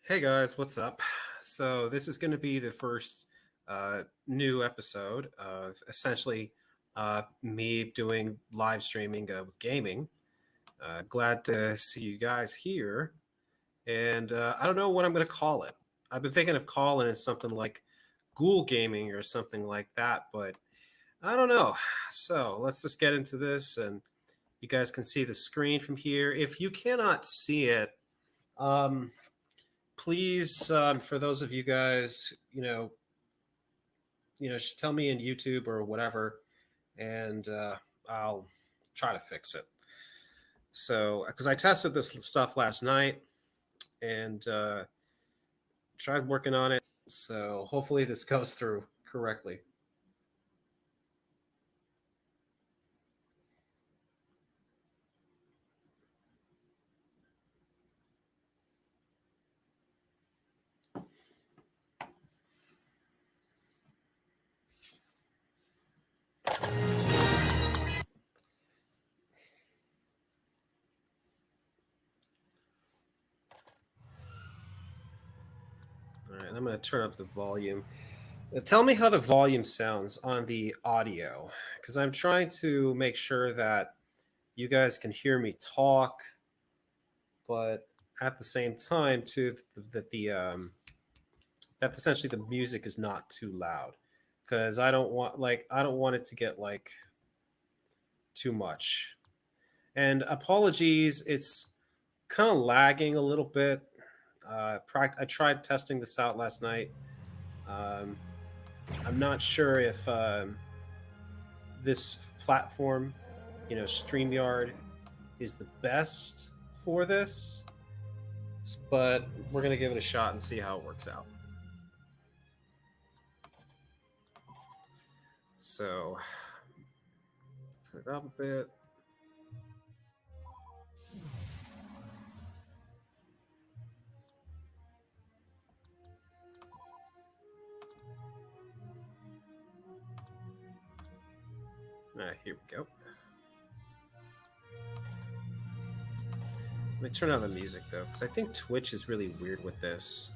Hey guys, what's up? So this is going to be the first new episode of essentially me doing live streaming of gaming. Glad to see you guys here, and I don't know what I'm going to call it. I've been thinking of calling it something like Ghoul Gaming or something like that, but I don't know. So let's just get into this, and you guys can see the screen from here. If you cannot see it, um, please, for those of you guys, tell me in YouTube or whatever, and I'll try to fix it. So, because I tested this stuff last night and tried working on it, so hopefully this goes through correctly. All right, I'm going to turn up the volume. Tell me how the volume sounds on the audio, because I'm trying to make sure that you guys can hear me talk, but at the same time, too, that essentially the music is not too loud, because I don't want it to get like too much. And apologies, it's kind of lagging a little bit. I tried testing this out last night. Um, I'm not sure if this platform, StreamYard, is the best for this, but we're gonna give it a shot and see how it works out. So, put it up a bit. All right, here we go. Let me turn on the music though, because I think Twitch is really weird with this.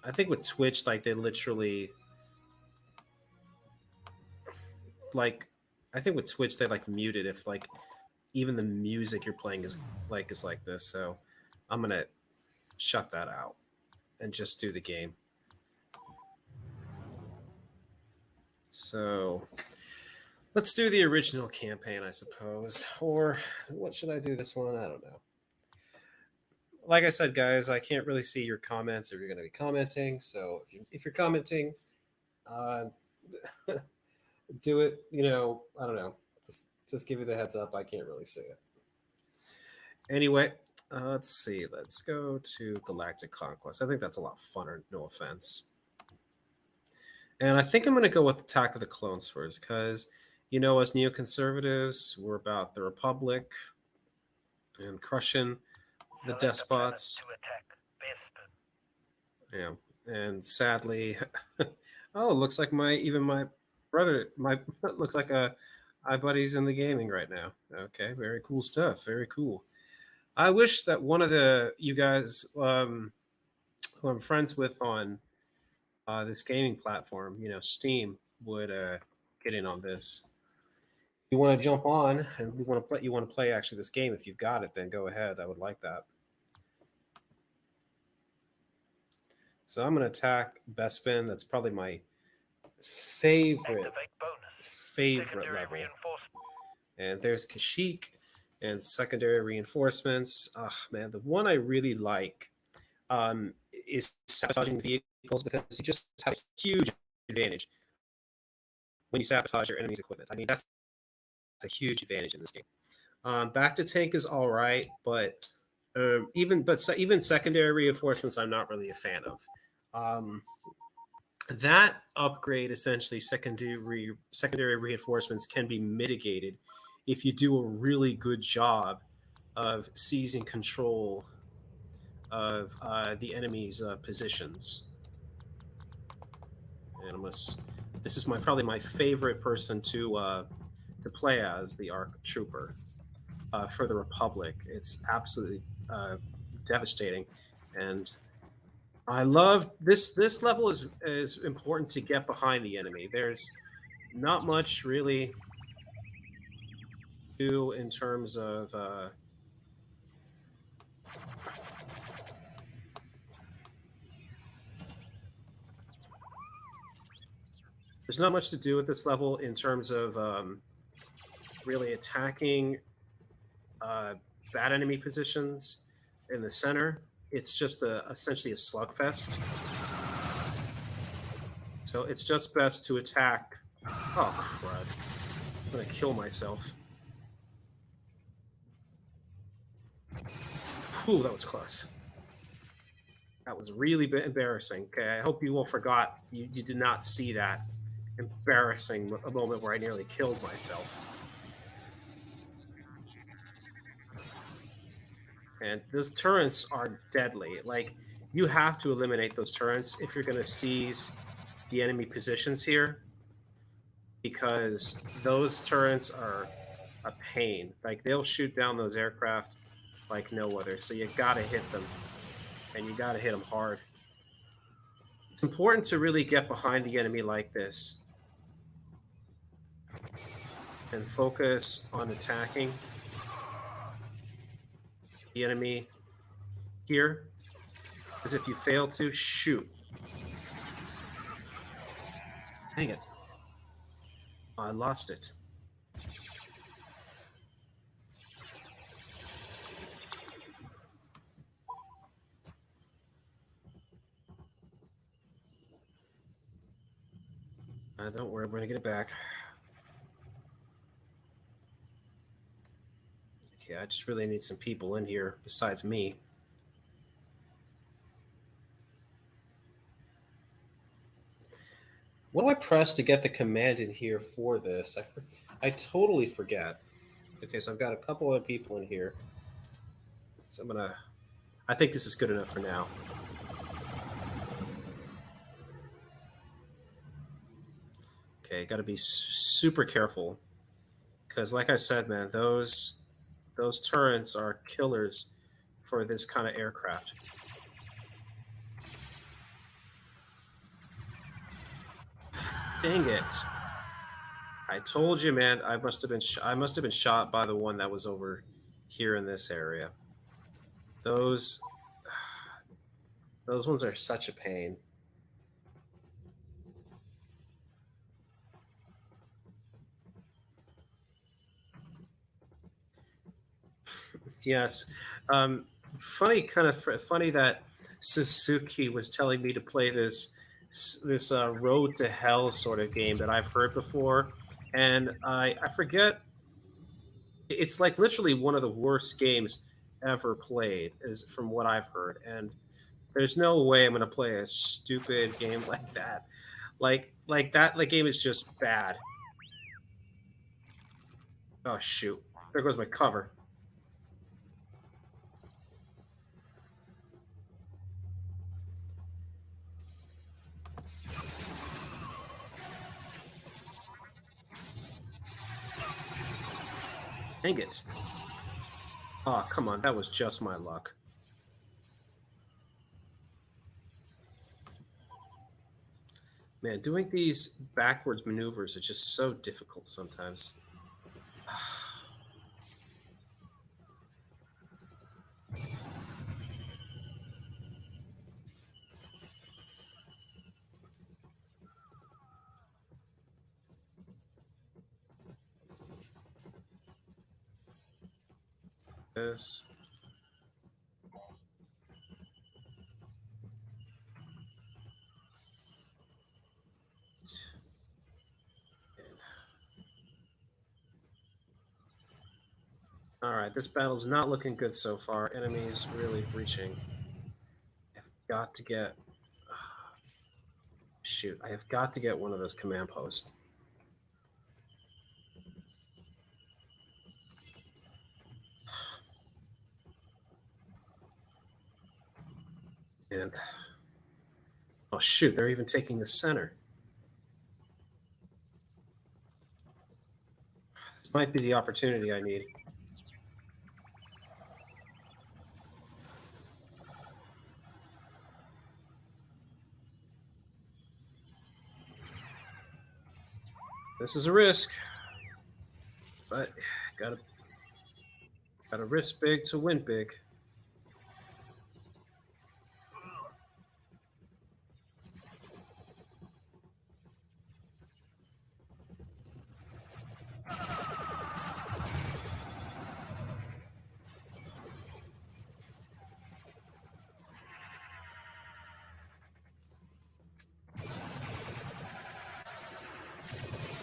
I think with Twitch, like they literally, like, I think with Twitch they like mute it if like even the music you're playing is like this. So I'm gonna shut that out and just do the game. So let's do the original campaign, I suppose. Or what should I do this one? I don't know. Like I said, guys, I can't really see your comments if you're going to be commenting. So if you're commenting, uh, do it. I don't know. Just give you the heads up. I can't really see it. Anyway, let's see. Let's go to Galactic Conquest. I think that's a lot funner. No offense. And I think I'm going to go with Attack of the Clones first because, as neoconservatives, we're about the Republic and crushing the despots. Yeah, and sadly, oh, looks like my brother, my looks like my buddy's in the gaming right now. Okay, very cool stuff. Very cool. I wish that one of the you guys who I'm friends with on this gaming platform, Steam, would get in on this. You want to jump on and we want to play. You want to play actually this game. If you've got it, then go ahead. I would like that. So I'm going to attack Bespin. That's probably my favorite level. And there's Kashyyyk and secondary reinforcements. Oh man, the one I really like is sabotaging vehicles because you just have a huge advantage when you sabotage your enemy's equipment. I mean, that's a huge advantage in this game. Back to tank is all right, but even secondary reinforcements, I'm not really a fan of. That upgrade, essentially, secondary reinforcements can be mitigated if you do a really good job of seizing control of the enemy's positions. And this is probably my favorite person to play as the ARC Trooper for the Republic. It's absolutely devastating. And I love this. This level is important to get behind the enemy. There's not much really to do in terms of there's not much to do at this level in terms of really attacking uh, bad enemy positions in the center. It's just essentially a slugfest. So it's just best to attack. Oh crud! I'm gonna kill myself. Whew, that was close. That was really embarrassing. Okay, I hope you all forgot. You did not see that embarrassing a moment where I nearly killed myself. And those turrets are deadly. Like, you have to eliminate those turrets if you're going to seize the enemy positions here, because those turrets are a pain. Like, they'll shoot down those aircraft like no other. So you got to hit them, and you got to hit them hard. It's important to really get behind the enemy like this and focus on attacking the enemy here. Because if you fail to, shoot. Dang it. I lost it. Don't worry, we're going to get it back. Okay, I just really need some people in here besides me. What do I press to get the command in here for this? I totally forget. Okay, so I've got a couple other people in here. So I think this is good enough for now. Okay, got to be super careful. Because like I said, man, those turrets are killers for this kind of aircraft. Dang it! I told you, man. I must have been shot by the one that was over here in this area. Those ones are such a pain. Yes. Funny that Suzuki was telling me to play this Road to Hell sort of game that I've heard before, and I forget. It's like literally one of the worst games ever played, is from what I've heard. And there's no way I'm going to play a stupid game like that. Like that. The game is just bad. Oh shoot! There goes my cover. Dang it. Oh, come on. That was just my luck. Man, doing these backwards maneuvers are just so difficult sometimes. This. All right, this battle's not looking good so far. Enemies really breaching. I've got to get. Shoot, I have got to get one of those command posts. And oh shoot, they're even taking the center. This might be the opportunity I need. This is a risk, but gotta risk big to win big.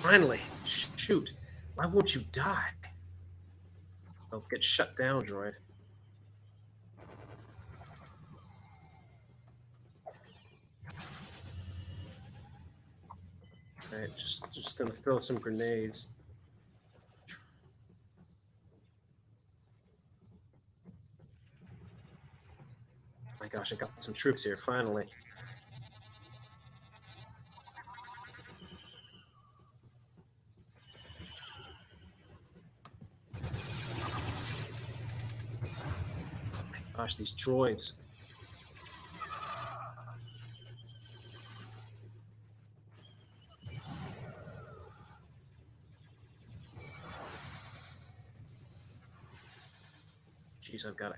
Finally, shoot! Why won't you die? Oh, get shut down, droid. Alright, just gonna throw some grenades. My gosh, I got some troops here, finally. Oh my gosh, these droids. Jeez, I've got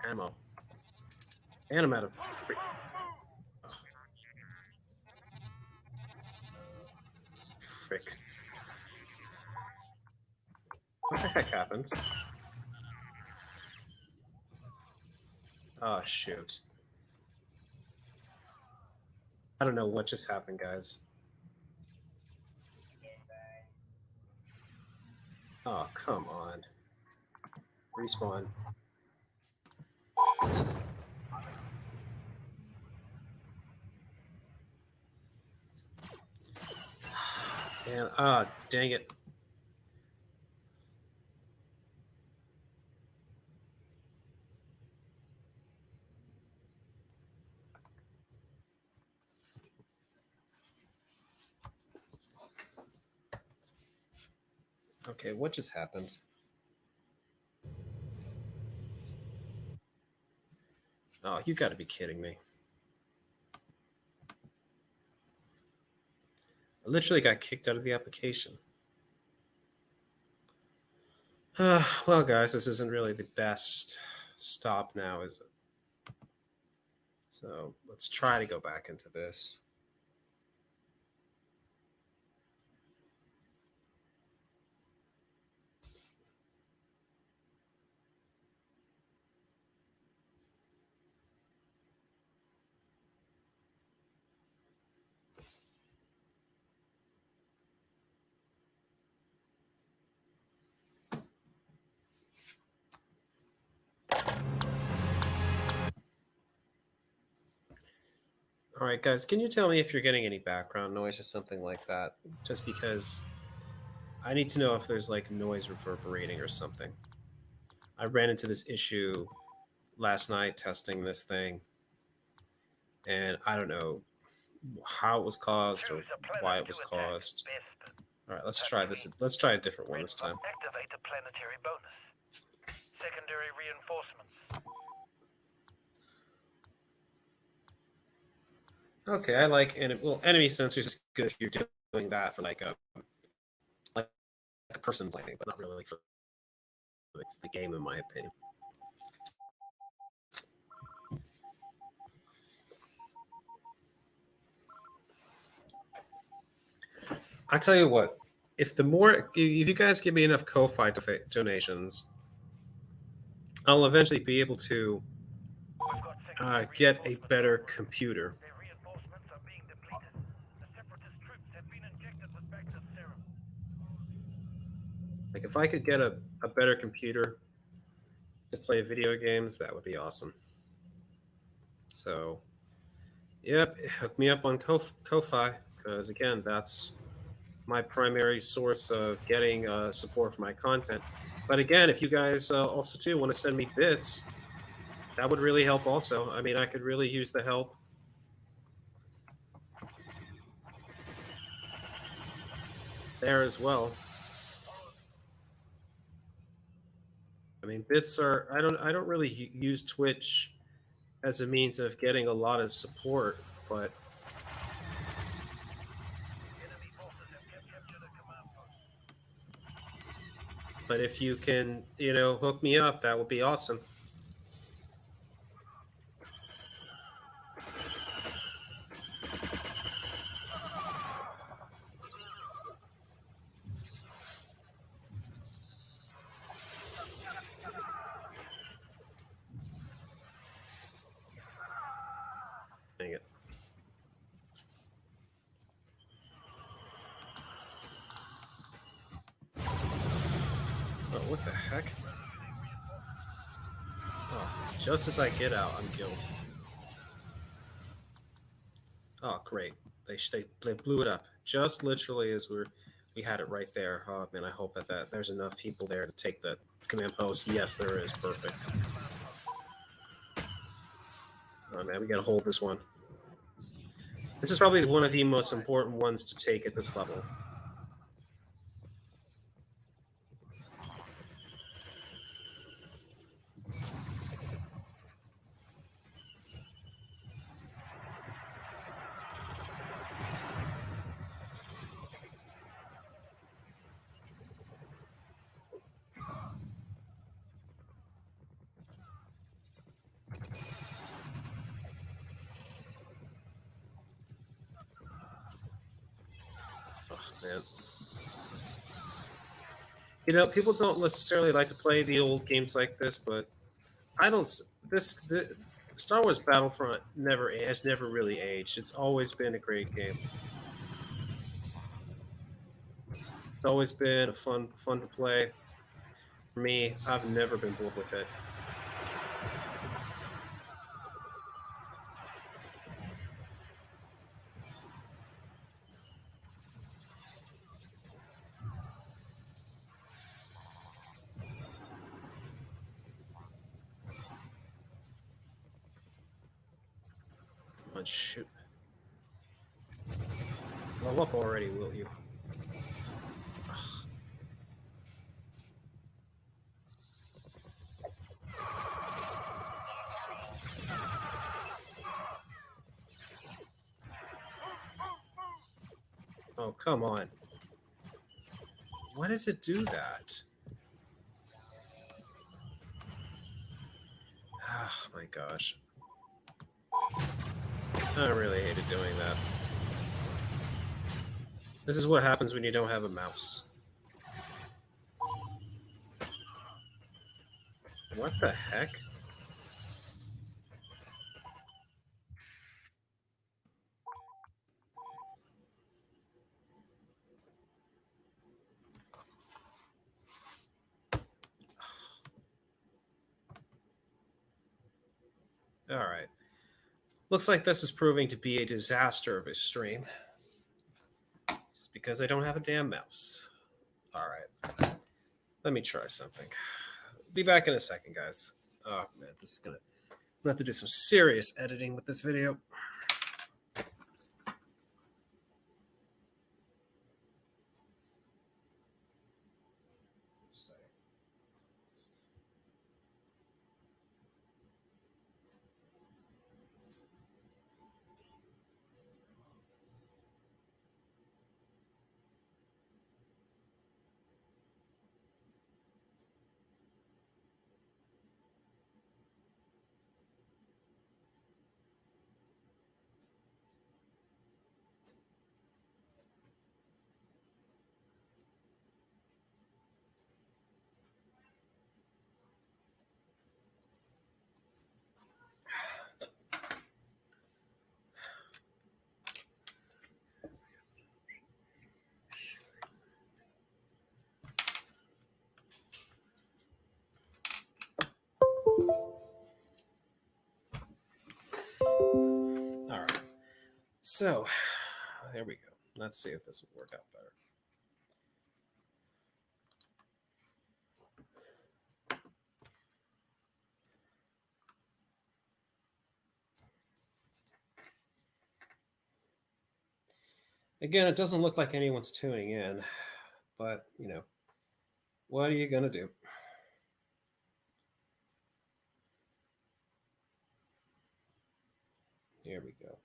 ammo. And I'm out of free. Oh, frick. What the heck happened? Oh, shoot. I don't know what just happened, guys. Oh, come on. Respawn. And dang it. Okay, what just happened? Oh, you gotta be kidding me. I literally got kicked out of the application. Well, guys, this isn't really the best stop now, is it? So let's try to go back into this. All right, guys, can you tell me if you're getting any background noise or something like that? Just because I need to know if there's like noise reverberating or something. I ran into this issue last night testing this thing, and I don't know how it was caused or why it was caused. All right, let's try this. Let's try a different one this time. Activate a planetary bonus. Secondary reinforcements. Okay, I like enemy sensors is good if you're doing that for like a person playing, but not really like for the game, in my opinion. I tell you what, if you guys give me enough Ko-fi donations, I'll eventually be able to get a better computer. Their reinforcements are being depleted. The separatist troops have been injected with Bacta's serum. Like if I could get a better computer to play video games, that would be awesome. So, yep, hook me up on Ko-fi, because again, that's my primary source of getting support for my content. But again, if you guys also too want to send me bits, that would really help also. I mean, I could really use the help. There as well. I mean, bits are I don't really use Twitch as a means of getting a lot of support, but Enemy forces have captured a command But if you can, hook me up, that would be awesome. Dang it. Oh, what the heck? Oh, just as I get out, I'm killed. Oh, great. They blew it up just literally as we had it right there. Oh man, I hope that there's enough people there to take the command post. Yes, there is. Perfect. Oh man, we gotta hold this one. This is probably one of the most important ones to take at this level. Oh man. People don't necessarily like to play the old games like this, but I don't. The Star Wars Battlefront has never really aged. It's always been a great game. It's always been a fun to play. For me, I've never been bored with it. Come on, shoot. Blow up already, will you? Ugh. Oh, come on. Why does it do that? Oh my gosh. I really hated doing that. This is what happens when you don't have a mouse. What the heck? All right. Looks like this is proving to be a disaster of a stream. Just because I don't have a damn mouse. All right. Let me try something. Be back in a second, guys. Oh man, this is gonna. I'm gonna have to do some serious editing with this video. All right. So, there we go. Let's see if this will work out better. Again, it doesn't look like anyone's tuning in, but what are you gonna do? Here we go.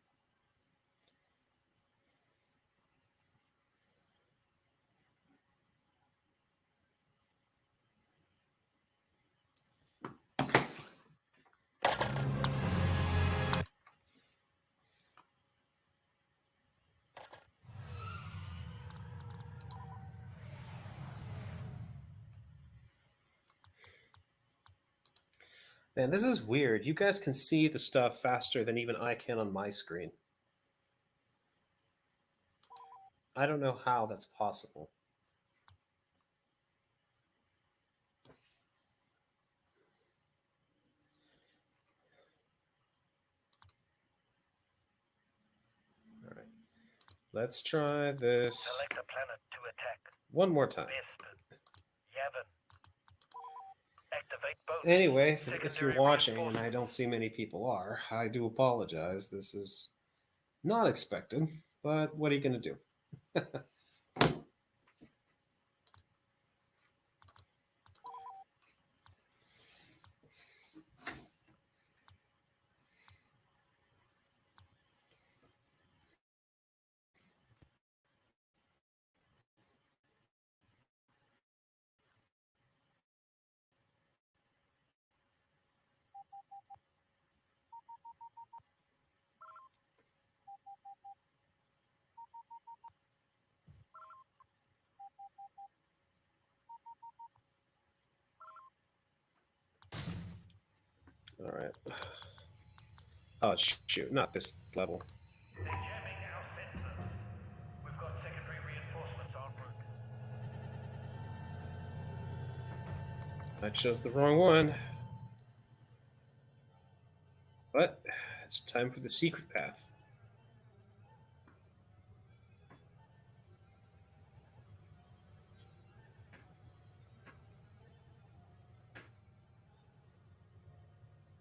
Man, this is weird. You guys can see the stuff faster than even I can on my screen. I don't know how that's possible. All right. Let's try this Select a planet to attack. one more time. Best. Yavin. Activate both. Anyway, if you're Secondary watching, and reinforcements. I don't see many people are, I do apologize. This is not expected, but what are you going to do? All right. Oh, shoot, not this level. They're jamming our sensor. We've got secondary reinforcements en route. I chose the wrong one. But it's time for the secret path.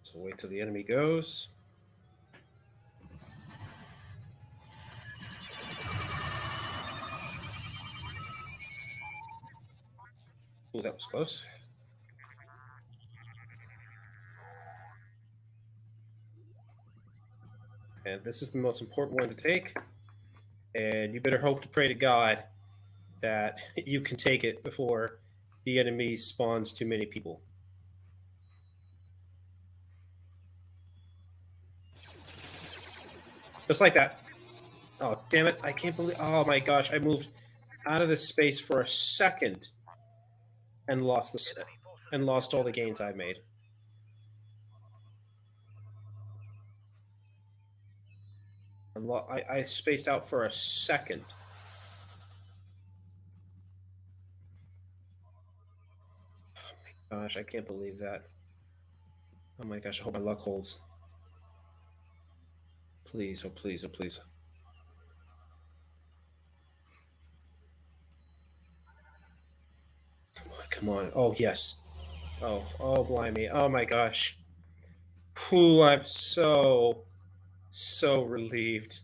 So wait till the enemy goes. Ooh, that was close. And this is the most important one to take. And you better hope to pray to God that you can take it before the enemy spawns too many people. Just like that. Oh, damn it. I can't believe. Oh my gosh. I moved out of this space for a second and lost all the gains I made. I spaced out for a second. Oh my gosh, I can't believe that. Oh my gosh, I hope my luck holds. Please, oh please, oh please. Come on, come on. Oh yes. Oh blimey. Oh my gosh. Whew, I'm so relieved.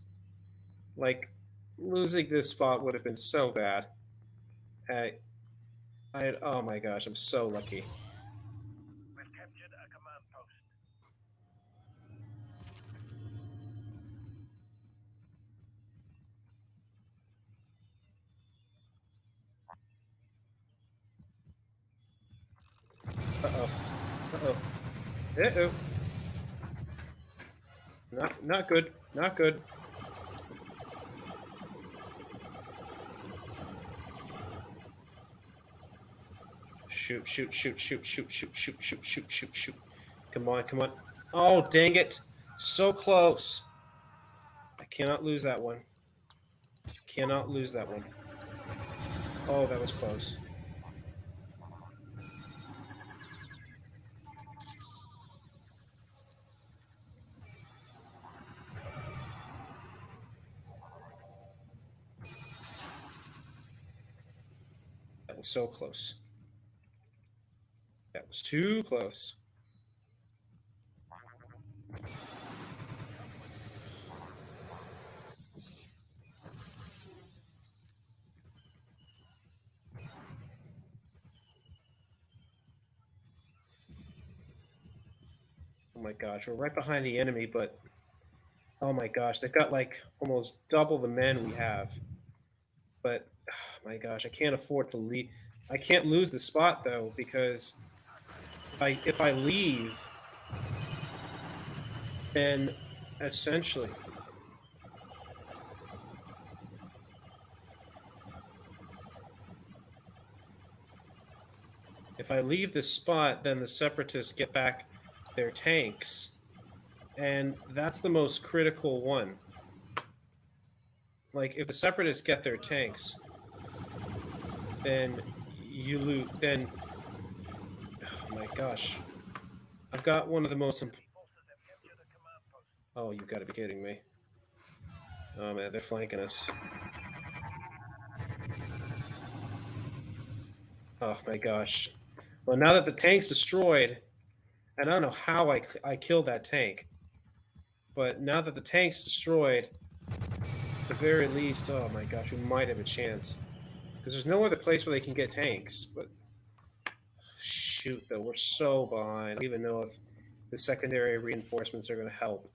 Like losing this spot would have been so bad. Oh my gosh, I'm so lucky. We've captured a command post. Uh-oh. Uh-oh. Uh-oh. Not good. Not good. Shoot, shoot, shoot, shoot, shoot, shoot, shoot, shoot, shoot, shoot, shoot. Come on, come on. Oh, dang it. So close. I cannot lose that one. Cannot lose that one. Oh, that was close. That was so close. That was too close. Oh my gosh, we're right behind the enemy, but oh my gosh, they've got like almost double the men we have. But oh my gosh, I can't afford to leave. I can't lose the spot though, because if I leave, then essentially if I leave this spot, then the separatists get back their tanks, and that's the most critical one. Like, if the Separatists get their tanks, then you lose. Then, oh my gosh, I've got one of the most. Enemy forces have captured a command post. Oh, you got to be kidding me! Oh man, they're flanking us. Oh my gosh. Well, now that the tank's destroyed, and I don't know how I killed that tank, but now that the tank's destroyed, at the very least, oh my gosh, we might have a chance. Because there's no other place where they can get tanks. But shoot, though, we're so behind. I don't even know if the secondary reinforcements are going to help.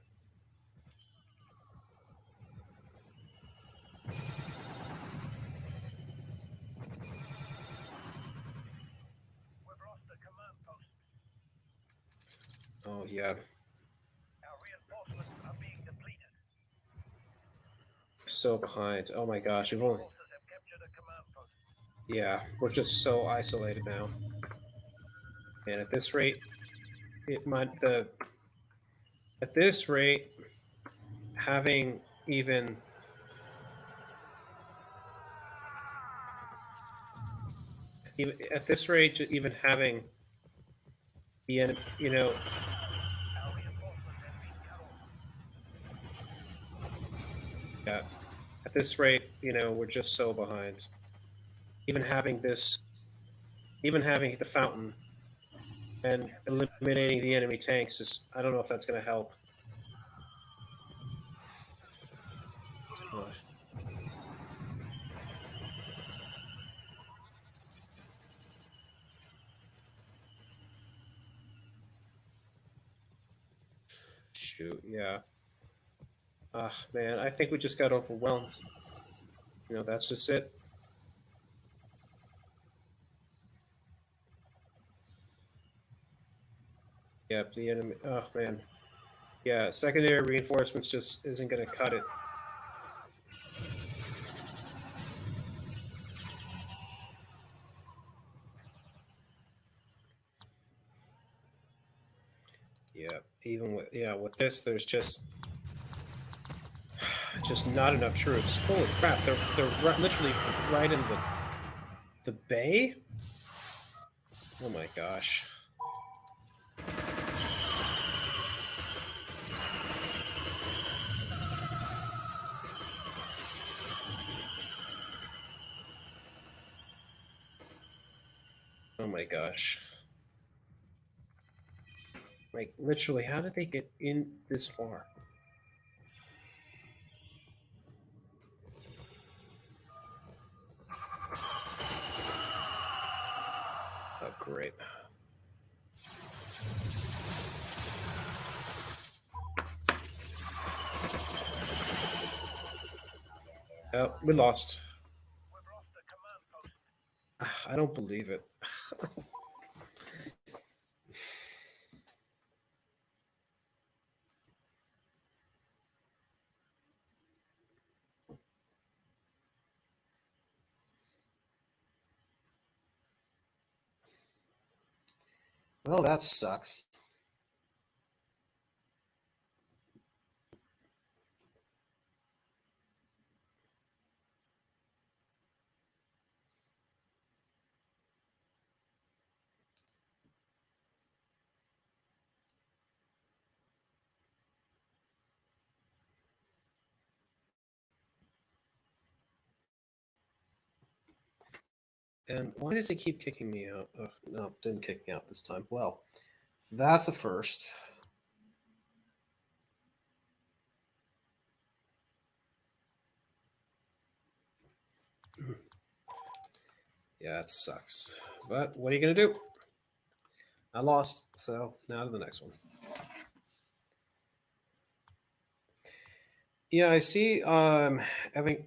We've lost the command post. Oh yeah, Our reinforcements are being depleted. so behind. Oh my gosh, we've only. Forces have captured a command post. Yeah, we're just so isolated now. And at this rate, it might the. At this rate, having even. Even at this rate, even having the enemy, Our reinforcements have been cut off. yeah, at this rate, we're just so behind. Even having this, even having the fountain and eliminating the enemy tanks is, I don't know if that's going to help. Oh, shoot, yeah. Ah, man, I think we just got overwhelmed. That's just it. Yep, the enemy. Oh man, yeah. Secondary reinforcements just isn't going to cut it. Yeah, even with this, there's just not enough troops. Holy crap! They're literally right in the bay. Oh my gosh. Oh my gosh. Like, literally, how did they get in this far? Oh, great. Oh, we lost. We've lost the command post. I don't believe it. Well, that sucks. And why does it keep kicking me out? Oh, no, it didn't kick me out this time. Well, that's a first. Yeah, it sucks. But what are you going to do? I lost, so now to the next one. Yeah, I see. Having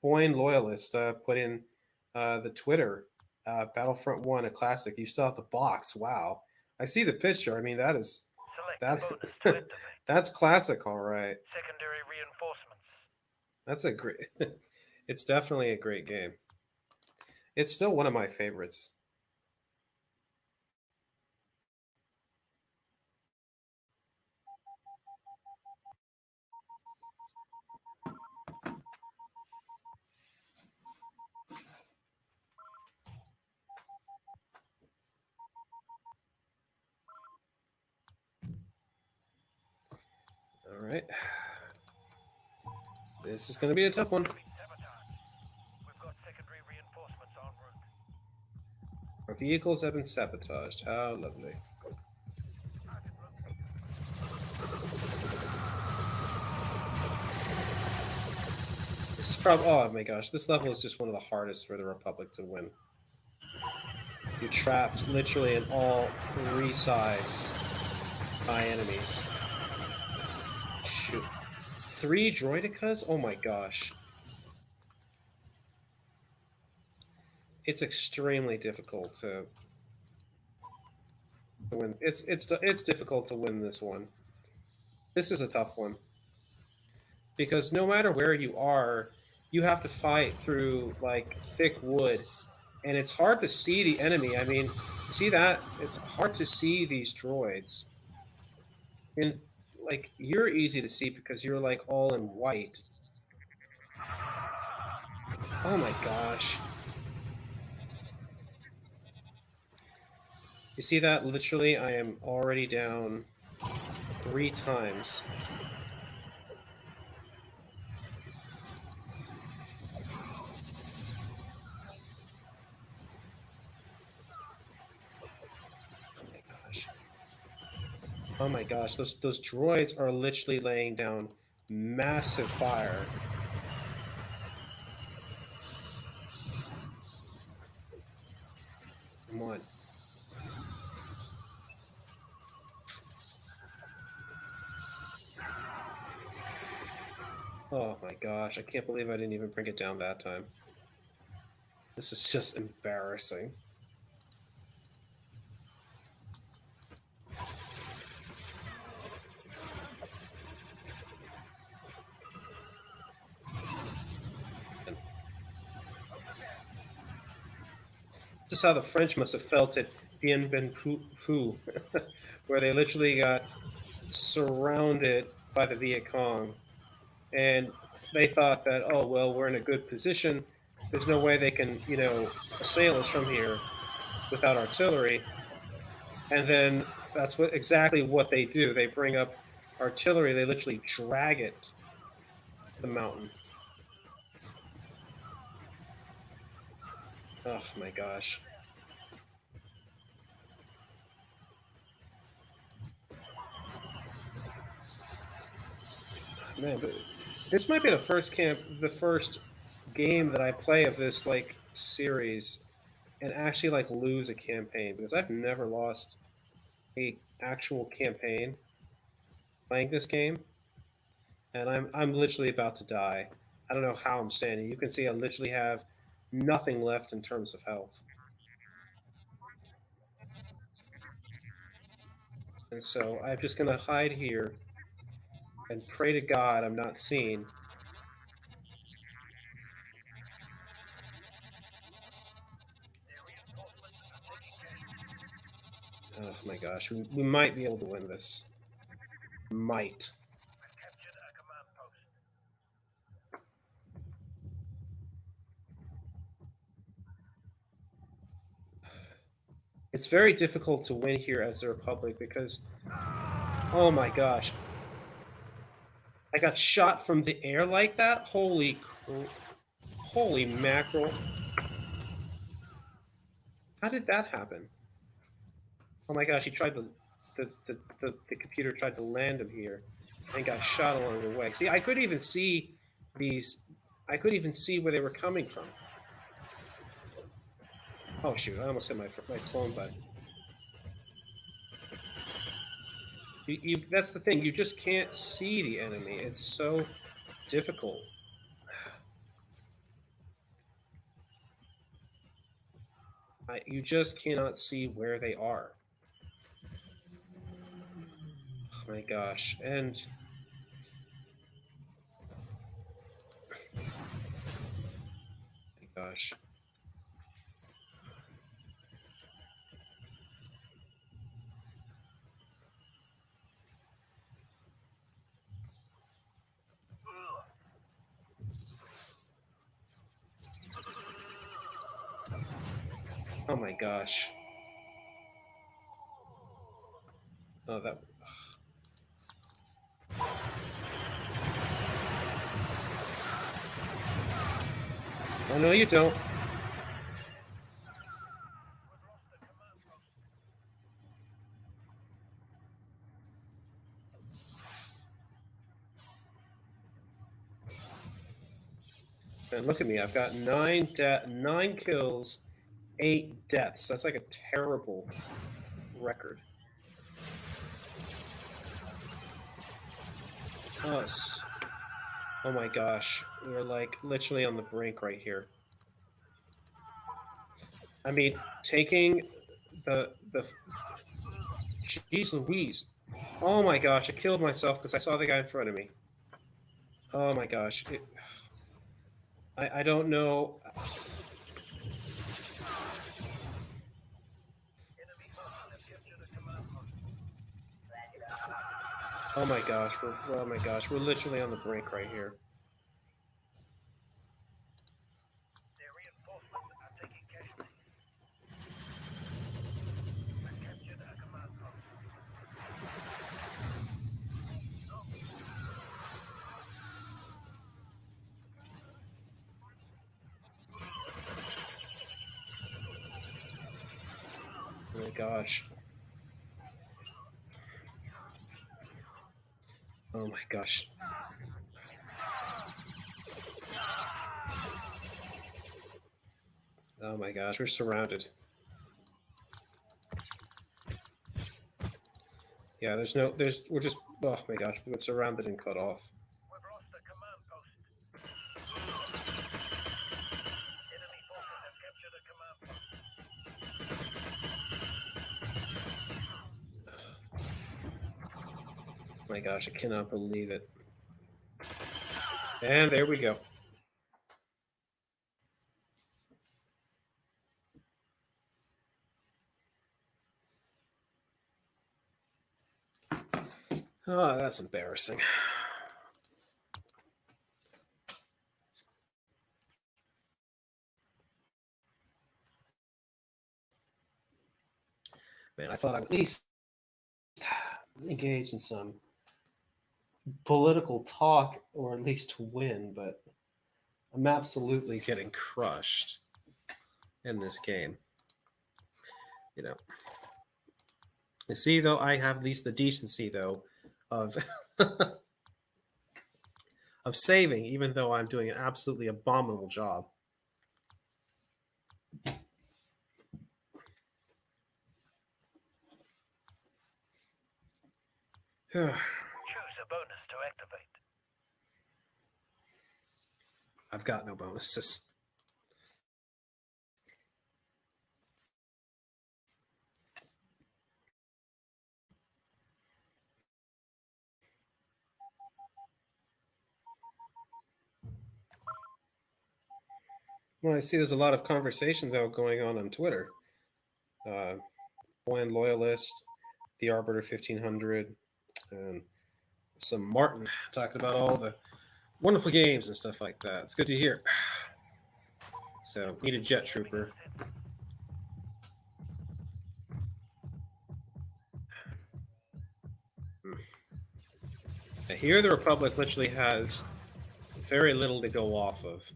Boyne loyalist put in the Twitter Battlefront One, a classic. You still have the box. Wow, I see the picture. I mean, that is Select that bonus to activate. that's classic. All right, Secondary reinforcements. that's a great. It's definitely a great game. It's still one of my favorites. All right. This is going to be a tough one. Been sabotaged. We've got secondary reinforcements en route. Our vehicles have been sabotaged. How lovely. Target located. This is probably. Oh my gosh, this level is just one of the hardest for the Republic to win. You're trapped literally in all three sides by enemies. Shoot. 3 droidicas? Oh my gosh. It's extremely difficult to win. It's difficult to win this one. This is a tough one. Because no matter where you are, you have to fight through like thick wood. And it's hard to see the enemy. I mean, see that? It's hard to see these droids. And like you're easy to see because you're like all in white. Oh my gosh. You see that? Literally, I am already down 3 times. Oh my gosh. Oh my gosh, those droids are literally laying down massive fire. Come on. Oh my gosh, I can't believe I didn't even bring it down that time. This is just embarrassing. This is how the French must have felt at Bien Ben Phu, where they literally got surrounded by the Viet Cong. And they thought that, oh, well, we're in a good position. There's no way they can, assail us from here without artillery. And then that's exactly what they do. They bring up artillery. They literally drag it to the mountain. Oh my gosh. Man, but this might be the first game that I play of this like series and actually like lose a campaign because I've never lost a actual campaign playing this game, and I'm literally about to die. I don't know how I'm standing. You can see I literally have nothing left in terms of health, and so I'm just gonna hide here and pray to God I'm not seen. Their reinforcements are taking damage. Oh my gosh, we might be able to win this. Might. We've captured a command post. It's very difficult to win here as the Republic because, oh my gosh, I got shot from the air like that. Holy mackerel! How did that happen? Oh my gosh, he tried to, the computer tried to land him here, and got shot along the way. See, I could even see these. I could even see where they were coming from. Oh shoot! I almost hit my clone button. That's the thing. You just can't see the enemy. It's so difficult. You just cannot see where they are. Oh my gosh! And my gosh. Oh my gosh. Oh, that. Oh, no, you don't. And look at me. I've got 9 kills, 8 deaths. That's like a terrible record. Us. Oh my gosh. We're like literally on the brink right here. I mean, taking the jeez Louise. Oh my gosh, I killed myself because I saw the guy in front of me. Oh my gosh. I don't know. Oh my gosh, we're literally on the brink right here. Their reinforcements are taking casualties. I've captured a command post. Oh my gosh. Oh my gosh. Oh my gosh, we're surrounded. Yeah, we're just, oh my gosh, we're surrounded and cut off. We've lost a command post. Enemy forces have captured a command post. Oh my gosh, I cannot believe it. And there we go. Oh, that's embarrassing. Man, I thought I would at least engage in some political talk or at least win, but I'm absolutely getting crushed in this game. You know. You see, though, I have at least the decency, though, of of saving, even though I'm doing an absolutely abominable job. Choose a bonus to activate. I've got no bonuses. Well, I see there's a lot of conversation, though, going on Twitter. Blind Loyalist, The Arbiter 1500, and some Martin talking about all the wonderful games and stuff like that. It's good to hear. So, need a Jet Trooper. Here, the Republic literally has very little to go off of.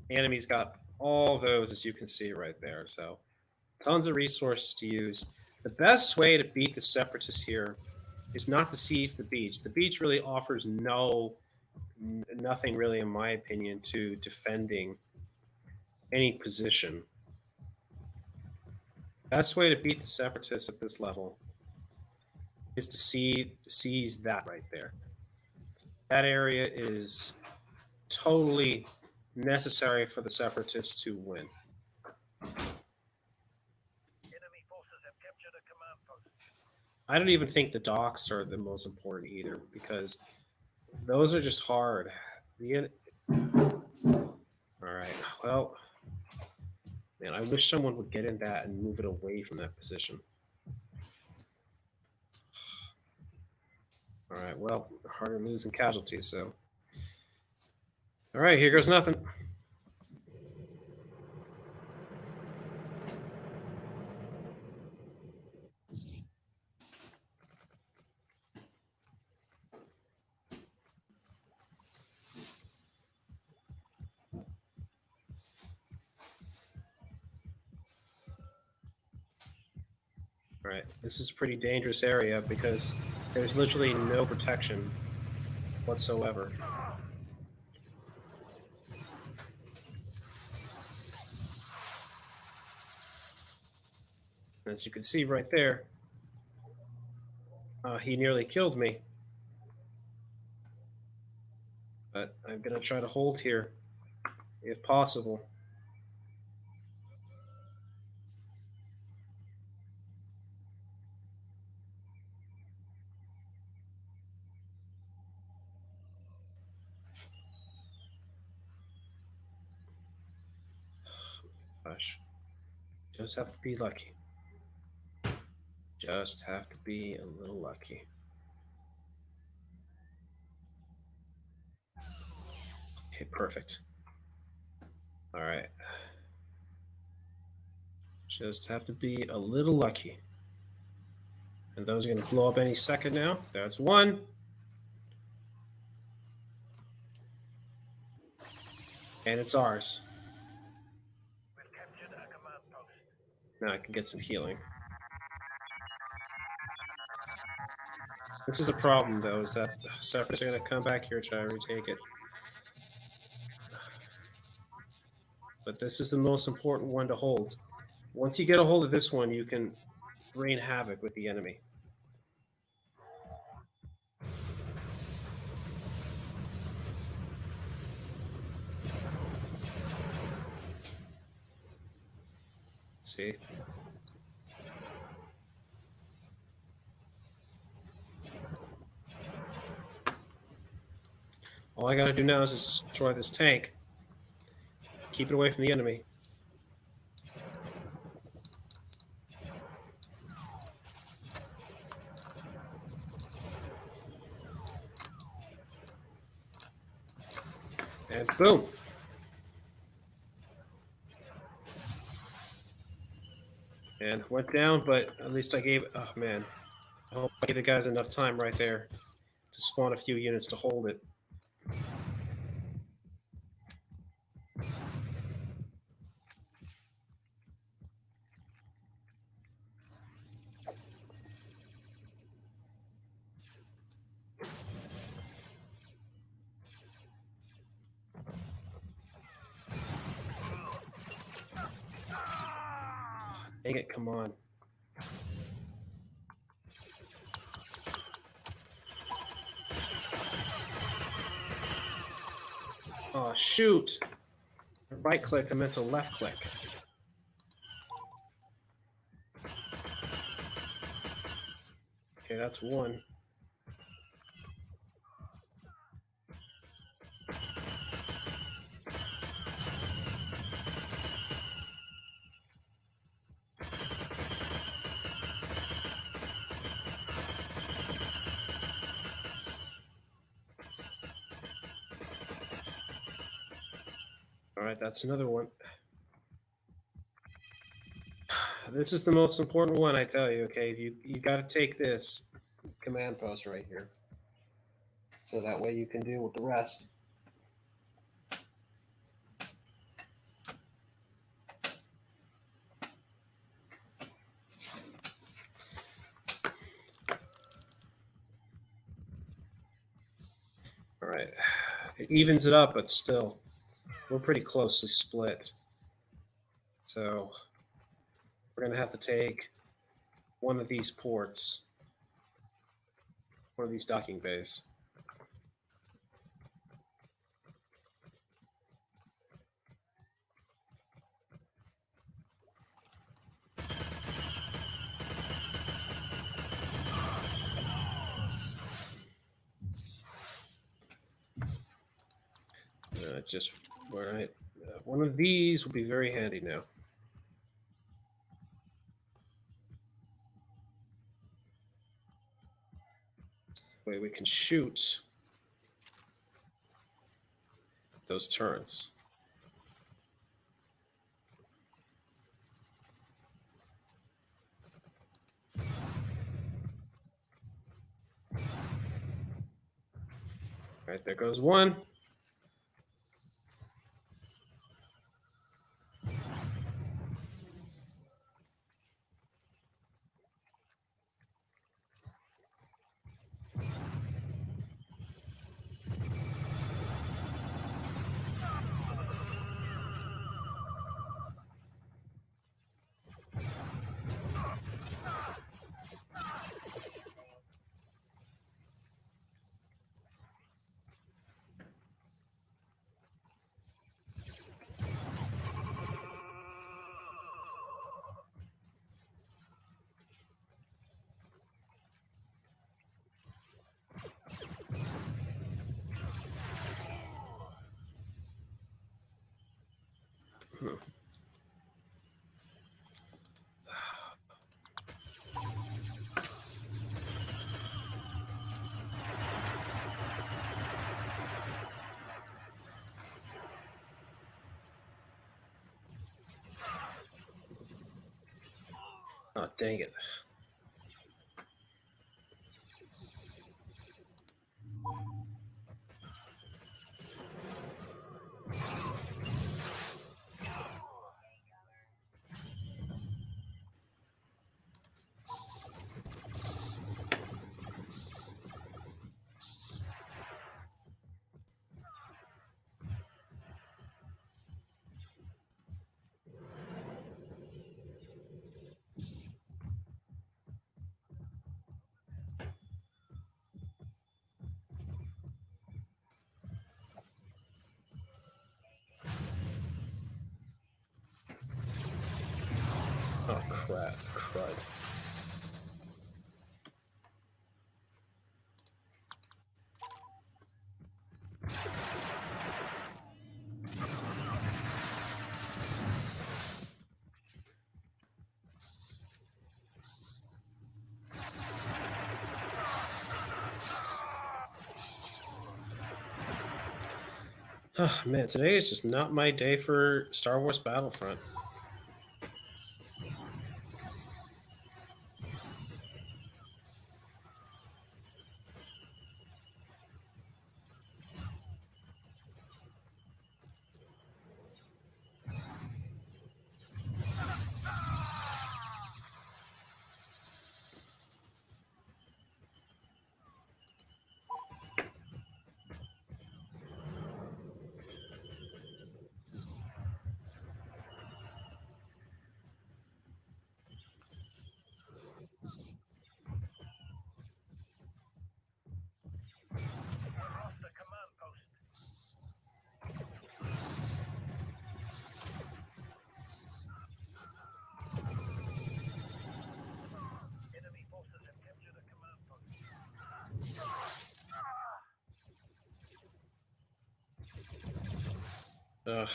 The enemy's got all those, as you can see right there. So, tons of resources to use. The best way to beat the Separatists here is not to seize the beach. The beach really offers nothing really, in my opinion, to defending any position. Best way to beat the Separatists at this level is to seize that right there. That area is totally necessary for the Separatists to win. Enemy forces have captured a command post. I don't even think the docks are the most important either, because those are just hard. All right. Well, man, I wish someone would get in that and move it away from that position. All right. Well, harder losing casualties. So, all right, here goes nothing. All right, this is a pretty dangerous area because there's literally no protection whatsoever. As you can see right there, he nearly killed me. But I'm going to try to hold here if possible. Gosh, just have to be lucky. Just have to be a little lucky. Okay, perfect. All right. Just have to be a little lucky. And those are going to blow up any second now. That's one. And it's ours. We've captured a command post. Now I can get some healing. This is a problem, though, is that the separatists are going to come back here and try to retake it. But this is the most important one to hold. Once you get a hold of this one, you can rain havoc with the enemy. See? All I gotta do now is just destroy this tank. Keep it away from the enemy. And boom! And went down, but at least I gave, oh man. I hope I gave the guys enough time right there to spawn a few units to hold it. Dang it, come on. Oh, shoot. Right click, I meant to left click. Okay, that's one. All right, that's another one. This is the most important one, I tell you, okay? You got to take this command post right here. So that way you can deal with the rest. All right. It evens it up, but still, we're pretty closely split. So we're going to have to take one of these ports, one of these docking bays. Just right. One of these will be very handy now. Way we can shoot those turrets. All right, there goes one. Hmm. Oh, dang it. Oh, crap. Crud. Oh, man, today is just not my day for Star Wars Battlefront. Across the command post. Enemy forces have captured a command post. Ugh.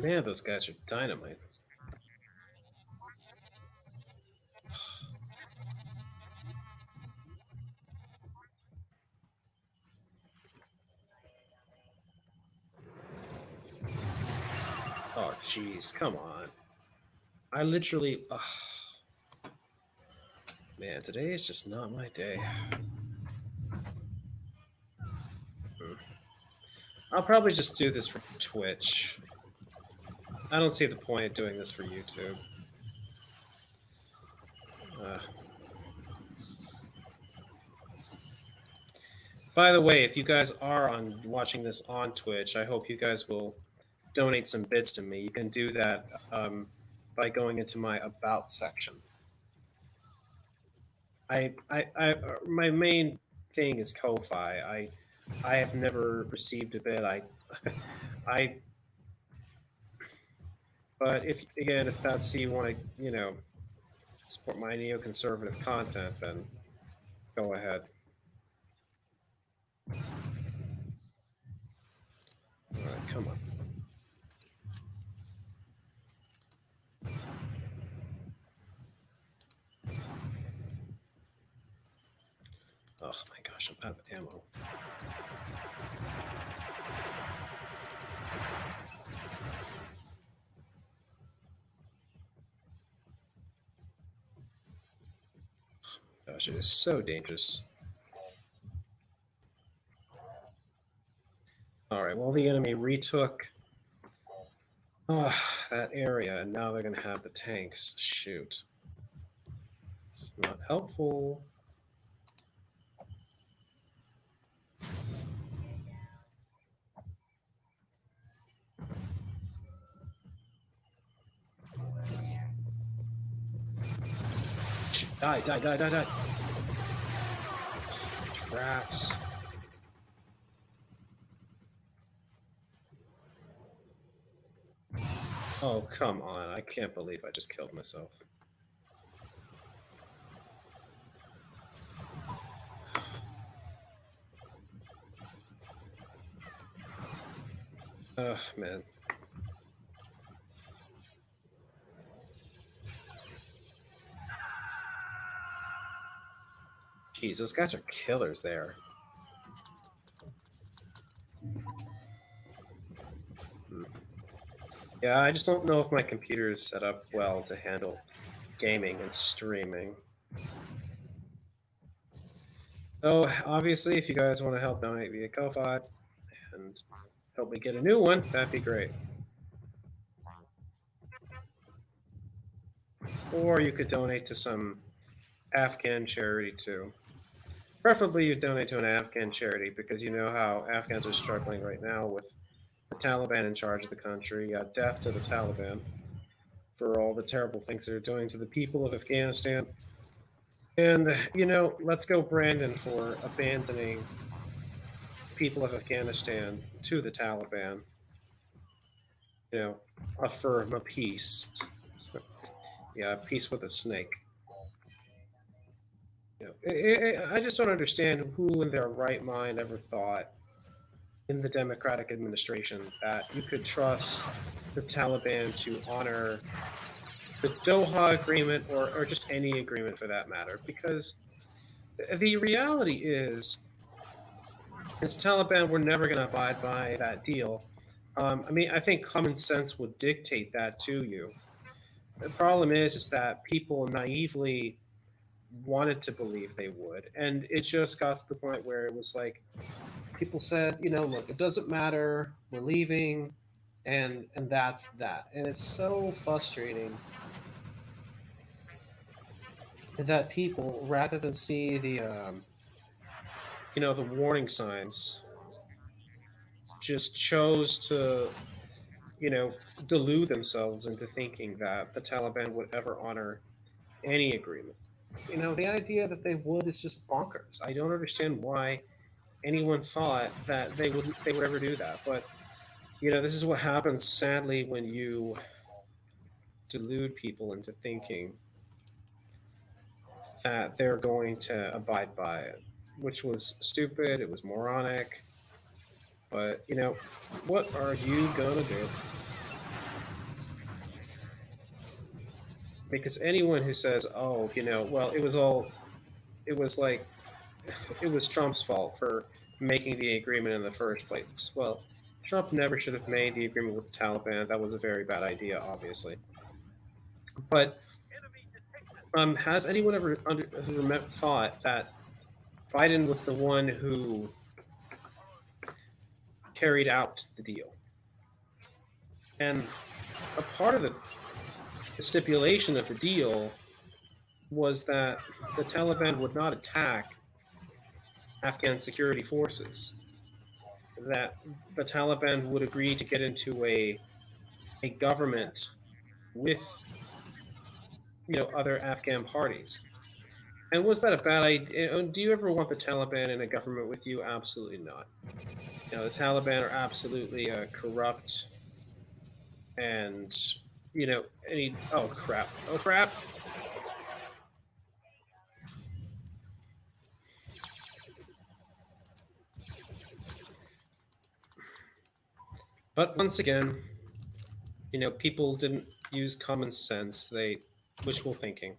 Man, those guys are dynamite. Oh, jeez, come on. I literally. Man, today is just not my day. Hmm. I'll probably just do this for Twitch. I don't see the point of doing this for YouTube. By the way, if you guys are on watching this on Twitch, I hope you guys will donate some bits to me. You can do that by going into my About section. My main thing is Ko-fi. I have never received a bit. I, but if that's you want to, support my neoconservative content, then go ahead. All right, come on. Oh my gosh, I'm out of ammo. Gosh, it is so dangerous. All right, well, the enemy retook that area, and now they're going to have the tanks. Shoot. This is not helpful. Die, die, die, die, die. Rats. Oh, come on. I can't believe I just killed myself. Man. Jeez, those guys are killers there. Hmm. Yeah, I just don't know if my computer is set up well to handle gaming and streaming. So, obviously, if you guys want to help donate via Ko-Fi and help me get a new one, that'd be great. Or you could donate to some Afghan charity too. Preferably, you donate to an Afghan charity because you know how Afghans are struggling right now with the Taliban in charge of the country. Death to the Taliban for all the terrible things they're doing to the people of Afghanistan. And, let's go, Brandon, for abandoning the people of Afghanistan to the Taliban. Affirm a peace. So, yeah, peace with a snake. I just don't understand who in their right mind ever thought in the Democratic administration that you could trust the Taliban to honor the Doha Agreement or just any agreement for that matter. Because the reality is Taliban were never going to abide by that deal. I mean, I think common sense would dictate that to you. The problem is that people naively wanted to believe they would, and it just got to the point where it was like people said, look, it doesn't matter, we're leaving, and that's that. And it's so frustrating that people, rather than see the warning signs, just chose to you know delude themselves into thinking that the Taliban would ever honor any agreement. The idea that they would is just bonkers. I don't understand why anyone thought that they would ever do that. But this is what happens sadly when you delude people into thinking that they're going to abide by it, which was stupid. It was moronic. But what are you gonna do? Because anyone who says, "Oh, well, it was like it was Trump's fault for making the agreement in the first place," well, Trump never should have made the agreement with the Taliban. That was a very bad idea, obviously. But Enemy detected. has anyone ever thought that Biden was the one who carried out the deal? And a part of the stipulation of the deal was that the Taliban would not attack Afghan security forces, that the Taliban would agree to get into a government with other Afghan parties. And was that a bad idea? Do you ever want the Taliban in a government with you? Absolutely not. The Taliban are absolutely corrupt, and any oh crap. But once again, people didn't use common sense. They wishful thinking.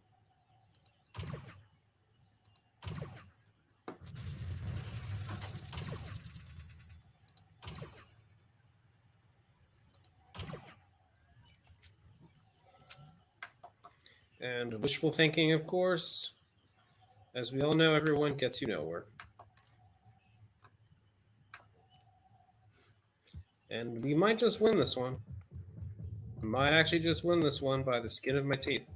And wishful thinking, of course, as we all know, everyone gets you nowhere. And we might just win this one. Might actually just win this one by the skin of my teeth.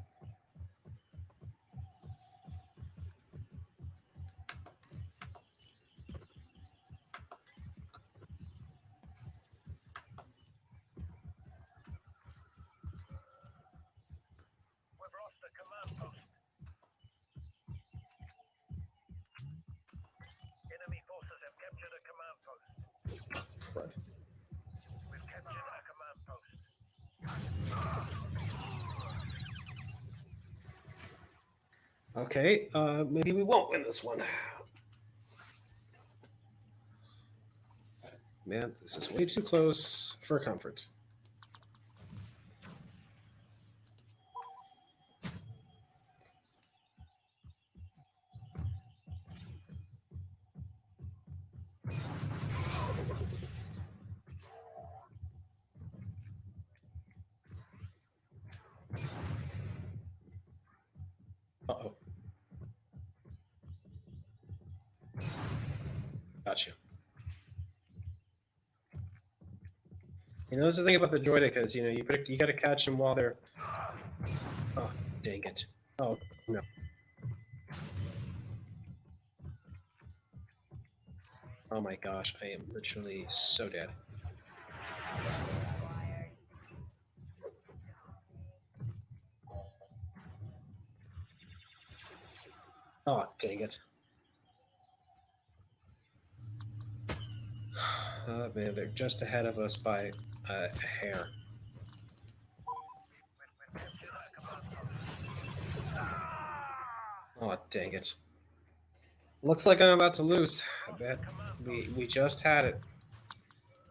We've lost the command post. Enemy forces have captured a command post. Crud. We've captured a command post. Okay, maybe we won't win this one. Man, this is way too close for comfort. Uh-oh. Gotcha. That's the thing about the droidicas. You got to catch them while they're. Oh, dang it! Oh no! Oh my gosh! I am literally so dead. Oh dang it! Oh man, they're just ahead of us by a hair. Oh dang it! Looks like I'm about to lose. I bet we just had it.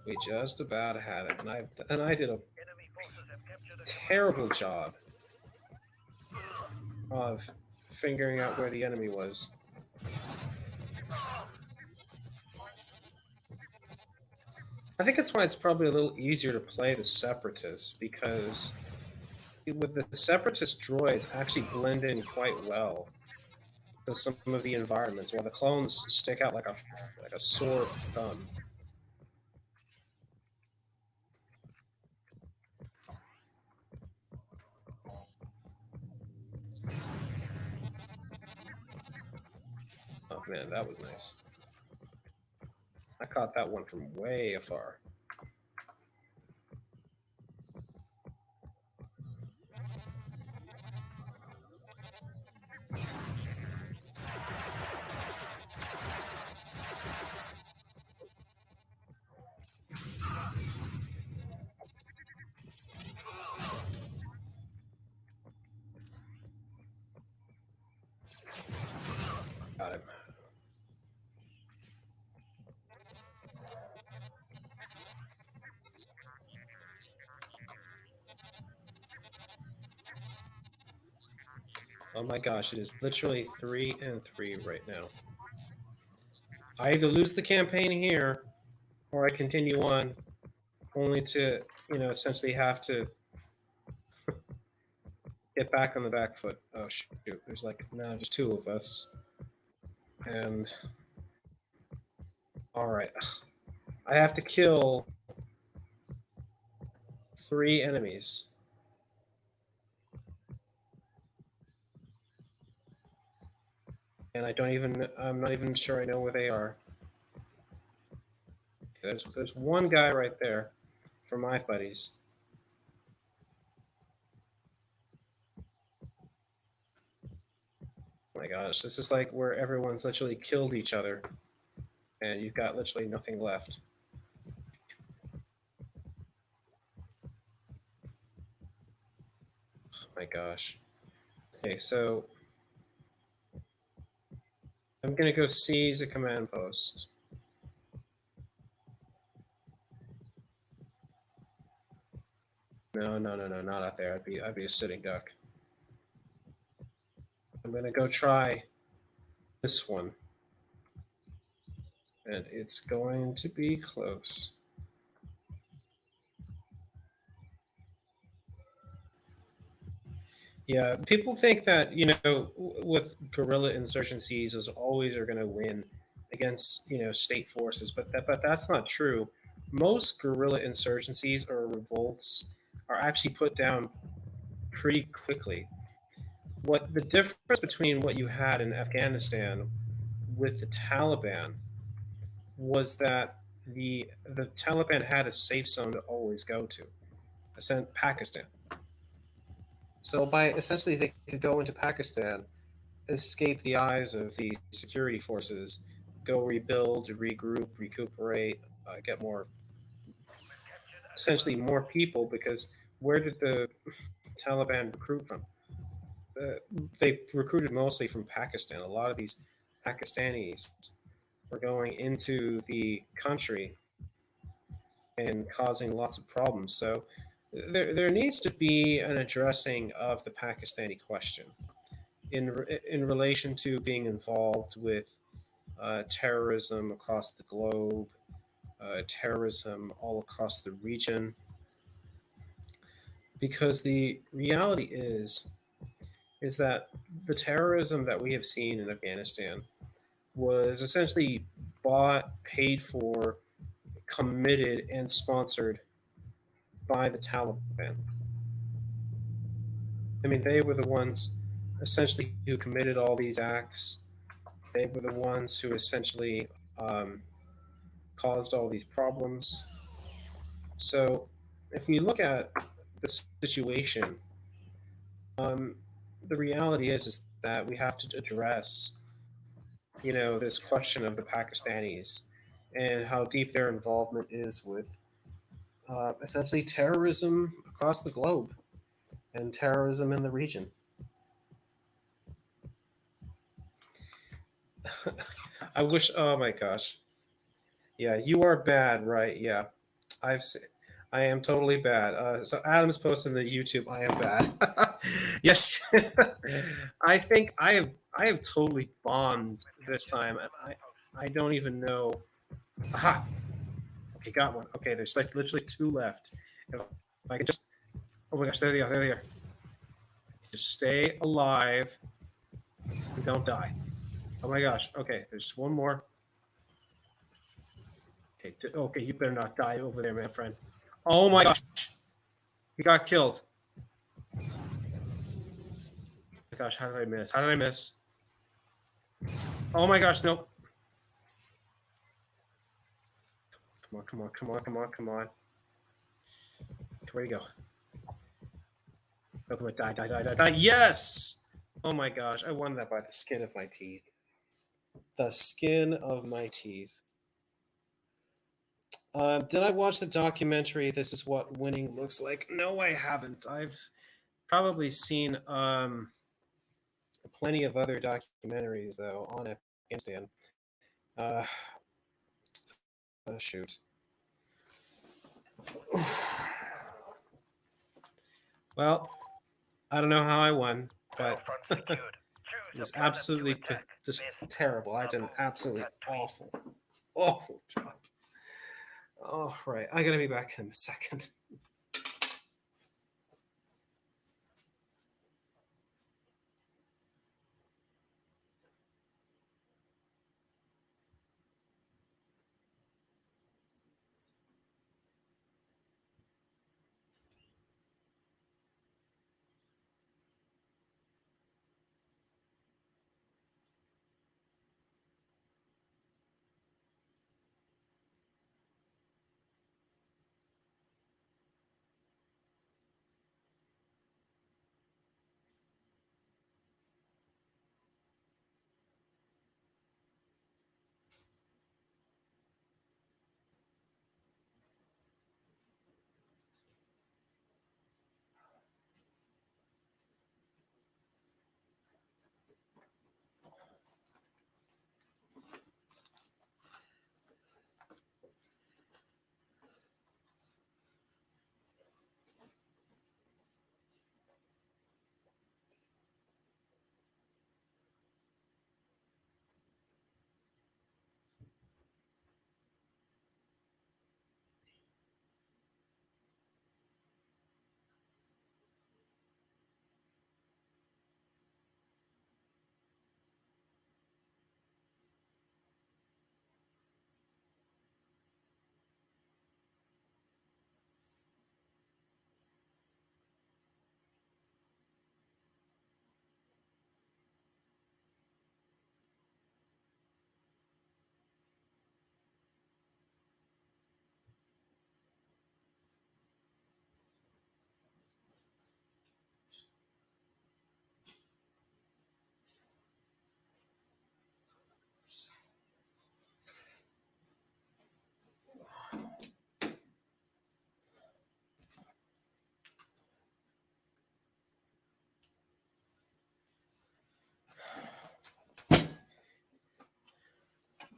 We just about had it, and I did a Enemy forces have captured a command terrible post. job of figuring out where the enemy was. I think that's why it's probably a little easier to play the Separatists because with the Separatist droids actually blend in quite well to some of the environments, while the clones stick out like a sore thumb. Oh man, that was nice. I caught that one from way afar. Got him. Oh my gosh, it is literally 3-3 right now. I either lose the campaign here or I continue on only to, essentially have to get back on the back foot. Oh shoot, there's like now just two of us. And all right, I have to kill 3 enemies. And I'm not even sure I know where they are. There's one guy right there for my buddies. Oh my gosh, this is like where everyone's literally killed each other, and you've got literally nothing left. Oh my gosh. Okay, so I'm gonna go seize a command post. No, no, no, no, not out there. I'd be a sitting duck. I'm gonna go try this one, and it's going to be close. Yeah, people think that with guerrilla insurgencies, is always are going to win against state forces, but that's not true. Most guerrilla insurgencies or revolts are actually put down pretty quickly. What the difference between what you had in Afghanistan with the Taliban was that the Taliban had a safe zone to always go to, sent Pakistan. So by essentially they could go into Pakistan, escape the eyes of the security forces, go rebuild, regroup, recuperate, get more, We've captured a essentially command more post. people because where did the Taliban recruit from? Uh, they recruited mostly from Pakistan. A lot of these Pakistanis were going into the country and causing lots of problems. So there needs to be an addressing of the Pakistani question in relation to being involved with terrorism across the globe, terrorism all across the region. Because the reality is that the terrorism that we have seen in Afghanistan was essentially bought, paid for, committed, and sponsored by the Taliban. I mean, they were the ones essentially who committed all these acts. They were the ones who essentially caused all these problems. So, if we look at the situation, um, the reality is that we have to address, this question of the Pakistanis and how deep their involvement is with essentially terrorism across the globe and terrorism in the region. I wish. Oh my gosh. Yeah, you are bad, right? Yeah, I've seen. I am totally bad. So Adam's posting the YouTube. I am bad. Yes, I think I have totally bombed this time. I don't even know. Aha. Okay, got one. Okay, there's like literally two left. If I can just. Oh my gosh, there they are. There they are. Just stay alive and don't die. Oh my gosh. Okay, there's one more. Okay, okay, you better not die over there, my friend. Oh my gosh, he got killed. Oh my gosh, how did I miss? How did I miss? Oh my gosh, nope. Come on, come on, come on, come on, come on. Where'd he go? Oh, come on, die, die, die, die, die. Yes! Oh my gosh, I won that by the skin of my teeth. The skin of my teeth. Did I watch the documentary This Is What Winning Looks Like? No, I haven't. I've probably seen plenty of other documentaries, though, on Afghanistan. Uh, oh, shoot. Well, I don't know how I won, but it was absolutely just terrible. I did an absolutely awful, awful job. All right, I gotta be back in a second.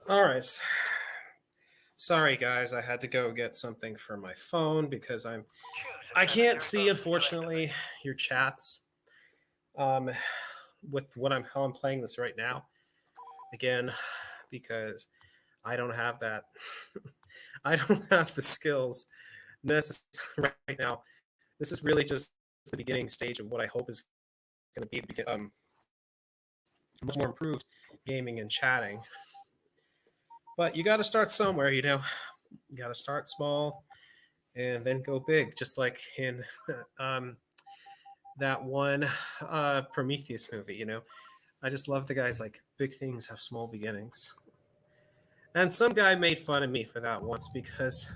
All right. Sorry, guys. I had to go get something for my phone because Choose a I can't planetary see, boat to select a unfortunately, base. your chats. Um, with how I'm playing this right now. Again, because I don't have that. I don't have the skills necessary right now. This is really just the beginning stage of what I hope is going to be much more improved gaming and chatting. But you got to start somewhere, you know. You got to start small and then go big, just like in um, that one Prometheus movie. You know, I just love the guys like big things have small beginnings. And some guy made fun of me for that once because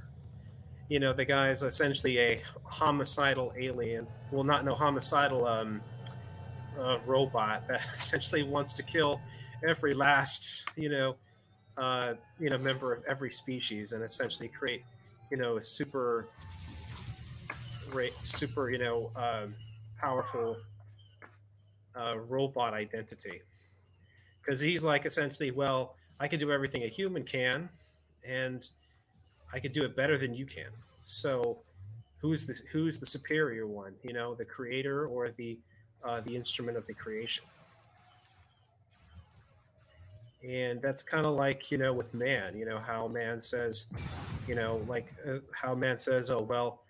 the guy's essentially a homicidal alien. Well, not no homicidal robot that essentially wants to kill every last member of every species and essentially create a super powerful robot identity because he's like essentially, well, I can do everything a human can, and I could do it better than you can. So who's the superior one? The creator or the instrument of the creation? And that's kind of like with man. How man says, how man says, oh well,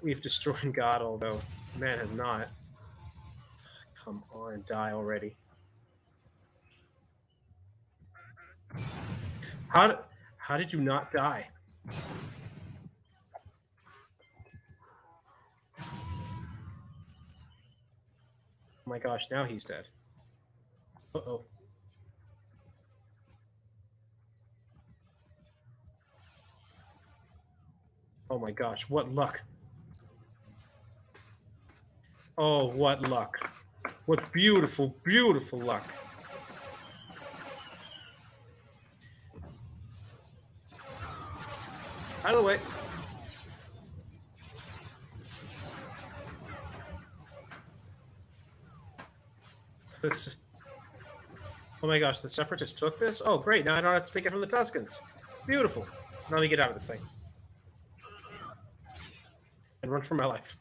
we've destroyed God, although man has not. Come on, die already. How did how did you not die? Oh my gosh, now he's dead. Uh-oh. Oh my gosh, what luck. Oh, what luck. What beautiful, beautiful luck. Out of the way. It's, oh my gosh, the Separatists took this? Oh, great. Now I don't have to take it from the Tuscans. Beautiful. Now let me get out of this thing and run for my life.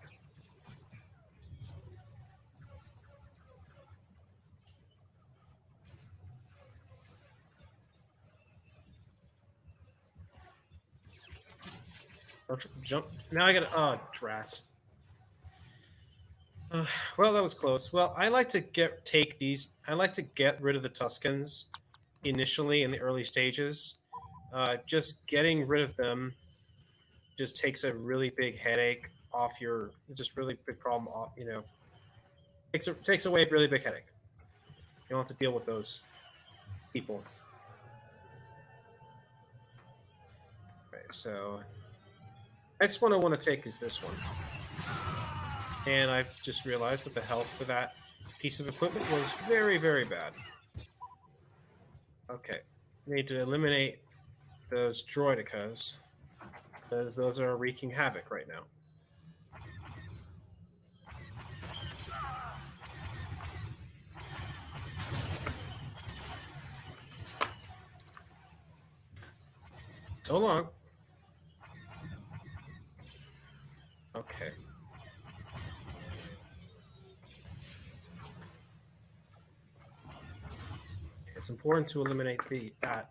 Jump. Now I gotta. Oh, drats. Uh, well, that was close. Well, I like to take these. I like to get rid of the Tuscans initially in the early stages. Just getting rid of them just takes a really big headache off your. Just really big problem off. Takes away a really big headache. You don't have to deal with those people. Okay, so next one I want to take is this one, and I've just realized that the health for that piece of equipment was very, very bad. Okay, need to eliminate those droidicas because those are wreaking havoc right now. So long. Okay. It's important to eliminate that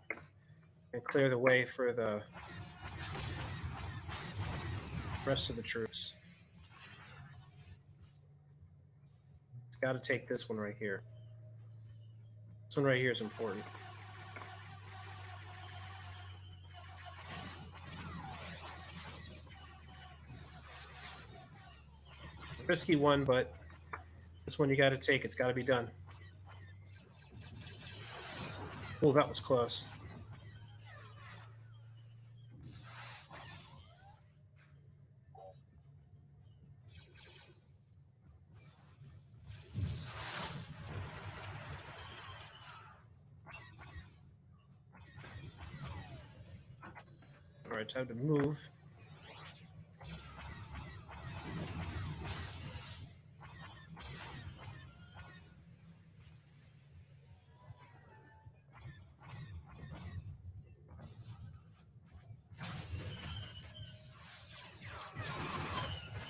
and clear the way for the rest of the troops. It's got to take this one right here. This one right here is important. Risky one, but this one you got to take. It's got to be done. Oh, that was close. All right, time to move.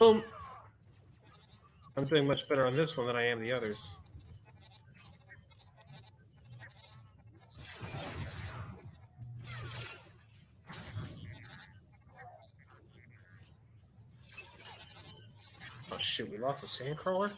Boom. I'm doing much better on this one than I am the others. Oh shoot, we lost the sandcrawler?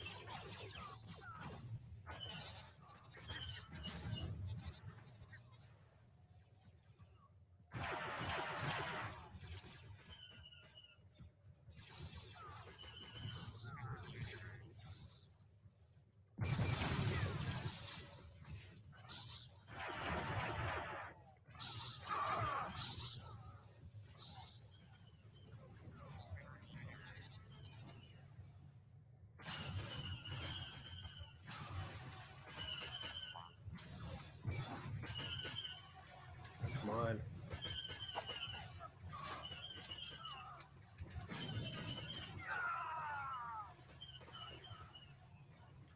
Come on.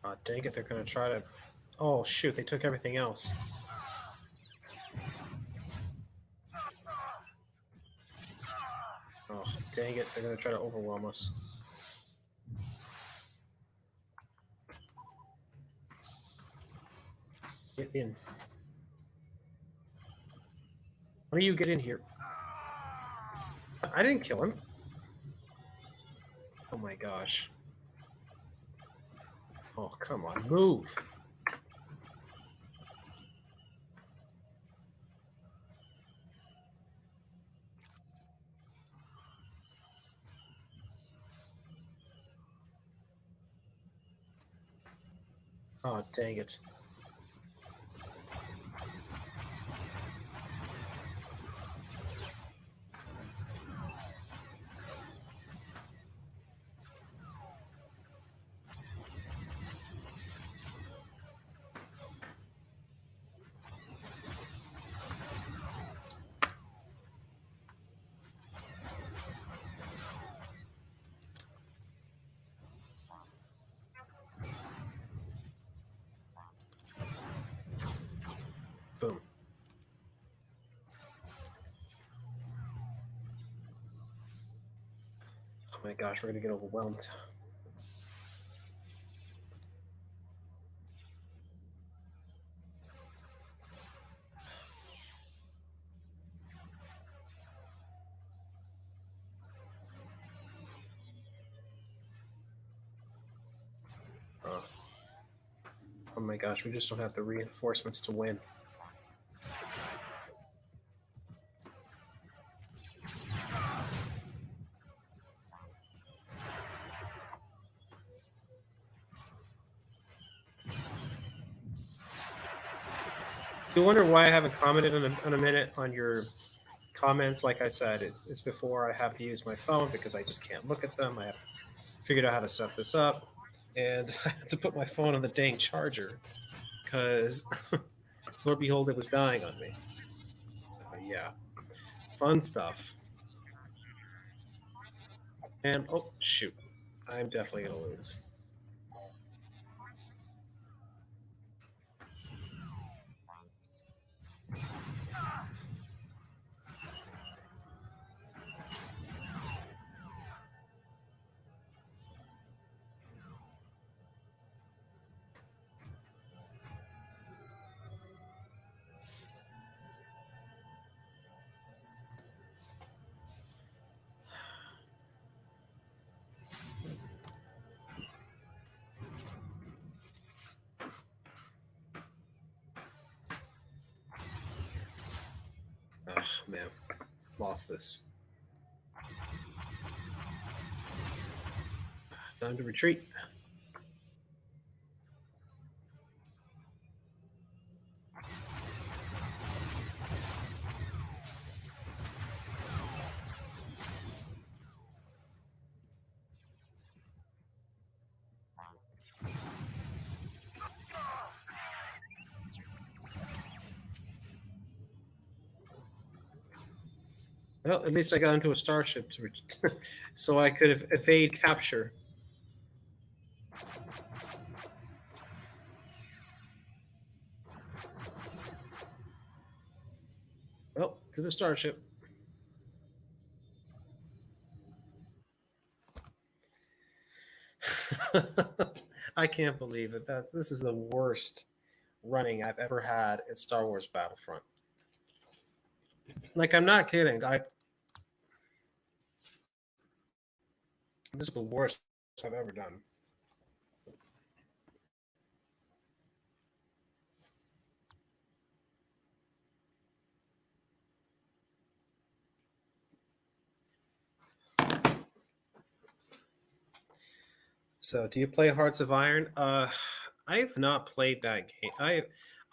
Oh, dang it, they're going to try to... Oh, shoot, they took everything else. Oh, dang it, they're going to try to overwhelm us. Get in. Why do you get in here? I didn't kill him. Oh my gosh. Oh, come on, move. Oh, dang it. Boom. Oh my gosh, we're going to get overwhelmed. Oh my gosh, we just don't have the reinforcements to win. You wonder why I haven't commented in a minute on your comments. Like I said, it's before I have to use my phone because I just can't look at them. I have figured out how to set this up, and I had to put my phone on the dang charger because Lord behold, it was dying on me. So yeah, fun stuff. And oh shoot, I'm definitely gonna lose. Oh man, lost this. Time to retreat. Well, at least I got into a starship so I could evade capture. Well, to the starship. I can't believe it. This is the worst running I've ever had at Star Wars Battlefront. Like, I'm not kidding. This is the worst I've ever done. So, do you play Hearts of Iron? I have not played that game.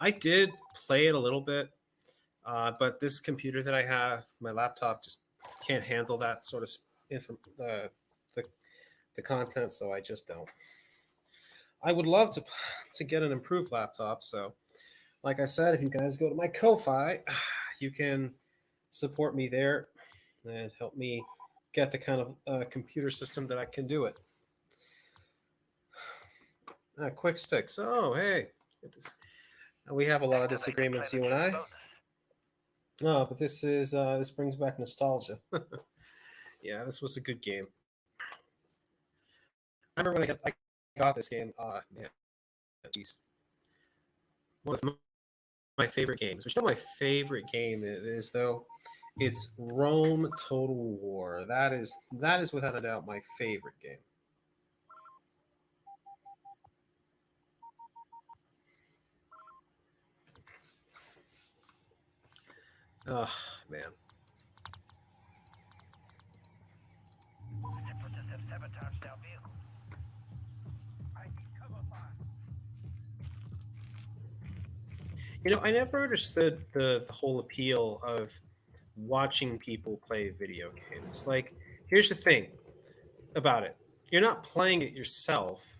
I did play it a little bit, but this computer that I have, my laptop, just can't handle that sort of the the content. So I just don't. I would love to get an improved laptop. So, like I said, if you guys go to my Ko-fi, you can support me there and help me get the kind of computer system that I can do it. Quick sticks. Oh, hey, get this. We have a lot of Activate the disagreements, you and clever I. bonus. No, but this brings back nostalgia. Yeah, this was a good game. I remember when I got this game. Man, geez, one of my favorite games. Which, you know, my favorite game is though. It's Rome Total War. That is without a doubt my favorite game. Oh man. Separatists have sabotaged our vehicle. I need cover fire. You know, I never understood the whole appeal of watching people play video games. Like, here's the thing about it: you're not playing it yourself.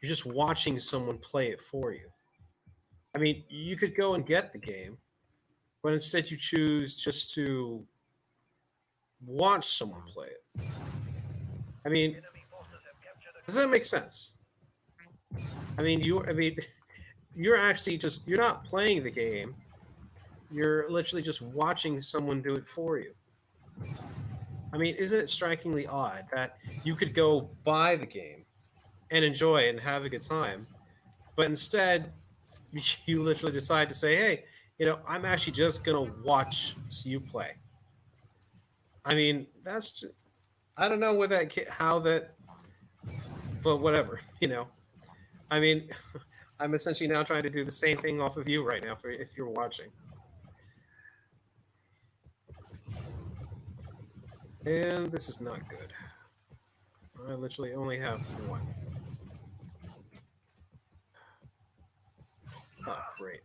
You're just watching someone play it for you. I mean, you could go and get the game, but instead you choose just to watch someone play it. I mean, Enemy forces have captured a does that make sense? I mean, you're actually just you're not playing the game. You're literally just watching someone do it for you. I mean, isn't it strikingly odd that you could go buy the game and enjoy it and have a good time, but instead you literally decide to say, "Hey, I'm actually just gonna watch you play." I mean, I don't know what how that, but whatever. I mean, I'm essentially now trying to do the same thing off of you right now, if you're watching. And this is not good. I literally only have one. Oh, great.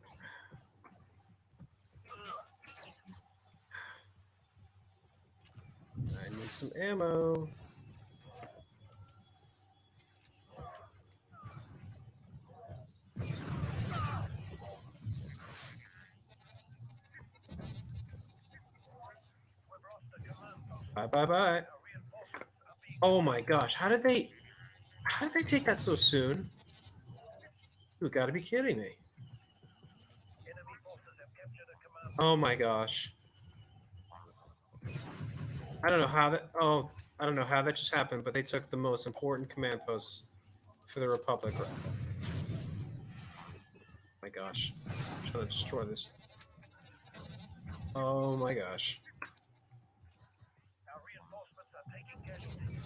I need some ammo. We've lost the command post. Bye bye bye. Our reinforcements are being Oh my gosh, how did they take that so soon? You got to be kidding me. enemy forces have captured a command Oh post. my gosh. I don't know how that oh, I don't know how that just happened, but they took the most important command posts for the Republic. Oh my gosh. I'm trying to destroy this. Oh my gosh. Our reinforcements are taking casualties.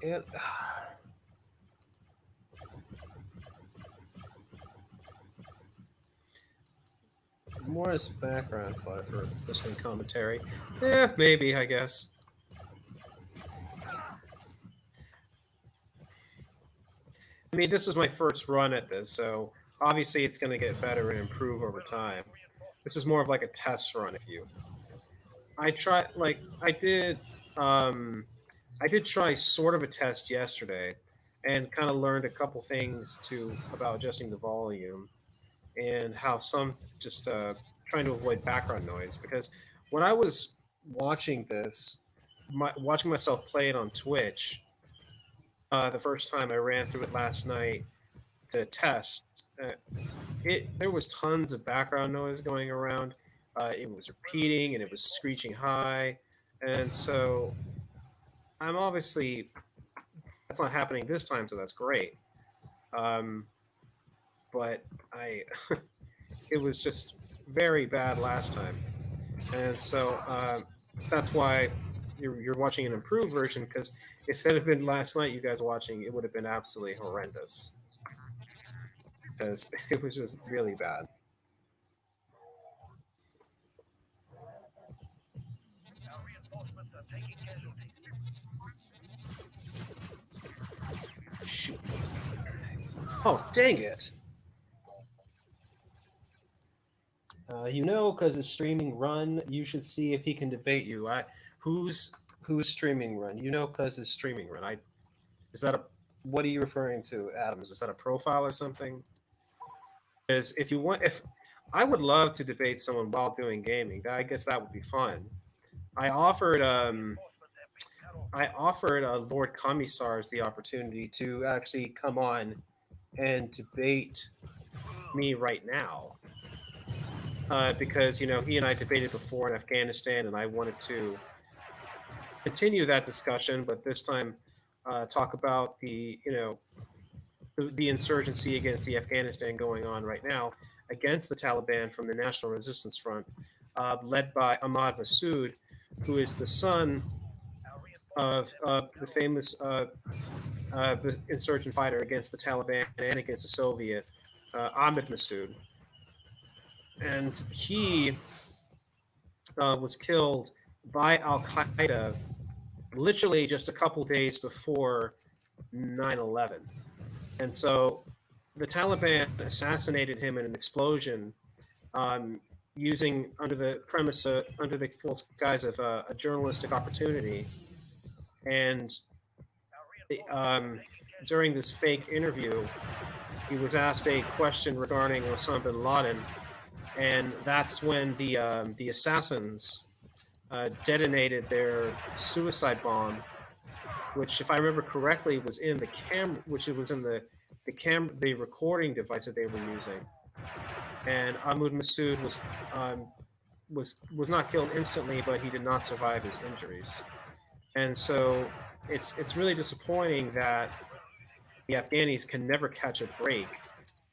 And more as background fodder for listening commentary. Yeah, maybe, I guess. I mean, this is my first run at this, so obviously it's going to get better and improve over time. This is more of like a test run, if you. I try like I did try sort of a test yesterday, and kind of learned a couple things about adjusting the volume and how some just trying to avoid background noise, because when I was watching watching myself play it on Twitch, the first time I ran through it last night to test, uh, there was tons of background noise going around. It was repeating and it was screeching high, and so I'm obviously that's not happening this time, so that's great. Um, but I it was just very bad last time, and so that's why you're watching an improved version because if that had been last night, you guys watching, it would have been absolutely horrendous because it was just really bad. Our reinforcements are taking casualties. Shoot! Oh, dang it! Because it's streaming run, you should see if he can debate you. Who's streaming run? Because it's streaming run. I is that a what are you referring to, Adams? Is that a profile or something? Because if I would love to debate someone while doing gaming, I guess that would be fun. I offered Reinforcements have been cut off. I offered Lord Commissars the opportunity to actually come on and debate me right now. Because he and I debated before in Afghanistan, and I wanted to continue that discussion, but this time talk about the insurgency against the Afghanistan going on right now against the Taliban from the National Resistance Front, led by Ahmad Massoud, who is the son Our of reinforcements have been the cut off. famous insurgent fighter against the Taliban and against the Soviet, Ahmed Massoud. And he was killed by Al Qaeda literally just a couple days before 9/11. And so the Taliban assassinated him in an explosion, um, using under the false guise of a journalistic opportunity. And Our reinforcements are um, taking during casualties. this fake interview, he was asked a question regarding Osama bin Laden, and that's when the assassins detonated their suicide bomb, which, if I remember correctly, was in the which it was in the recording device that they were using. And Ahmad Massoud was not killed instantly, but he did not survive his injuries. And so it's really disappointing that the Afghanis can never catch a break.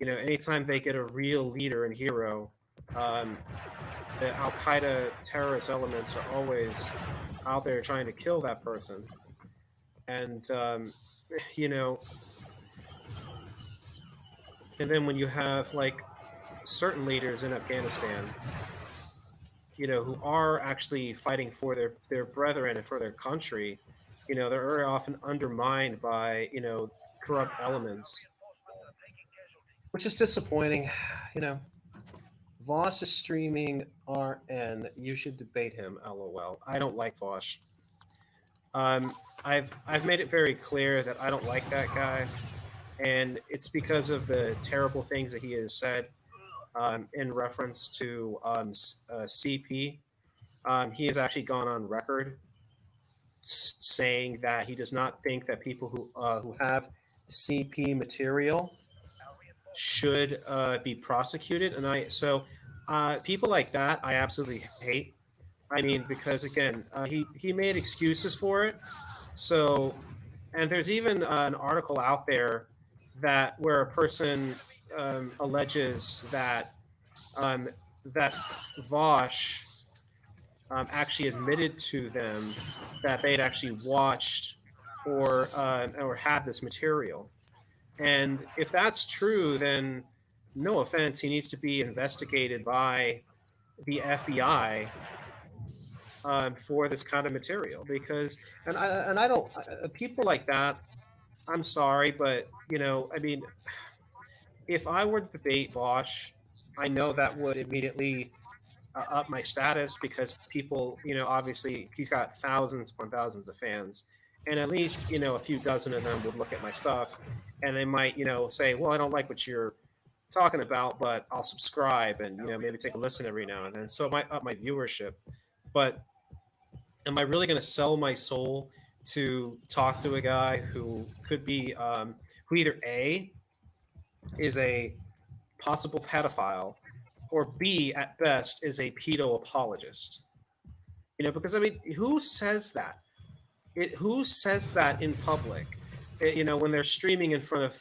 Anytime they get a real leader and hero, um, the Al Qaeda terrorist elements are always out there trying to kill that person. And you know, and then when you have like certain leaders in Afghanistan, who are actually fighting for their brethren and for their country, they're very often undermined by corrupt Our elements, reinforcements are taking casualties. which is disappointing. You know, Voss is streaming RN. You should debate him. LOL. I don't like Voss. I've made it very clear that I don't like that guy, and it's because of the terrible things that he has said in reference to CP. He has actually gone on record saying that he does not think that people who have CP material Our reinforcements are should taking casualties. be prosecuted, and people like that I absolutely hate. I mean, because again, he made excuses for it. So, and there's even an article out there that where a person Enemy aircraft incoming. alleges um, that Vosh actually admitted to them that they'd actually watched or had this material. And if that's true, then no offense, he needs to be investigated by the FBI for this kind of material because and I don't people like that. I'm sorry, but I mean, if I were to debate Vosh, I know that would immediately up my status because people, obviously he's got thousands upon thousands of fans, and at least a few dozen of them would look at my stuff, and they might say, well, I don't like what you're talking about, but I'll subscribe and Our maybe take a listen reinforcements every are now and being then. So it might deployed. up my viewership, but am I really going to sell my soul to talk to a guy who could be who either a is a possible pedophile or B, at best, is a pedo apologist. Because I mean, who says that? Who says that in public? When they're streaming in front of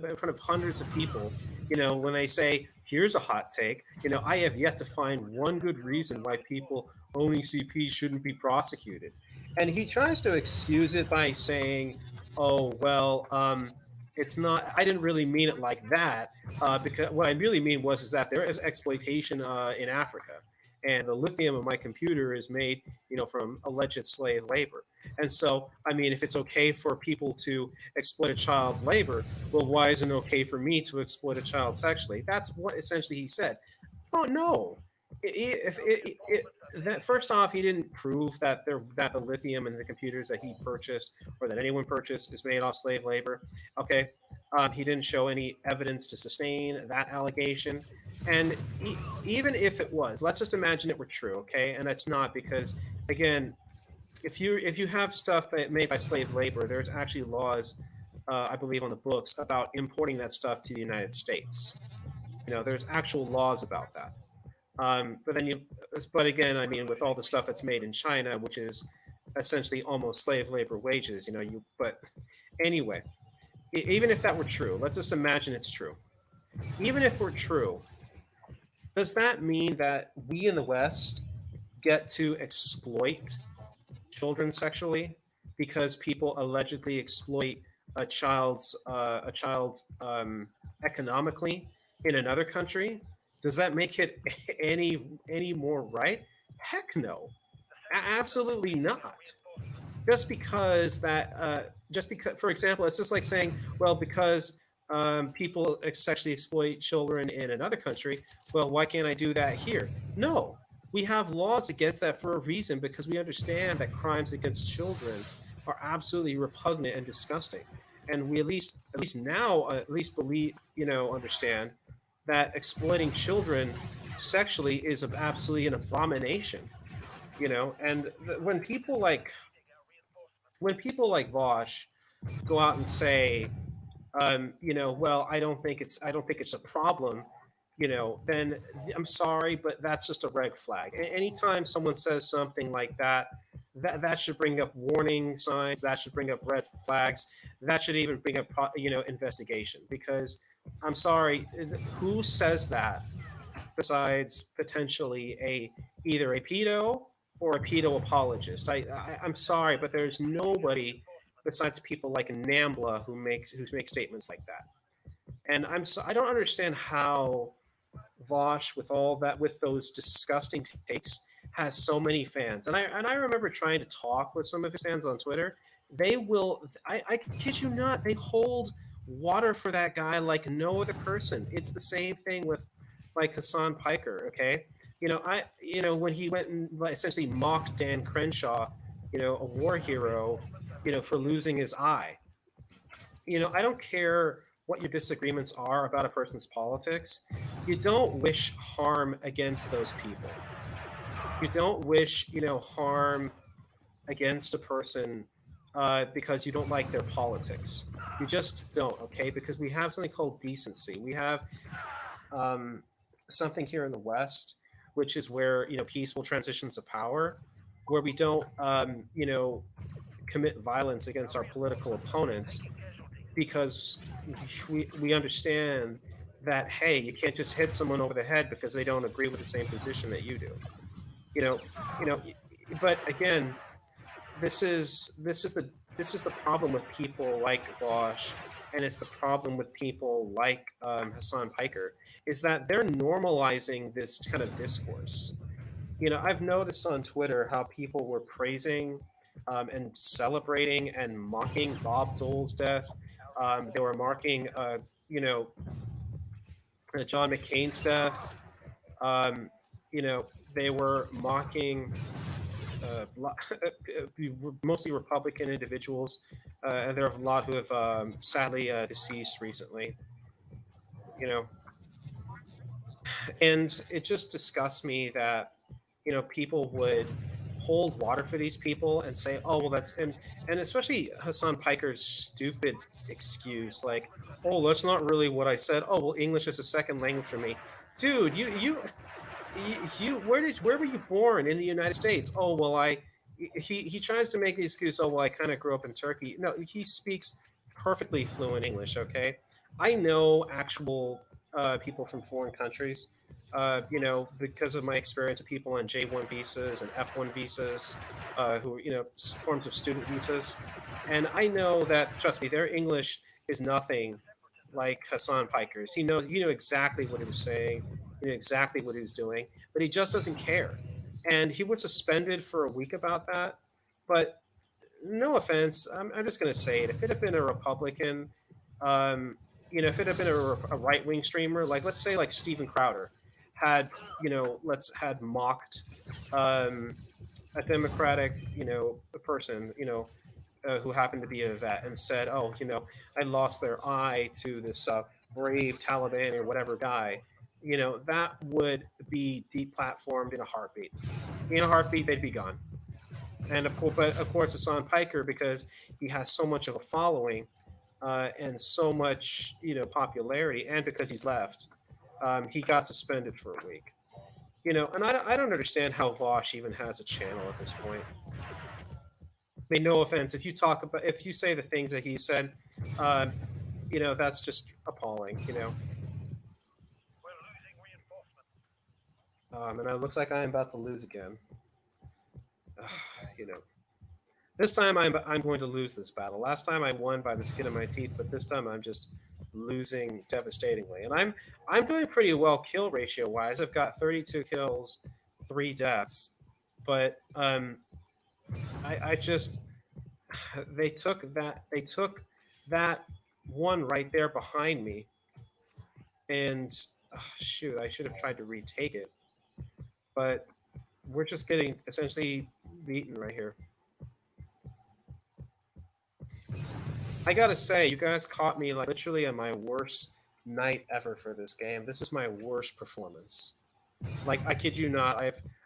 in front of hundreds of people. When they say, "Here's a hot take." I have yet to find one good reason why people owning CP shouldn't be prosecuted, and he tries to excuse it by saying, "Oh well, it's not. I didn't really mean it like that. Because what I really mean was is that there is exploitation in Africa, and the lithium in my computer is made, from alleged slave labor." And so, I mean, if it's okay for people to exploit a child's labor, well, why isn't it okay for me to exploit a child sexually? That's what essentially he said. Oh no! If that first off, he didn't prove that the lithium in the computers that he purchased or that anyone purchased is made off slave labor. Okay, he didn't show any evidence to sustain that allegation. And even if it was, let's just imagine it were true. Okay, and it's not because again, if you have stuff that made by slave labor, there's actually laws, I believe, on the books about importing that stuff to the United States. There's actual laws about that. But then but again, I mean, with all the stuff that's made in China, which is essentially almost slave labor wages, but anyway, even if that were true, let's just imagine it's true. Even if we're true, does that mean that we in the West get to exploit children sexually because people allegedly exploit a child economically in another country? Does that make it any more right? Heck no, absolutely not. Just because, for example, it's just like saying, well, because people sexually exploit children in another country, well, why can't I do that here? No, we have laws against that for a reason, because we understand that crimes against children are absolutely repugnant and disgusting, and we at least now at least believe, understand that exploiting children sexually is absolutely an abomination. And when people like Vosh go out and say, well, I don't think it's a problem, then I'm sorry, but that's just a red flag. Anytime someone says something like that, that should bring up warning signs. That should bring up red flags. That should even bring up, investigation. Because I'm sorry, who says that besides potentially either a pedo or a pedo apologist? I'm sorry, but there's nobody besides people like Nambla who makes statements like that. And I don't understand how Vosh, with those disgusting takes, has so many fans. And I remember trying to talk with some of his fans on Twitter. They will, I kid you not, they hold water for that guy like no other person. It's the same thing with like Hassan Piker. Okay, when he went and essentially mocked Dan Crenshaw, a war hero, for losing his eye. I don't care what your disagreements are about a person's politics. You don't wish harm against those people. You don't wish, harm against a person because you don't like their politics. You just don't, okay? Because we have something called decency. We have um, something here in the West, which is where, peaceful transitions of power, where we don't, commit violence against our political opponents, because we understand that, hey, you can't just hit someone over the head because they don't agree with the same position that you do. You know, you know. But again, this is the problem with people like Vosh, and it's the problem with people like Hassan Piker, is that they're normalizing this kind of discourse. I've noticed on Twitter how people were praising and celebrating and mocking Bob Dole's death. They were marking, you know, John McCain's death. Um, they were mocking mostly Republican individuals, and there are a lot who have sadly deceased recently. You know, and it just disgusts me that people would hold water for these people and say, oh well, and especially Hassan Piker's stupid excuse like, oh, that's not really what I said. Oh well, English is a second language for me. dude, where were you born in the United States? Oh well, he tries to make the excuse. Oh well, I kind of grew up in Turkey. No, he speaks perfectly fluent English. Okay, I know actual people from foreign countries. Because of my experience with people on J1 visas and F1 visas, who forms of student visas, and I know that, trust me, their English is nothing like Hassan Piker's. He knew exactly what he was saying. He knew exactly what he was doing, but he just doesn't care. And he was suspended for a week about that. But no offense, I'm just going to say it. If it had been a Republican, um, if it had been a right wing streamer, like let's say like Steven Crowder had, let's had mocked um, a Democratic, a person, who happened to be a vet and said, "Oh, I lost their eye to this brave Taliban or whatever guy," that would be deplatformed in a heartbeat. In a heartbeat, they'd be gone. And of course, Hassan Piker, because he has so much of a following and so much, popularity, and because he's left, he got suspended for a week. And I don't understand how Vosh even has a channel at this point. Mean, no offense. If you say the things that he said, um, that's just appalling. We're losing reinforcements. And it looks like I'm about to lose again. you know, this time I'm going to lose this battle. Last time I won by the skin of my teeth, but this time I'm just losing devastatingly. And I'm doing pretty well kill ratio wise. I've got 32 kills, 3 deaths, but I just they took that one right there behind me, and shoot, I should have tried to retake it, but we're just getting essentially beaten right here. I gotta say, you guys caught me like literally on my worst night ever for this game. This is my worst performance. Like I kid you not,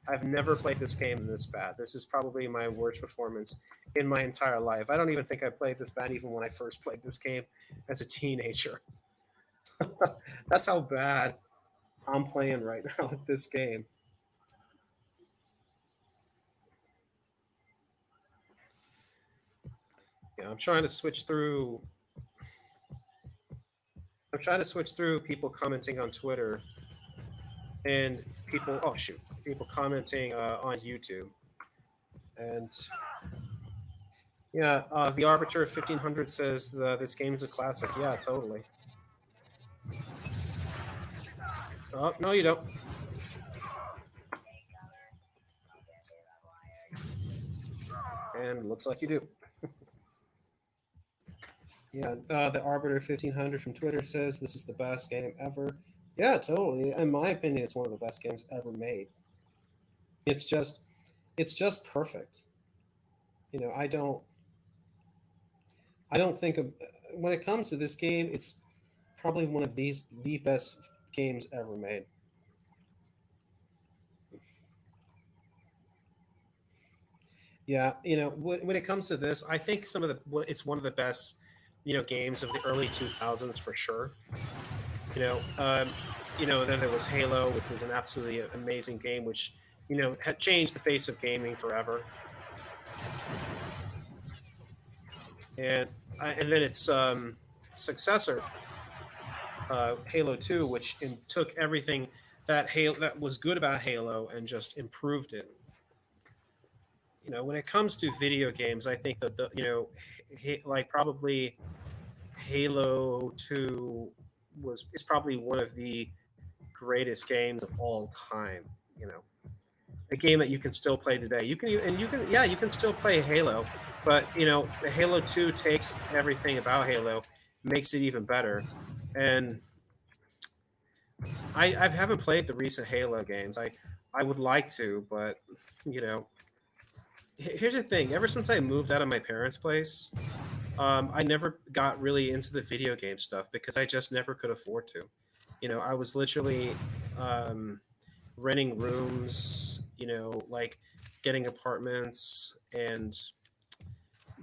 I've never played this game this bad. This is probably my worst performance in my entire life. I don't even think I played this bad even when I first played this game as a teenager. That's how bad I'm playing right now with this game. Yeah, I'm trying to switch through people commenting on Twitter and people. Oh shoot, people commenting on YouTube. And yeah, the Arbiter 1500 says this game is a classic. Yeah, totally. Oh no, you don't. And looks like you do. Yeah, the Arbiter 1500 from Twitter says this is the best game ever. Yeah, totally. In my opinion, it's one of the best games ever made. It's just, it's just perfect. You know, I don't think of when it comes to this game, it's probably one of the best games ever made. Yeah, when it comes to this, I think it's one of the best, games of the early 2000s for sure. You know, um, then there was Halo, which was an absolutely amazing game, which had changed the face of gaming forever. And then its successor, Halo 2, which took everything that was good about Halo and just improved it. When it comes to video games, I think that like probably Halo 2 was is probably one of the greatest games of all time. You know, a game that you can still play today. You can still play Halo, but the Halo 2 takes everything about Halo, makes it even better. And I haven't played the recent Halo games. I would like to, but you know, here's the thing. Ever since I moved out of my parents' place, I never got really into the video game stuff because I just never could afford to. I was literally um, renting rooms, like getting apartments and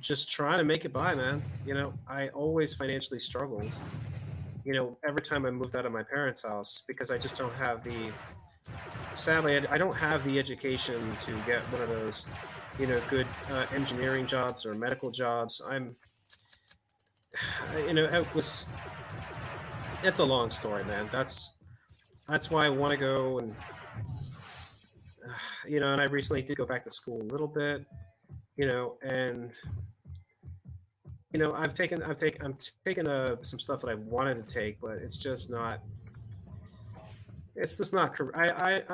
just trying to make it by, man. I always financially struggled. every time I moved out of my parents' house because I just don't have the sadly I don't have the education to get one of those good engineering jobs or medical jobs. It was it's a long story, man. That's why I want to go and and I recently did go back to school a little bit, and I'm taking some stuff that I wanted to take, but it's just not I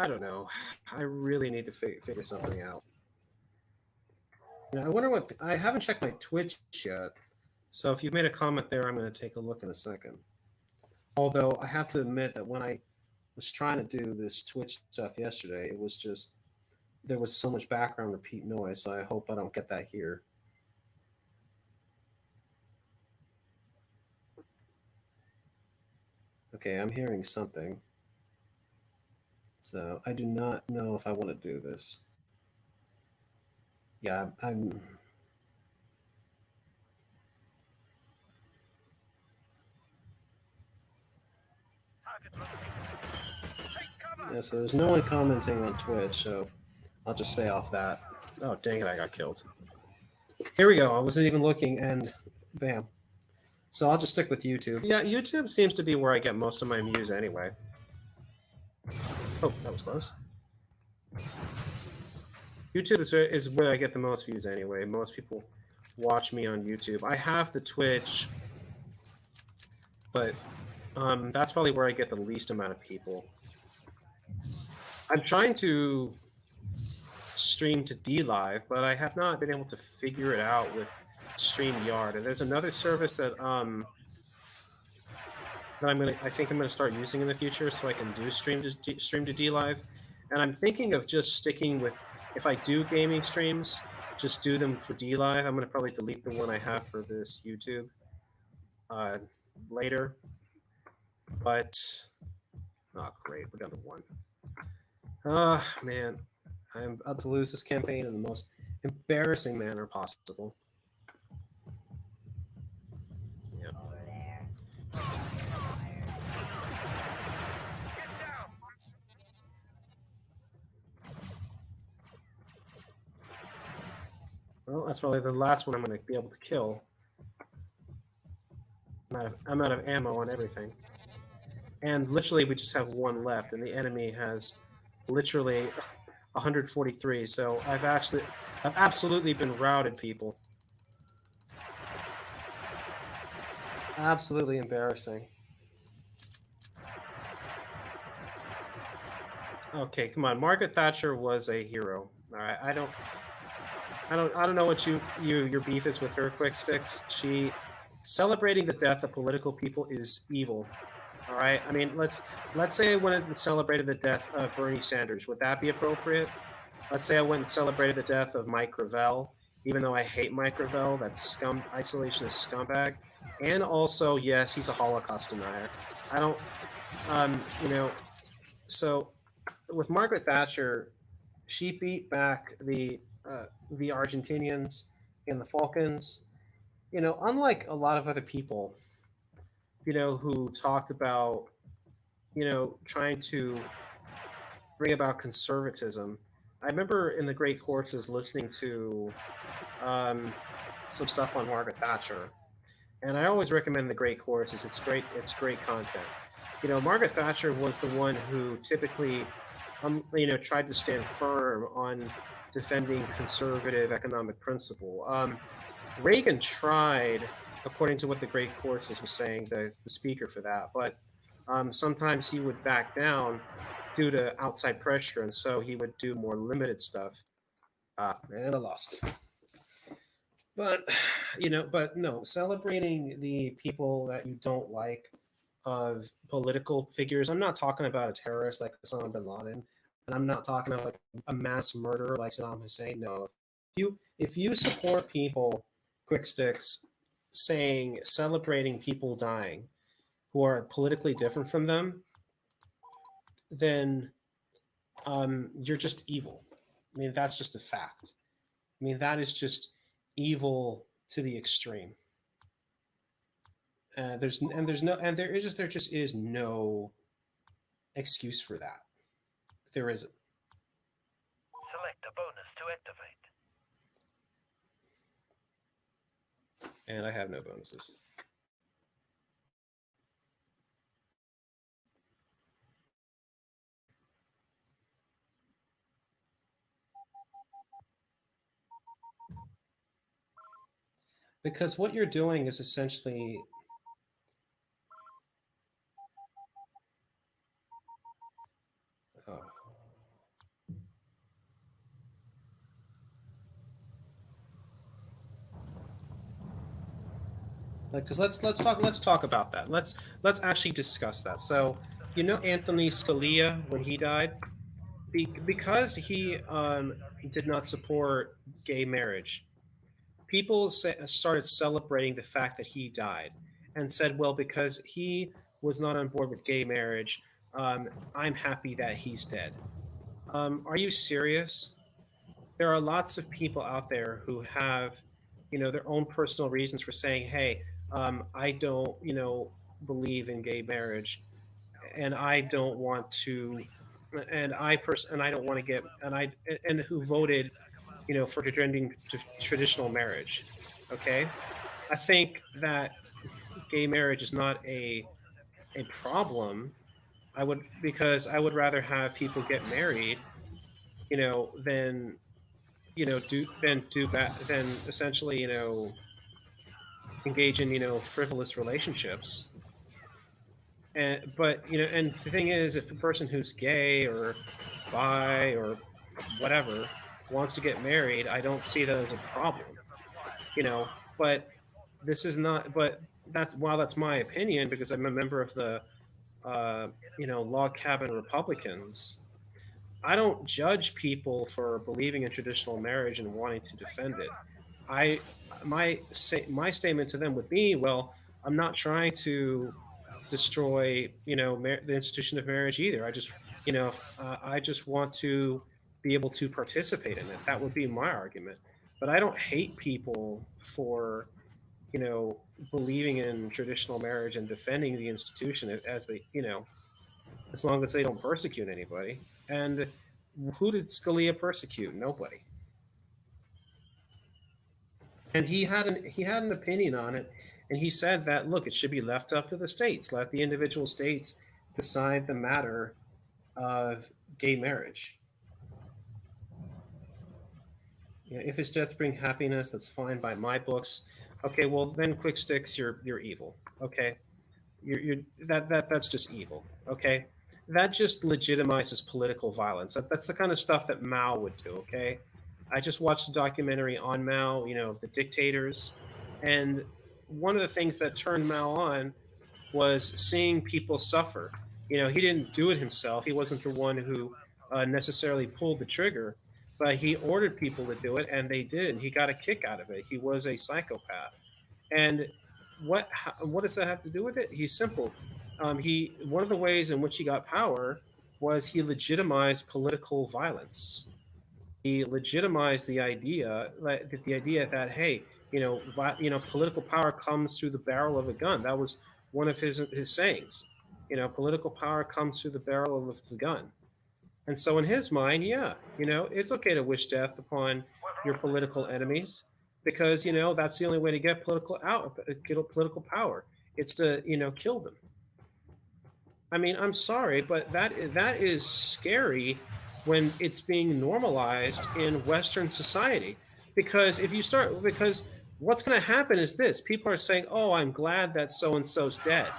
don't know. I really need to figure something out. I wonder what I haven't checked my Twitch yet. So if you've made a comment there, I'm going to take a look in a second. Although I have to admit that when I was trying to do this Twitch stuff yesterday, it was just there was so much background repeat noise. So I hope I don't get that here. Okay, I'm hearing something. So I do not know if I want to do this. Yeah, I'm. Target located. Take cover. Yeah, so there's no one commenting on Twitch, so I'll just stay off that. Oh, dang it, I got killed. Here we go. I wasn't even looking, and bam. So I'll just stick with YouTube. Yeah, YouTube seems to be where I get most of my views anyway. Oh, that was close. YouTube is where I get the most views anyway. Most people watch me on YouTube. I have the Twitch, but that's probably where I get the least amount of people. I'm trying to stream to DLive, but I have not been able to figure it out with StreamYard. And there's another service that I think I'm gonna start using in the future, so I can do stream to DLive. And I'm thinking of just sticking with if I do gaming streams, just do them for DLive. I'm gonna probably delete the one I have for this YouTube later. But oh great, we're down to one. Man, I'm about to lose this campaign in the most embarrassing manner possible. Yeah. Get down. Well, that's probably the last one I'm going to be able to kill. I'm out of ammo on everything. And literally, we just have one left, and the enemy has literally 143. So I've absolutely been routed, people. Absolutely embarrassing. Okay, come on. Margaret Thatcher was a hero. All right, I don't know what your beef is with her, Quick Sticks. She celebrating the death of political people is evil. All right. I mean, let's say I went and celebrated the death of Bernie Sanders. Would that be appropriate? Let's say I went and celebrated the death of Mike Gravel, even though I hate Mike Gravel. That's isolationist scumbag. And also, yes, he's a Holocaust denier. I don't, um, you know, so with Margaret Thatcher, she beat back the Argentinians and the Falklands. Unlike a lot of other people, who talked about, trying to bring about conservatism. I remember in the great courses listening to um, some stuff on Margaret Thatcher, and I always recommend the great courses. It's great. It's great content. Margaret Thatcher was the one who typically, tried to stand firm on defending conservative economic principle. Reagan tried, according to what the great courses was saying, the speaker for that, but sometimes he would back down due to outside pressure, and so he would do more limited stuff. And I lost. But but no, celebrating the people that you don't like of political figures. I'm not talking about a terrorist like Osama bin Laden, and I'm not talking about like a mass murderer like Saddam Hussein. No, if you support people, quick sticks, saying celebrating people dying who are politically different from them, then you're just evil. I mean, that's just a fact. I mean, that is just evil to the extreme. There just is no excuse for that. There isn't. Select a bonus to activate. And I have no bonuses. Because what you're doing is essentially oh, like because let's talk about that. Let's actually discuss that. So Anthony Scalia when he died, because he did not support gay marriage, people started celebrating the fact that he died and said, well, because he was not on board with gay marriage, I'm happy that he's dead. Are you serious? There are lots of people out there who have, their own personal reasons for saying, hey, I don't, believe in gay marriage, and I don't want to, and I don't want to get, and who voted, for traditional marriage. Okay, I think that gay marriage is not a problem. Because I would rather have people get married, than than essentially engage in frivolous relationships. And the thing is, if a person who's gay or bi or whatever wants to get married, I don't see that as a problem. But this is not. But that's my opinion, because I'm a member of the log cabin Republicans. I don't judge people for believing in traditional marriage and wanting to defend it. I my statement to them would be, well, I'm not trying to destroy the institution of marriage either. I just want to be able to participate in it. That would be my argument. But I don't hate people for believing in traditional marriage and defending the institution as they as long as they don't persecute anybody. And who did Scalia persecute? Nobody. And he had an opinion on it, and he said that, look, it should be left up to the states. Let the individual states decide the matter of gay marriage. If it's death bring happiness, that's fine by my books. Okay, well then, quick sticks, you're evil. Okay, you're that's just evil. Okay, that just legitimizes political violence. That's the kind of stuff that Mao would do. Okay, I just watched a documentary on Mao, the dictators, and one of the things that turned Mao on was seeing people suffer. He didn't do it himself. He wasn't the one who necessarily pulled the trigger, but he ordered people to do it, and they did, and he got a kick out of it. He was a psychopath. And what does that have to do with it? He's simple. He One of the ways in which he got power was he legitimized political violence. He legitimized the idea that, hey, political power comes through the barrel of a gun. That was one of his sayings. Political power comes through the barrel of the gun. And so in his mind, yeah, it's okay to wish death upon your political enemies, because that's the only way to get political power. It's to kill them. I mean, I'm sorry, but that is scary when it's being normalized in Western society. Because what's going to happen is this: people are saying, "Oh, I'm glad that so and so's dead,"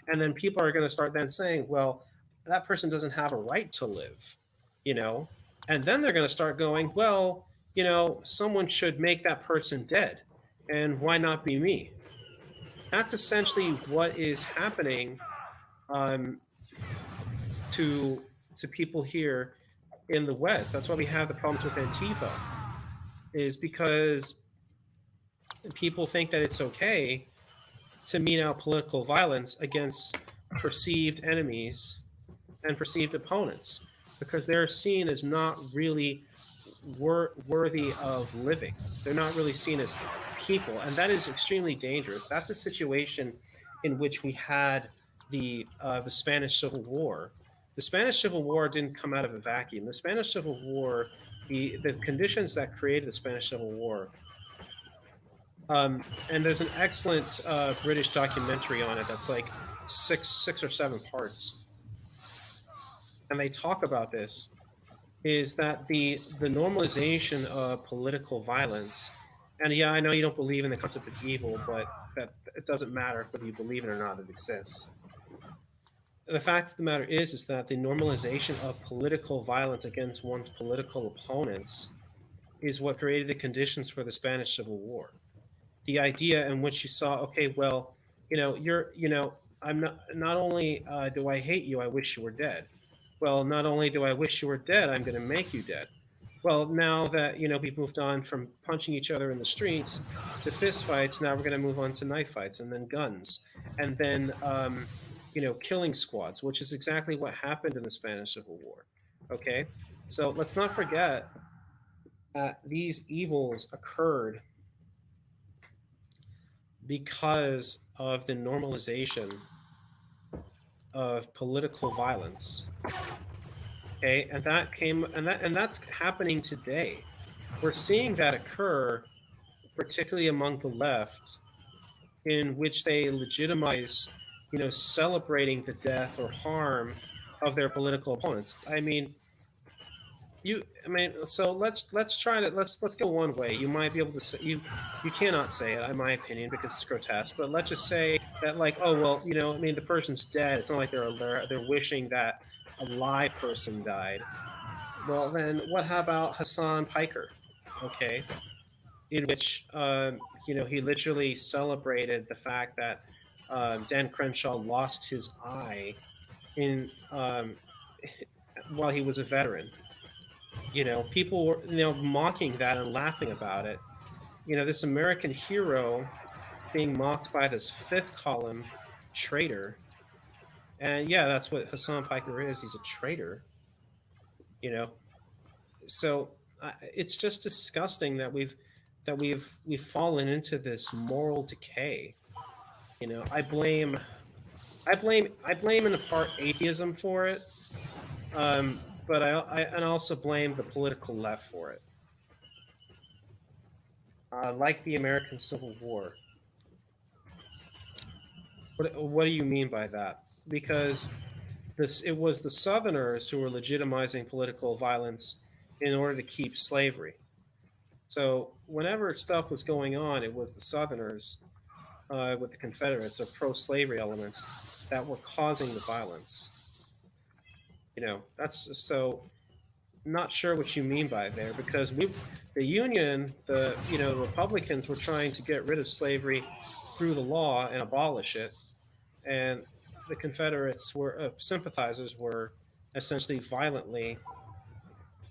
and then people are going to start then saying, "Well, that person doesn't have a right to live," you know, and then they're going to start going, "Well, someone should make that person dead, and why not be me?" That's essentially what is happening um, to people here in the West. That's why we have the problems with Antifa, is because people think that it's okay to mete out political violence against perceived enemies and perceived opponents, because they're seen as not really worthy of living. They're not really seen as people, and that is extremely dangerous. That's a situation in which we had the Spanish Civil War. The Spanish Civil War didn't come out of a vacuum. The Spanish Civil War, the conditions that created the Spanish Civil War, and there's an excellent British documentary on it that's like six or seven parts, and they talk about this. Is that the normalization of political violence? And yeah, I know you don't believe in the concept of evil, but that it doesn't matter whether you believe it or not; it exists. The fact of the matter is that the normalization of political violence against one's political opponents is what created the conditions for the Spanish Civil War. The idea in which you saw, okay, well, I'm not only do I hate you, I wish you were dead. Well, not only do I wish you were dead, I'm going to make you dead. Well, now that we've moved on from punching each other in the streets to fist fights, now we're going to move on to knife fights and then guns and then killing squads, which is exactly what happened in the Spanish Civil War. Okay, so let's not forget that these evils occurred because of the normalization of political violence. Okay, and that's happening today. We're seeing that occur, particularly among the left, in which they legitimize, celebrating the death or harm of their political opponents. So let's try to let's go one way. You might be able to say you cannot say it, in my opinion, because it's grotesque. But let's just say that, like, oh well, the person's dead. It's not like they're wishing that a live person died. Well, then what about Hassan Piker? Okay, in which he literally celebrated the fact that Dan Crenshaw lost his eye in while he was a veteran. People were mocking that and laughing about it. This American hero being mocked by this fifth column traitor. And yeah, that's what Hassan Piker is. He's a traitor. You know, so it's just disgusting that we've fallen into this moral decay. I blame in part atheism for it, but I and also blame the political left for it. Like the American Civil War. What do you mean by that? Because it was the Southerners who were legitimizing political violence in order to keep slavery. So whenever stuff was going on, it was the Southerners with the Confederates or pro-slavery elements that were causing the violence. That's so. Not sure what you mean by there, because the Union, the Republicans were trying to get rid of slavery through the law and abolish it, and the Confederates were sympathizers were essentially violently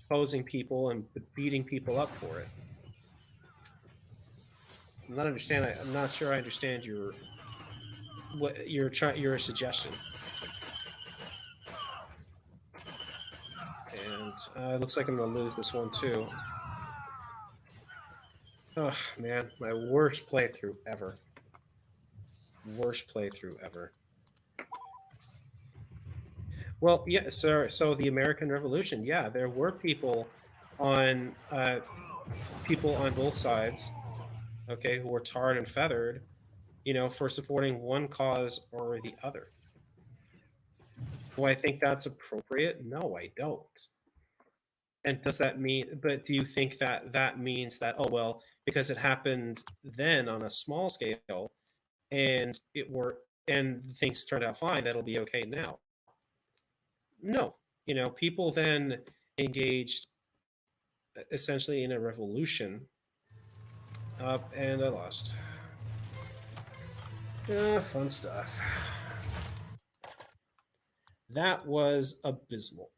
opposing people and beating people up for it. I'm not sure I understand your suggestion. And it looks like I'm going to lose this one too. Oh man, my worst playthrough ever. Worst playthrough ever. Well, yeah, so the American Revolution, yeah, there were on people on both sides, okay, who were tarred and feathered, for supporting one cause or the other. Do I think that's appropriate? No, I don't. And does that mean? But do you think that that means that, oh well, because it happened then on a small scale, and and things turned out fine, that'll be okay now? No, people then engaged essentially in a revolution. And I lost. Fun stuff. That was abysmal.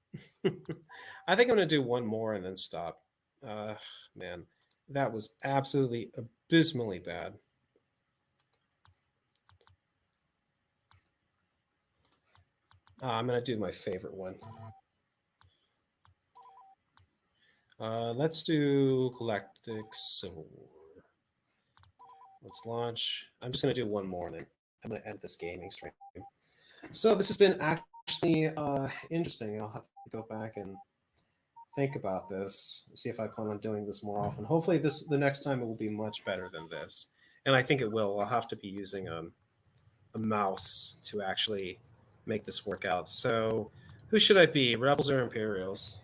I think I'm going to do one more and then stop. Uh, Man, that was absolutely abysmally bad. I'm going to do my favorite one. Let's do Galactic Civil War. Let's launch. I'm just going to do one more and then I'm going to end this gaming stream. So this has been actually interesting. I'll have to go back and think about this, see if I plan on doing this more often. Hopefully, the next time it will be much better than this, and I think it will. I'll have to be using a mouse to actually make this work out. So, who should I be, Rebels or Imperials?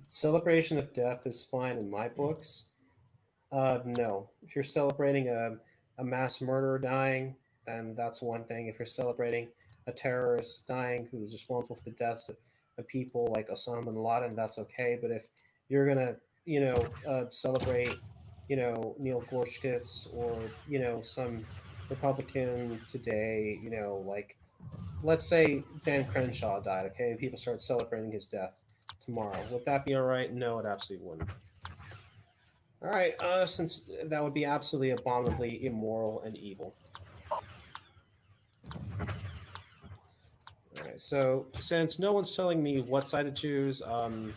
Celebration of death is fine in my books. No. If you're celebrating a mass murderer dying, then that's one thing. If you're celebrating a terrorist dying who's responsible for the deaths of people like Osama bin Laden, that's okay. But if you're gonna, celebrate, Neil Gorshkitz or some Republican today, like let's say Dan Crenshaw died, okay, and people start celebrating his death tomorrow, would that be all right? No, it absolutely wouldn't. All right, since that would be absolutely abominably immoral and evil. All right, so since no one's telling me what side to choose, I'm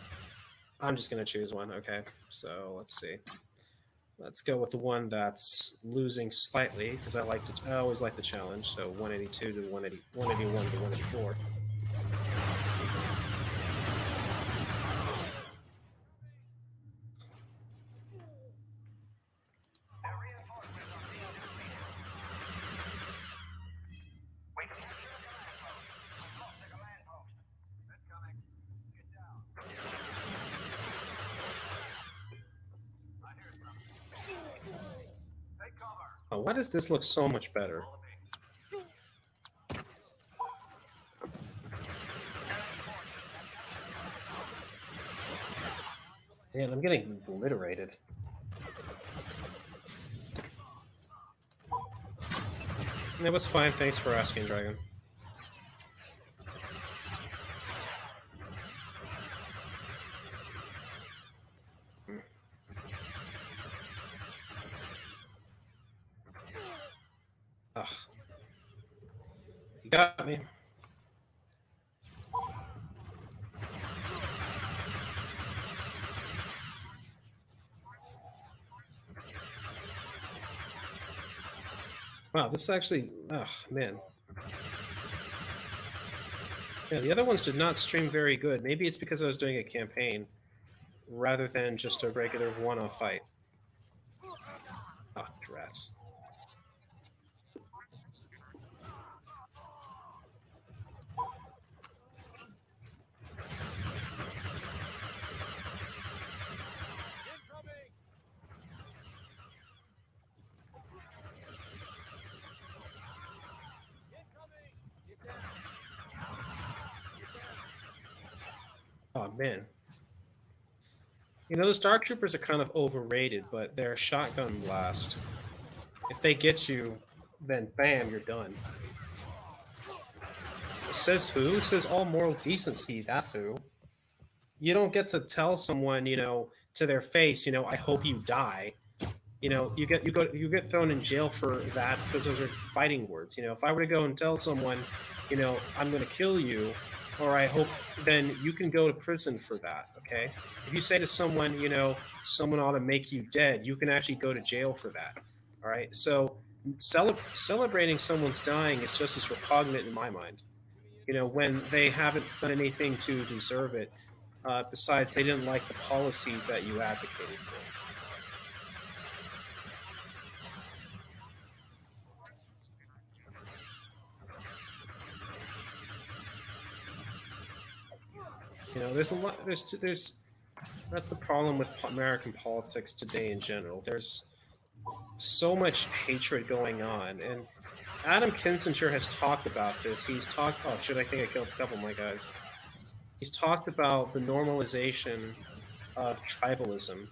just gonna choose one. Okay, so let's see. Let's go with the one that's losing slightly because I always like the challenge. So 182 to 180, 181 to 184. Their reinforcements are being depleted. Wait. Lost the command post. Incoming. Get down. I hear something. Take cover. Oh, why does this look so much better? All the base. Man, I'm getting obliterated. It was fine. Thanks for asking, Dragon. Ugh. You got me. Wow, this actually, oh man. Yeah, the other ones did not stream very good. Maybe it's because I was doing a campaign rather than just a regular one-off fight. Ah, rats. Oh man. The Star Troopers are kind of overrated, but they're shotgun blast. If they get you, then bam, you're done. It says who? It says all moral decency. That's who. You don't get to tell someone, to their face, I hope you die. You get thrown in jail for that because those are fighting words. If I were to go and tell someone, I'm going to kill you, or I hope, then you can go to prison for that. Okay. If you say to someone, someone ought to make you dead, you can actually go to jail for that. All right. So celebrating someone's dying is just as repugnant in my mind. When they haven't done anything to deserve it. Besides, they didn't like the policies that you advocated for. There's a lot. There's That's the problem with American politics today in general. There's so much hatred going on, and Adam Kinzinger has talked about this. He's talked. Oh, should I think I killed a couple of my guys? He's talked about the normalization of tribalism,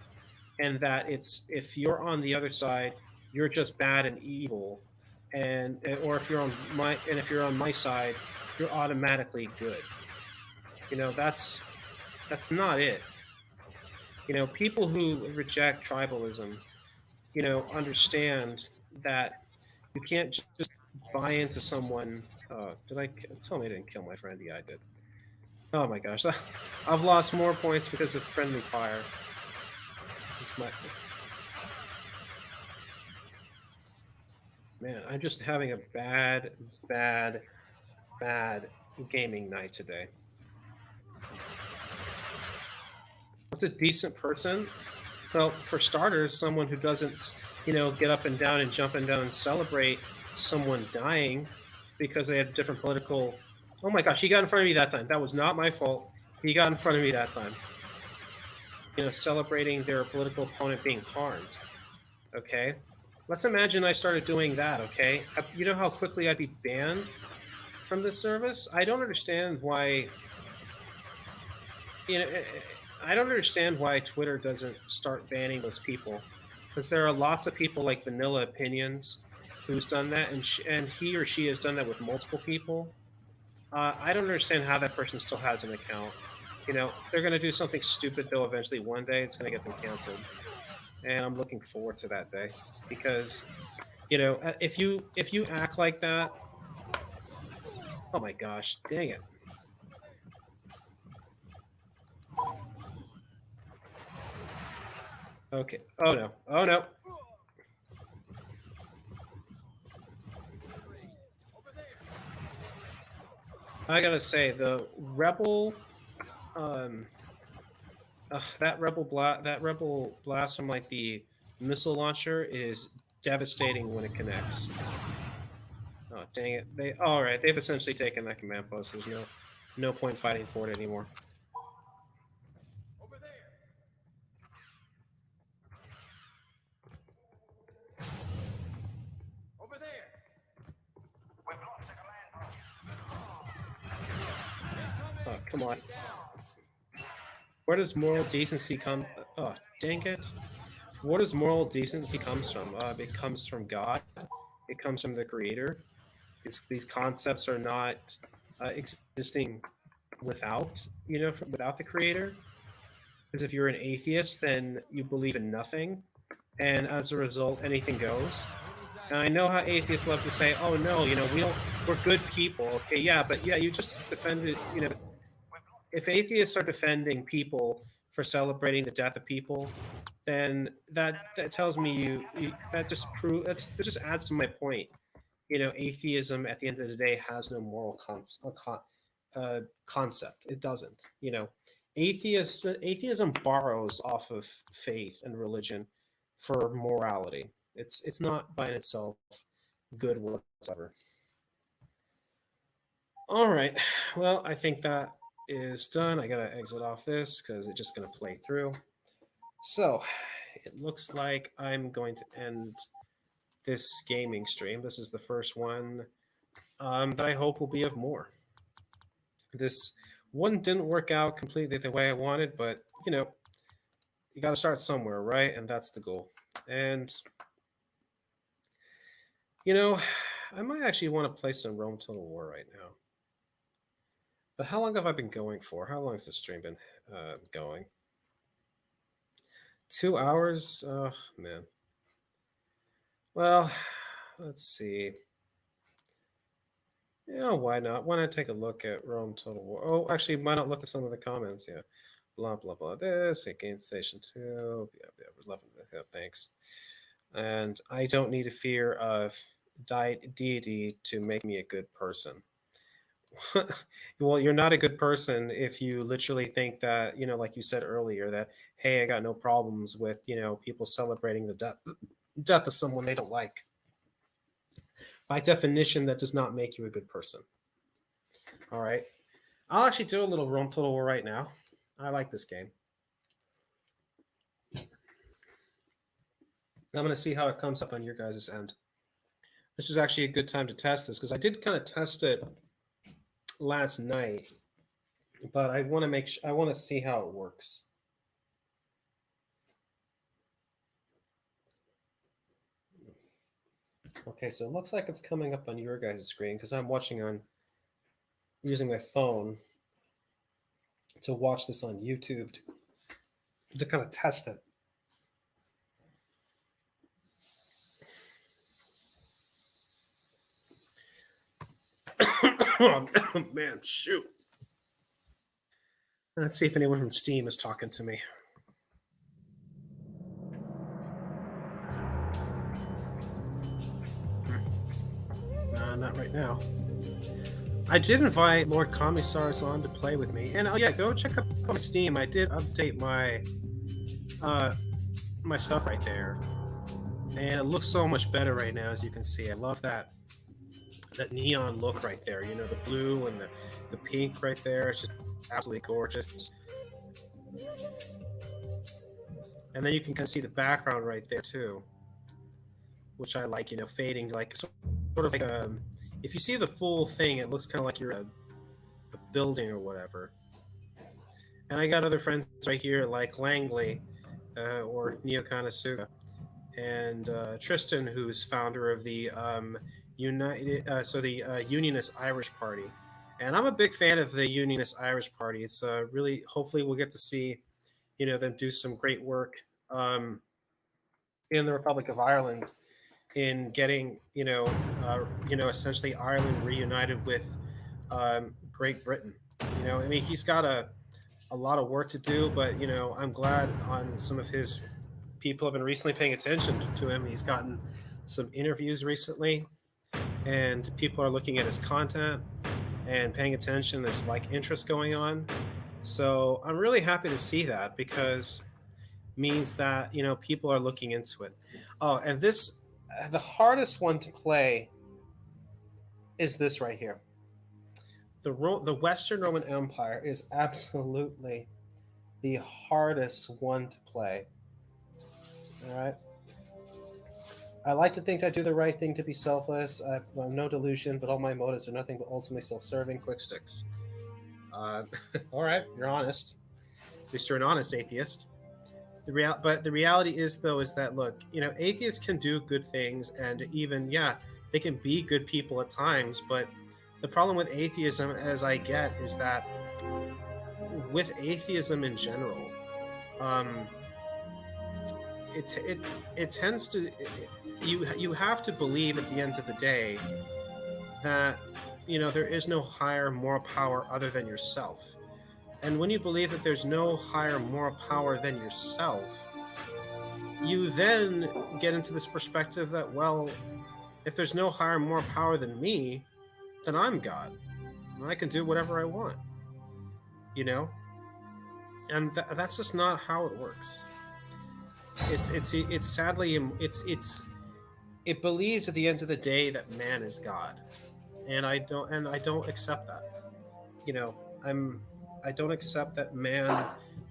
and that it's if you're on the other side, you're just bad and evil, or if you're on my side, you're automatically good. That's not it. People who reject tribalism, understand that you can't just buy into someone. Did I tell me I didn't kill my friend? Yeah, I did. Oh my gosh, I've lost more points because of friendly fire. This is my man. I'm just having a bad, bad gaming night today. What's a decent person? Well, for starters, someone who doesn't, get up and down and jump and down and celebrate someone dying because they had different political. Oh my gosh, he got in front of me that time. That was not my fault. He got in front of me that time. Celebrating their political opponent being harmed. Okay, let's imagine I started doing that. Okay, you know how quickly I'd be banned from this service. I don't understand why. You know, I don't understand why Twitter doesn't start banning those people, because there are lots of people like Vanilla Opinions who's done that, and he or she has done that with multiple people. I don't understand how that person still has an account. They're going to do something stupid though. Eventually, one day, it's going to get them canceled, and I'm looking forward to that day because if you act like that, oh my gosh, dang it. Okay. Oh no. Oh no. I gotta say the rebel, um, that rebel blast from like the missile launcher is devastating when it connects. Oh dang it! All right. They've essentially taken that command post. There's no point fighting for it anymore. We've lost the command post. Oh come on. Where does moral decency come? Oh dang it! Where does moral decency comes from? It comes from God. It comes from the Creator. These concepts are not existing without without the Creator. Because if you're an atheist, then you believe in nothing, and as a result, anything goes. And I know how atheists love to say, "Oh no, we're good people." Okay, yeah, but yeah, you just defended. If atheists are defending people for celebrating the death of people, then that tells me that just that just adds to my point. Atheism at the end of the day has no moral concept. It doesn't. Atheism borrows off of faith and religion for morality. It's not by itself good whatsoever. All right. Well, I think that is done. I gotta exit off this because it's just gonna play through. So it looks like I'm going to end this gaming stream. This is the first one that I hope will be of more. This one didn't work out completely the way I wanted, but you got to start somewhere, right? And that's the goal. And you know, I might actually want to play some Rome Total War right now. But how long have I been going for? How long has this stream been going? 2 hours? Oh man. Well, let's see. Yeah, why not? Why not take a look at Rome Total War? Oh, actually, why not look at some of the comments? Yeah, blah blah blah. This at Game Station 2. Yeah, 11. Yeah, thanks. And I don't need a fear of deity to make me a good person. Well, you're not a good person if you literally think that, like you said earlier, that hey, I got no problems with, people celebrating the death of someone they don't like. By definition, that does not make you a good person. All right. I'll actually do a little Rome Total War right now. I like this game. I'm going to see how it comes up on your guys' end. This is actually a good time to test this because I did kind of test it last night, but I want to I want to see how it works. Okay, so it looks like it's coming up on your guys' screen because I'm watching on using my phone to watch this on YouTube to kind of test it. Oh, man, shoot. Let's see if anyone from Steam is talking to me. Not right now. I did invite Lord Commissars on to play with me, and oh yeah, go check out my Steam. I did update uh my stuff right there, and it looks so much better right now, as you can see. I love that neon look right there. You know, the blue and the pink right there. It's just absolutely gorgeous. And then you can kind of see the background right there too, which I like. You know, fading like sort of like if you see the full thing, it looks kind of like you're a building or whatever. And I got other friends right here like Langley or Neo Kanasuga and Tristan, who's founder of the Unionist Irish Party. And I'm a big fan of the Unionist Irish Party. It's really hopefully we'll get to see them do some great work in the Republic of Ireland in getting essentially Ireland reunited with Great Britain. I mean he's got a lot of work to do, but I'm glad on some of his people have been recently paying attention to him. He's gotten some interviews recently, and people are looking at his content and paying attention. There's like interest going on, so I'm really happy to see that because means that people are looking into it. Oh, and this the hardest one to play is this right here. The Western Roman Empire is absolutely the hardest one to play. All right. I like to think I do the right thing to be selfless. I have no delusion, but all my motives are nothing but ultimately self-serving. Quick sticks. Uh, all right, you're honest. At least you're an honest atheist. But the reality is, though, is that look, atheists can do good things, and even they can be good people at times. But the problem with atheism, as I get, is that with atheism in general, um, it tends to you have to believe at the end of the day that there is no higher moral power other than yourself. And when you believe that there's no higher moral power than yourself, you then get into this perspective that, well, if there's no higher moral power than me, then I'm God and I can do whatever I want, you know and that's just not how it works. It's sadly it believes at the end of the day that man is God, and I don't accept that. You know, I'm I don't accept that man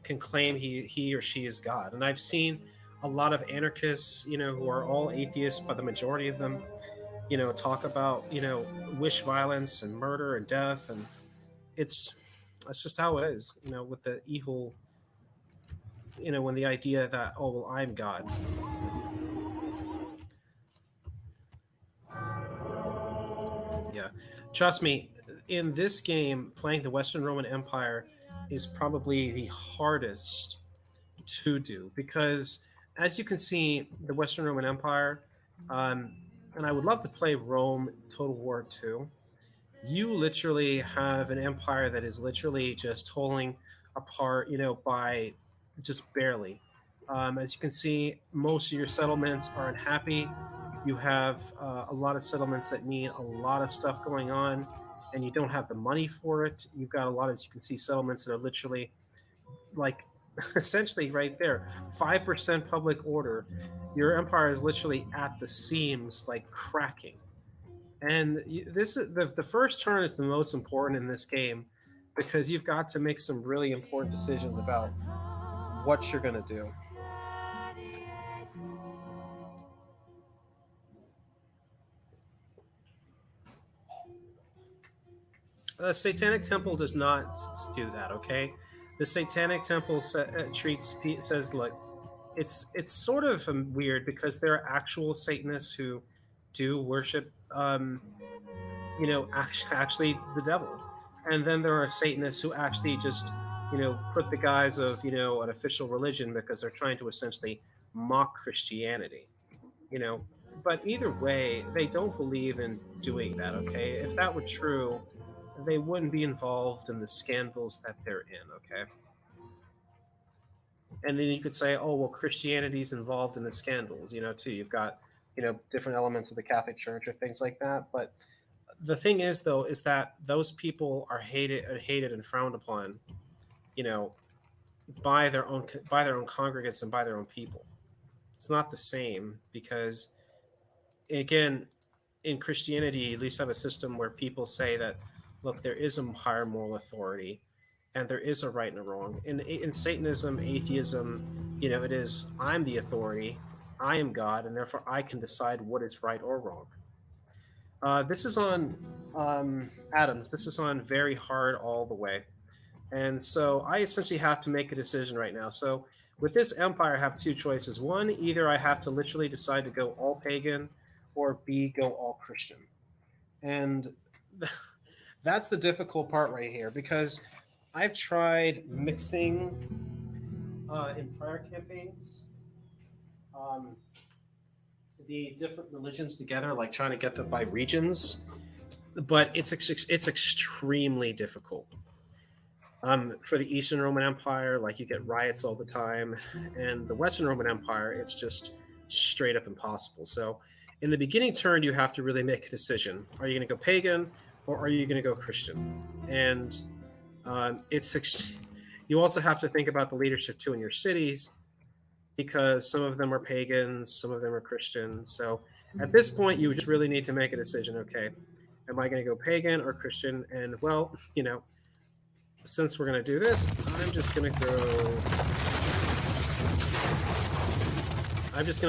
can claim he or she is God. And I've seen a lot of anarchists, who are all atheists, but the majority of them, talk about, wish violence and murder and death, and it's that's just how it is, with the evil, when the idea that, oh well, I'm God. Yeah, trust me, in this game, playing the Western Roman Empire is probably the hardest to do because, as you can see, the Western Roman Empire, um, and I would love to play Rome Total War 2. You literally have an empire that is literally just holding apart, by just barely. As you can see, most of your settlements are unhappy. You have a lot of settlements that need a lot of stuff going on, and you don't have the money for it. You've got a lot, as you can see, settlements that are literally like essentially right there 5% public order. Your empire is literally at the seams, like cracking. And this is the first turn is the most important in this game because you've got to make some really important decisions about what you're going to do. The Satanic Temple does not do that. Okay, the Satanic Temple says, look, it's sort of weird because there are actual Satanists who do worship, actually the devil, and then there are Satanists who actually just, put the guise of, an official religion because they're trying to essentially mock Christianity. You know, but either way, they don't believe in doing that. Okay, if that were true, they wouldn't be involved in the scandals that they're in. Okay, and then you could say, oh well, Christianity's involved in the scandals, too. You've got different elements of the Catholic Church or things like that. But the thing is, though, is that those people are hated and frowned upon, you know, by their own congregants and by their own people. It's not the same because, again, in Christianity, you at least have a system where people say that, look, there is a higher moral authority, and there is a right and a wrong. In Satanism, atheism, it is I'm the authority, I am God, and therefore I can decide what is right or wrong. This is on Adams. This is on very hard all the way. And so I essentially have to make a decision right now. So with this empire, I have two choices. One, either I have to literally decide to go all pagan, or B, go all Christian. And that's the difficult part right here because I've tried mixing in prior campaigns um, the different religions together, like trying to get them by regions, but it's extremely difficult. For the Eastern Roman Empire, like you get riots all the time, and the Western Roman Empire, it's just straight up impossible. So, in the beginning turn, you have to really make a decision: are you going to go pagan, or are you going to go Christian? And you also have to think about the leadership too in your cities, because some of them are pagans, some of them are Christians. So, at this point, you just really need to make a decision. Okay, am I going to go pagan or Christian? And well, since we're going to do this, I'm just going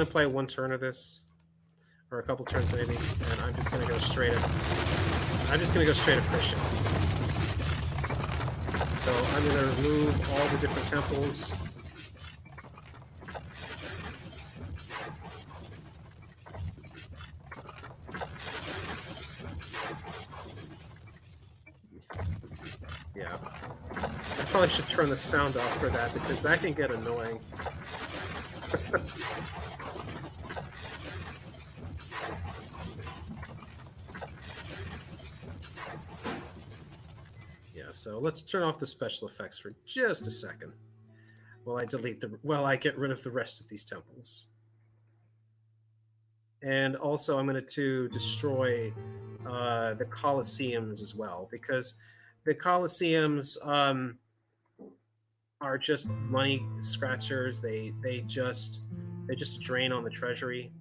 to play one turn of this, or a couple turns maybe, and I'm just going to go straight up. I'm just going to go straight up Christian. So I'm going to remove all the different temples. Yeah. I probably should turn the sound off for that because that can get annoying. Yeah, so let's turn off the special effects for just a second while I get rid of the rest of these temples. And also, I'm going to destroy the Colosseums as well, because the Colosseums are just money scratchers. They just drain on the treasury,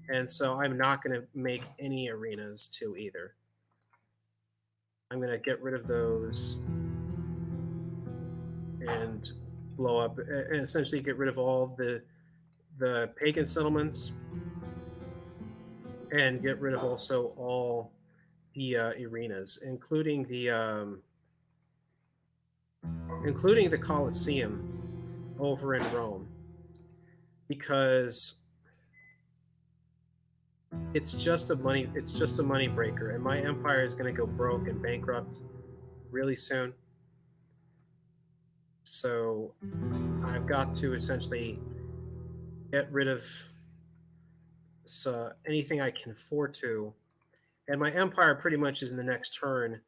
and so I'm not going to make any arenas too either. I'm going to get rid of those and blow up, and essentially get rid of all the pagan settlements, and get rid of also all the arenas, including the Colosseum over in Rome, because it's just a money breaker, and my empire is going to go broke and bankrupt really soon. So I've got to essentially get rid of anything I can afford to, and my empire pretty much is in the next turn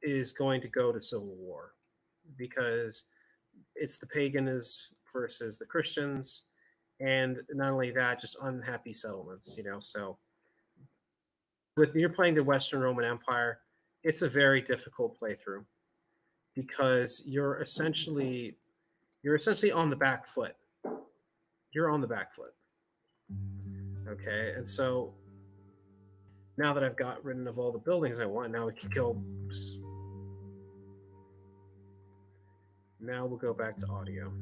is going to go to civil war, because it's the pagans versus the Christians, and not only that, just unhappy settlements. So with you're playing the Western Roman Empire, it's a very difficult playthrough because you're essentially on the back foot. You're on the back foot. Okay, and so now that I've got rid of all the buildings I want, now we can go. Oops. Now we'll go back to audio.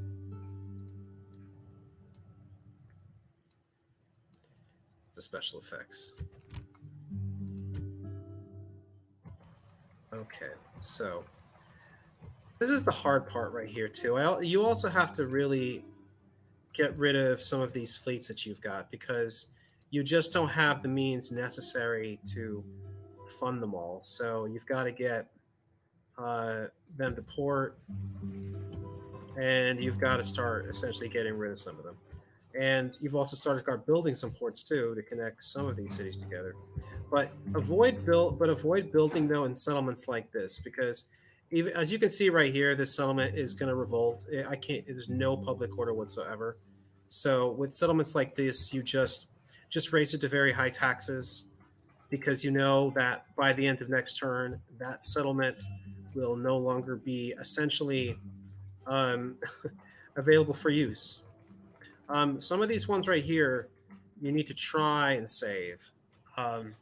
The special effects. Okay, so this is the hard part right here too. You also have to really get rid of some of these fleets that you've got, because you just don't have the means necessary to fund them all. So you've got to get them to port, and you've got to start essentially getting rid of some of them. And you've also started building some ports too to connect some of these cities together. avoid building though in settlements like this because even as you can see right here, this settlement is going to revolt. I can't. There's no public order whatsoever. So with settlements like this, you just raise it to very high taxes because you know that by the end of next turn, that settlement will no longer be essentially um, available for use. Some of these ones right here, you need to try and save. Um,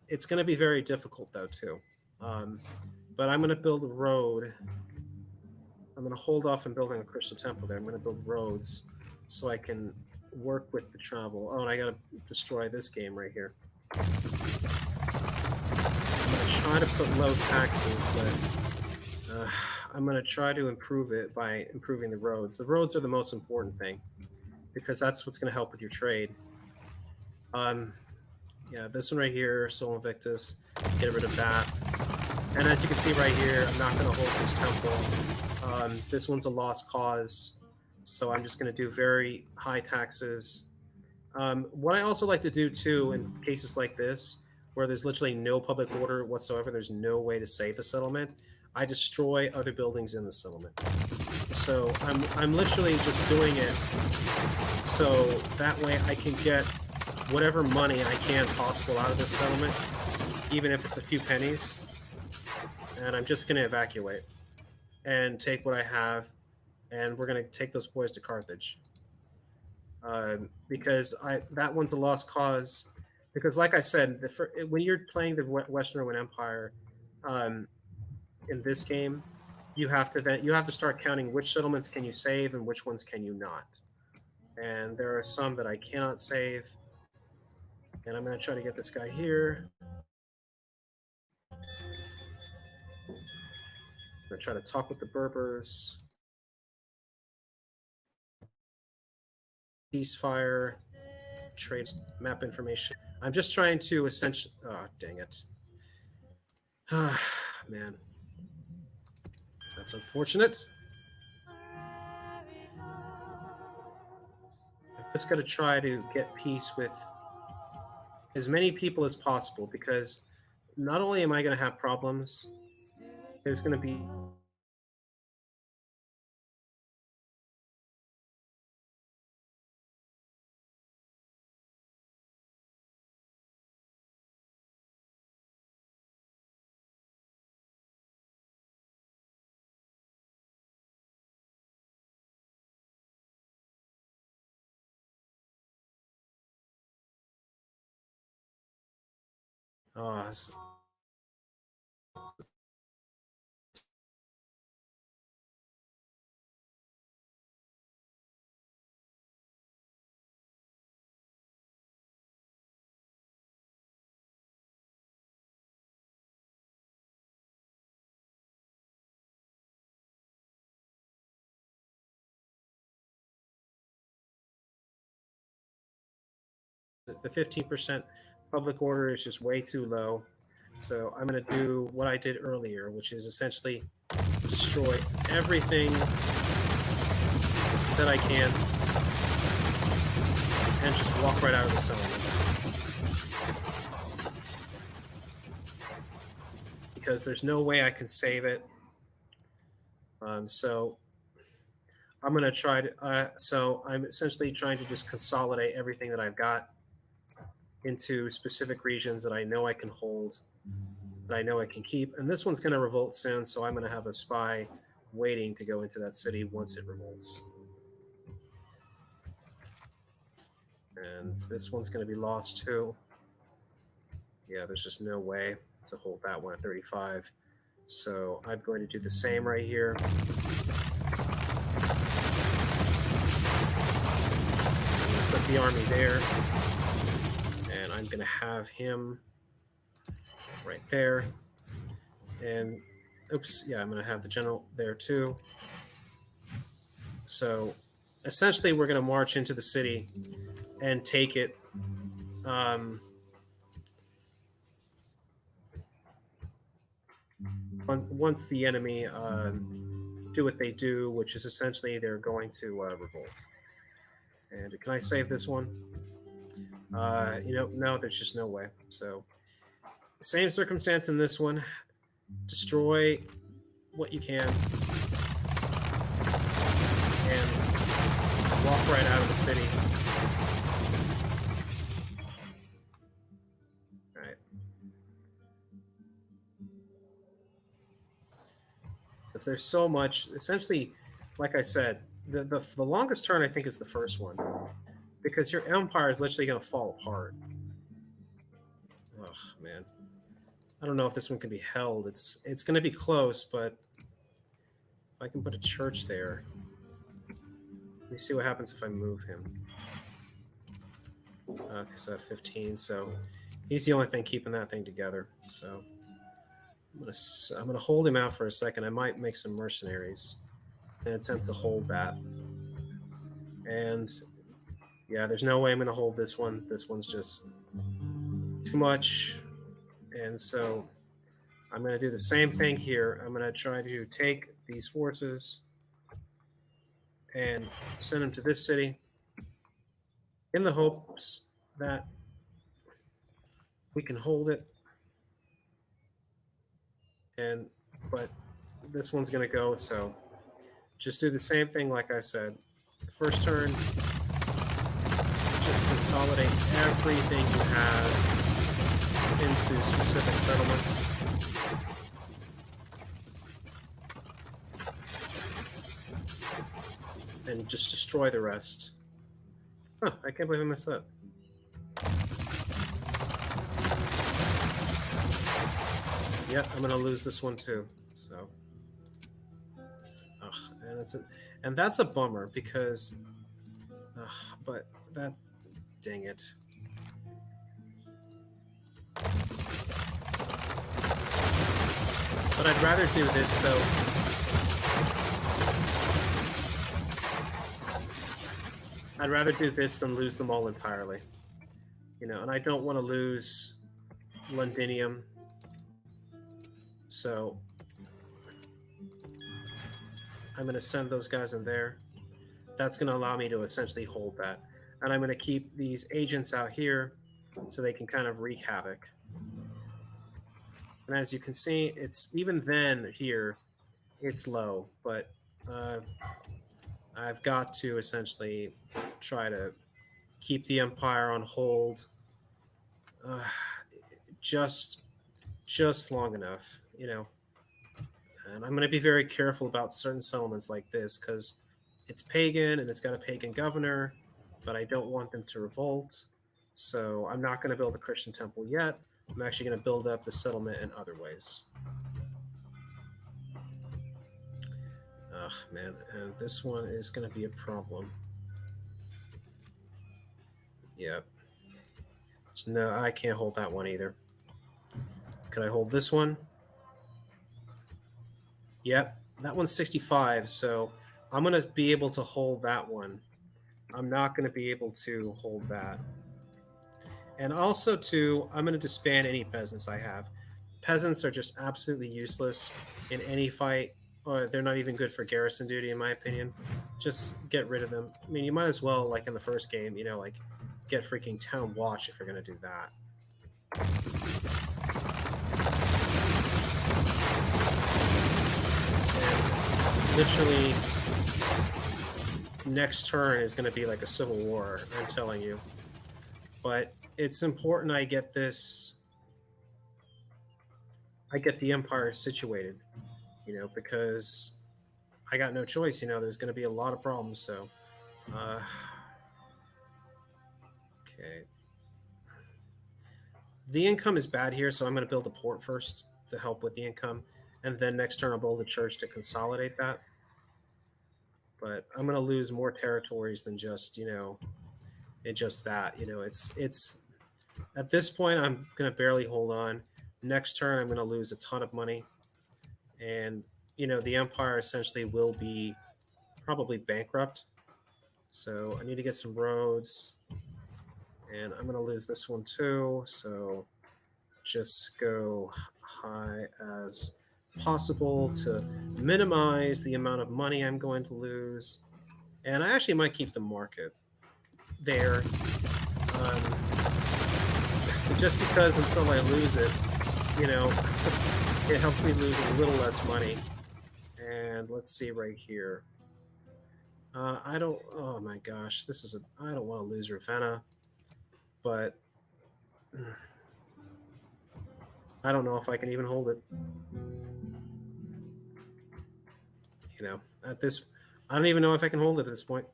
it's going to be very difficult though too. Um, but I'm going to build a road. I'm going to hold off on building a crystal temple there. I'm going to build roads so I can work with the travel. Oh, and I got to destroy this game right here. I'm going to try to put low taxes, but I'm going to try to improve it by improving the roads. The roads are the most important thing because that's what's going to help with your trade. Um, yeah, this one right here, Sol Invictus, get rid of that. And as you can see right here, I'm not going to hold this temple. This one's a lost cause, so I'm just going to do very high taxes. What I also like to do too, in cases like this, where there's literally no public order whatsoever, there's no way to save the settlement, I destroy other buildings in the settlement. So I'm literally just doing it so that way I can get whatever money I can possible out of this settlement, even if it's a few pennies. And I'm just going to evacuate and take what I have, and we're going to take those boys to Carthage. Because that one's a lost cause. Because, like I said, when you're playing the Western Roman Empire in this game, you have to start counting which settlements can you save and which ones can you not. And there are some that I cannot save. And I'm going to try to get this guy here. I'm going to try to talk with the Berbers. Ceasefire, trade map information. I'm just trying to essentially. Oh, dang it. Ah, man. That's unfortunate. I'm just going to try to get peace with as many people as possible because not only am I going to have problems, there's going to be uh, the 15% public order is just way too low. So I'm going to do what I did earlier, which is essentially destroy everything that I can and just walk right out of the settlement. Because there's no way I can save it. So I'm going to try to, so I'm essentially trying to just consolidate everything that I've got into specific regions that I know I can hold, that I know I can keep. And this one's going to revolt soon, so I'm going to have a spy waiting to go into that city once it revolts. And this one's going to be lost too. Yeah, there's just no way to hold that one at 35. So I'm going to do the same right here. Put the army there. And I'm going to have him right there. And oops, yeah, I'm going to have the general there too. So essentially, we're going to march into the city and take it. Once the enemy do what they do, which is essentially they're going to revolt. And can I save this one? No, there's just no way. So Same circumstance in this one. Destroy what you can and walk right out of the city. All right. Because there's so much. Essentially, like I said, the longest turn I think is the first one, because your empire is literally going to fall apart. Oh man, I don't know if this one can be held. It's going to be close, but if I can put a church there, let me see what happens if I move him. Because I have 15, so he's the only thing keeping that thing together. So I'm gonna hold him out for a second. I might make some mercenaries and attempt to hold that. And yeah, there's no way I'm gonna hold this one. This one's just too much. And so I'm gonna do the same thing here. I'm gonna try to take these forces and send them to this city in the hopes that we can hold it. But this one's gonna go, so just do the same thing like I said. The first turn, just consolidate everything you have into specific settlements. And just destroy the rest. Huh, I can't believe I messed up. Yep, I'm gonna lose this one too. So, and that's a bummer because, but that, dang it. But I'd rather do this though. I'd rather do this than lose them all entirely. You know, and I don't want to lose Londinium. So I'm going to send those guys in there. That's going to allow me to essentially hold that. And I'm going to keep these agents out here so they can kind of wreak havoc. And as you can see, it's even then here, it's low, but I've got to essentially try to keep the empire on hold just long enough, you know. And I'm going to be very careful about certain settlements like this because it's pagan and it's got a pagan governor, but I don't want them to revolt. So I'm not going to build a Christian temple yet. I'm actually going to build up the settlement in other ways. Ugh, man, and this one is going to be a problem. Yep. So no, I can't hold that one either. Can I hold this one? Yep, that one's 65, so I'm going to be able to hold that one. I'm not going to be able to hold that. And also, too, I'm going to disband any peasants I have. Peasants are just absolutely useless in any fight, or they're not even good for garrison duty, in my opinion. Just get rid of them. I mean, you might as well, like in the first game, you know, like get freaking town watch if you're going to do that. And literally, next turn is going to be like a civil war, I'm telling you. But it's important I get this. I get the empire situated, you know, because I got no choice. You know, there's going to be a lot of problems. So, okay. The income is bad here, so I'm going to build a port first to help with the income, and then next turn I'll build a church to consolidate that. But I'm going to lose more territories than just, you know, just that. You know, it's at this point I'm going to barely hold on. Next turn I'm going to lose a ton of money, and you know the empire essentially will be probably bankrupt. So I need to get some roads, and I'm going to lose this one too. So just go high as possible to minimize the amount of money I'm going to lose. And I actually might keep the market there, just because until I lose it, you know, it helps me lose a little less money. And let's see right here. I don't. Oh my gosh, this is a. I don't want to lose Ravenna, but I don't know if I can even hold it. At this, I don't even know if I can hold it at this point.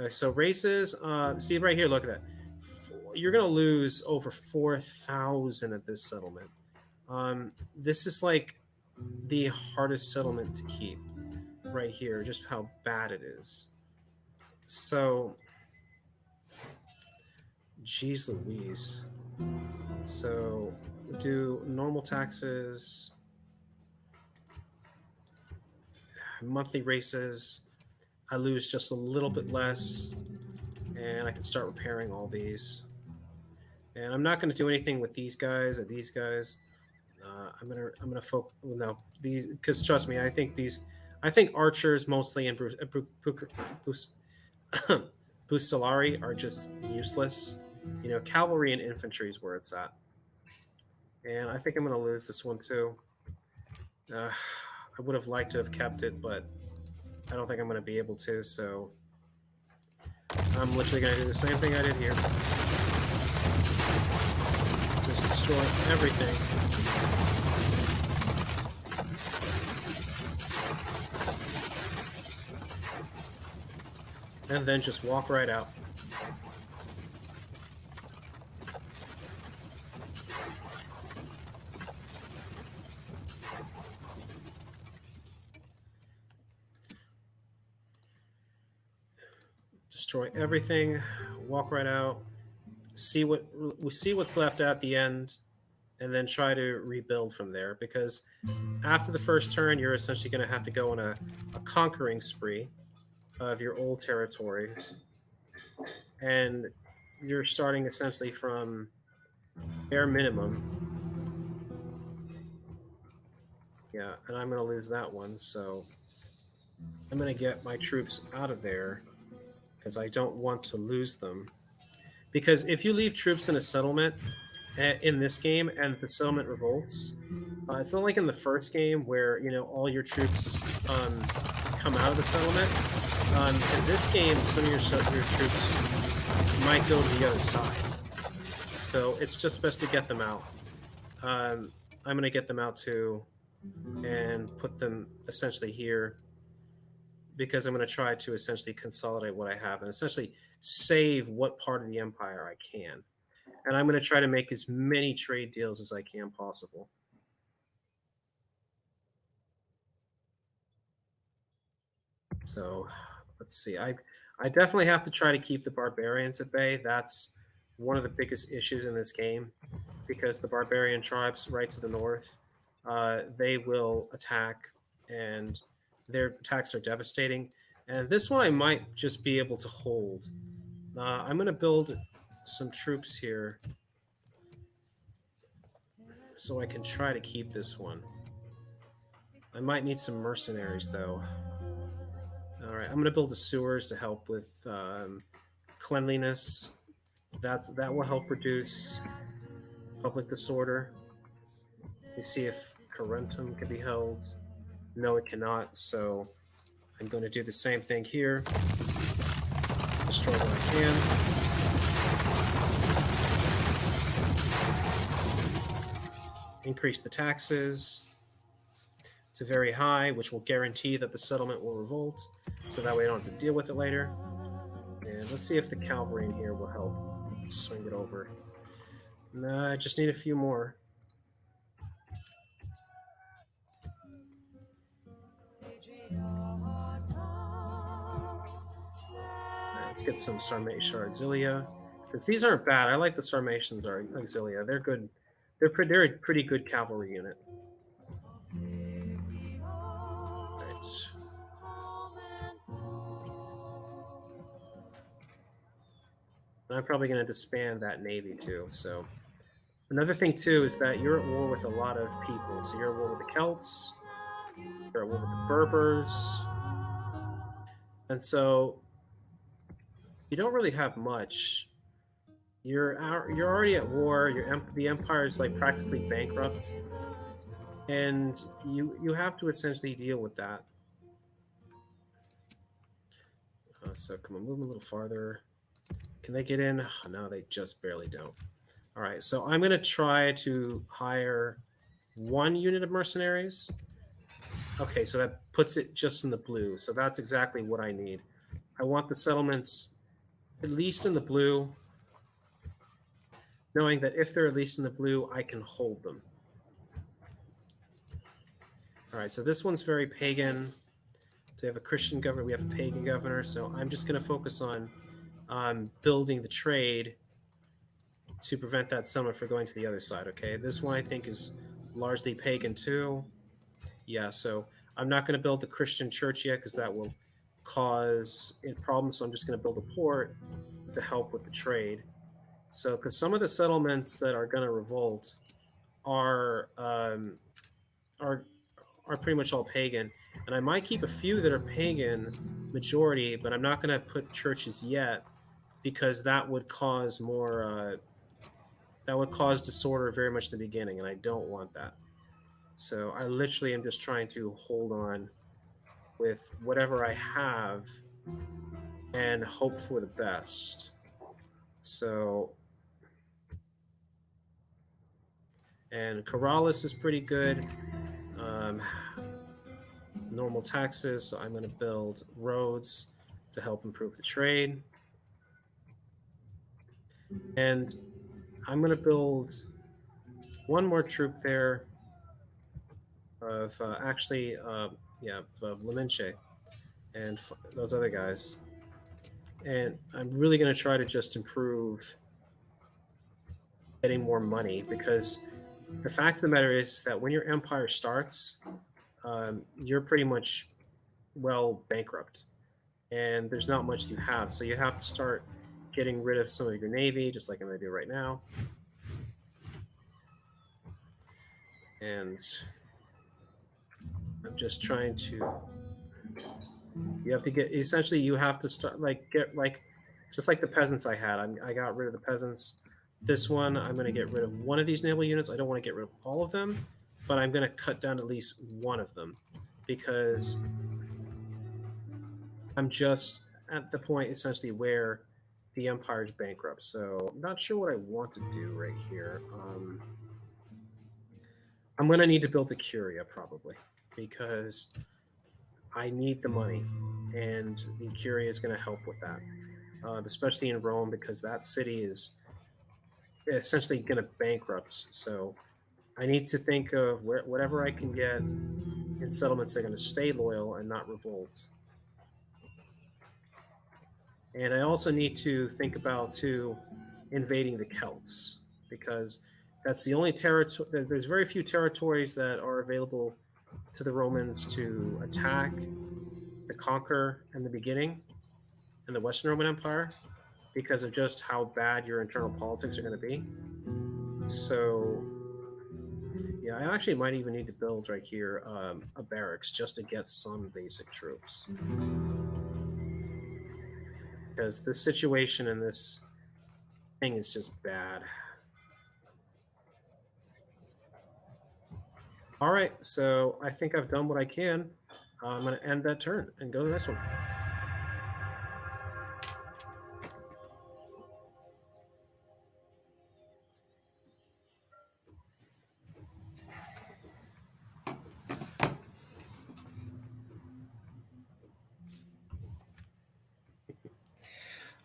So races. See right here. Look at that. You're gonna lose over 4,000 at this settlement. This is like the hardest settlement to keep right here. Just how bad it is. So, geez Louise. So do normal taxes, monthly races. I lose just a little bit less, and I can start repairing all these. And I'm not going to do anything with these guys or these guys. I'm gonna focus no these because trust me, I think archers mostly and Bucellari are just useless. Cavalry and infantry is where it's at, and I think I'm gonna lose this one too. I would have liked to have kept it, but I don't think I'm gonna be able to. So I'm literally gonna do the same thing I did here. Just destroy everything. And then just walk right out. Destroy everything, walk right out, see what's left at the end, and then try to rebuild from there. Because after the first turn, you're essentially going to have to go on a conquering spree of your old territories, and you're starting essentially from bare minimum. Yeah, and I'm going to lose that one, so I'm going to get my troops out of there because I don't want to lose them. Because if you leave troops in a settlement in this game and the settlement revolts, it's not like in the first game where all your troops come out of the settlement. In this game, some of your troops might go to the other side, so it's just best to get them out. I'm going to get them out too, and put them essentially here because I'm going to try to essentially consolidate what I have and essentially save what part of the empire I can. And I'm going to try to make as many trade deals as I can possible. So let's see. I definitely have to try to keep the barbarians at bay. That's one of the biggest issues in this game because the barbarian tribes right to the north, they will attack, and their attacks are devastating. And this one I might just be able to hold. I'm going to build some troops here so I can try to keep this one. I might need some mercenaries though. All right, I'm going to build the sewers to help with cleanliness. That will help reduce public disorder. We see if Corentum can be held. No, it cannot. So I'm going to do the same thing here. Destroy what I can. Increase the taxes to very high, which will guarantee that the settlement will revolt. So that way I don't have to deal with it later. And let's see if the cavalry in here will help swing it over. Nah, I just need a few more. Let's get some Sarmatia Auxilia, because these aren't bad. I like the Sarmatians Auxilia. They're good. They're a pretty good cavalry unit. Right. And I'm probably going to disband that navy too. So another thing too is that you're at war with a lot of people. So you're at war with the Celts. You're at war with the Berbers. And so you don't really have much. you're already at war. The empire is like practically bankrupt, and you have to essentially deal with that. So come on, move a little farther. Can they get in? Oh, no, they just barely don't. All right, so I'm going to try to hire one unit of mercenaries. Okay, so that puts it just in the blue. So that's exactly what I need. I want the settlements at least in the blue, knowing that if they're at least in the blue, I can hold them. All right, so this one's very pagan. We have a Christian governor, we have a pagan governor. So I'm just going to focus on building the trade to prevent that settlement from going to the other side. Okay, this one I think is largely pagan too. Yeah, so I'm not going to build the Christian church yet because that will cause problems. So I'm just going to build a port to help with the trade. So, because some of the settlements that are going to revolt are are are pretty much all pagan, and I might keep a few that are pagan majority, but I'm not going to put churches yet because that would cause disorder very much in the beginning, and I don't want that. So I literally am just trying to hold on with whatever I have and hope for the best. So, and Corrales is pretty good. Um, Normal taxes, so I'm going to build roads to help improve the trade. And I'm going to build one more troop there of of Leminche and those other guys. And I'm really going to try to just improve getting more money because the fact of the matter is that when your empire starts, you're pretty much bankrupt, and there's not much you have. So you have to start getting rid of some of your navy, just like I'm going to do right now. And I'm just trying to. You have to get essentially. You have to start get just like the peasants I had. I got rid of the peasants. This one, I'm going to get rid of one of these naval units. I don't want to get rid of all of them, but I'm going to cut down at least one of them because I'm just at the point essentially where the empire is bankrupt. So I'm not sure what I want to do right here. I'm going to need to build a curia probably because I need the money, and the curia is going to help with that, especially in Rome because that city is essentially going to bankrupt. So I need to think of whatever I can get in settlements that are going to stay loyal and not revolt. And I also need to think about too invading the Celts because that's the only territory. There's very few territories that are available to the Romans to attack, to conquer in the beginning in the Western Roman Empire because of just how bad your internal politics are going to be. So, yeah, I actually might even need to build right here a barracks just to get some basic troops because this situation and this thing is just bad. All right, so I think I've done what I can. I'm going to end that turn and go to the next one.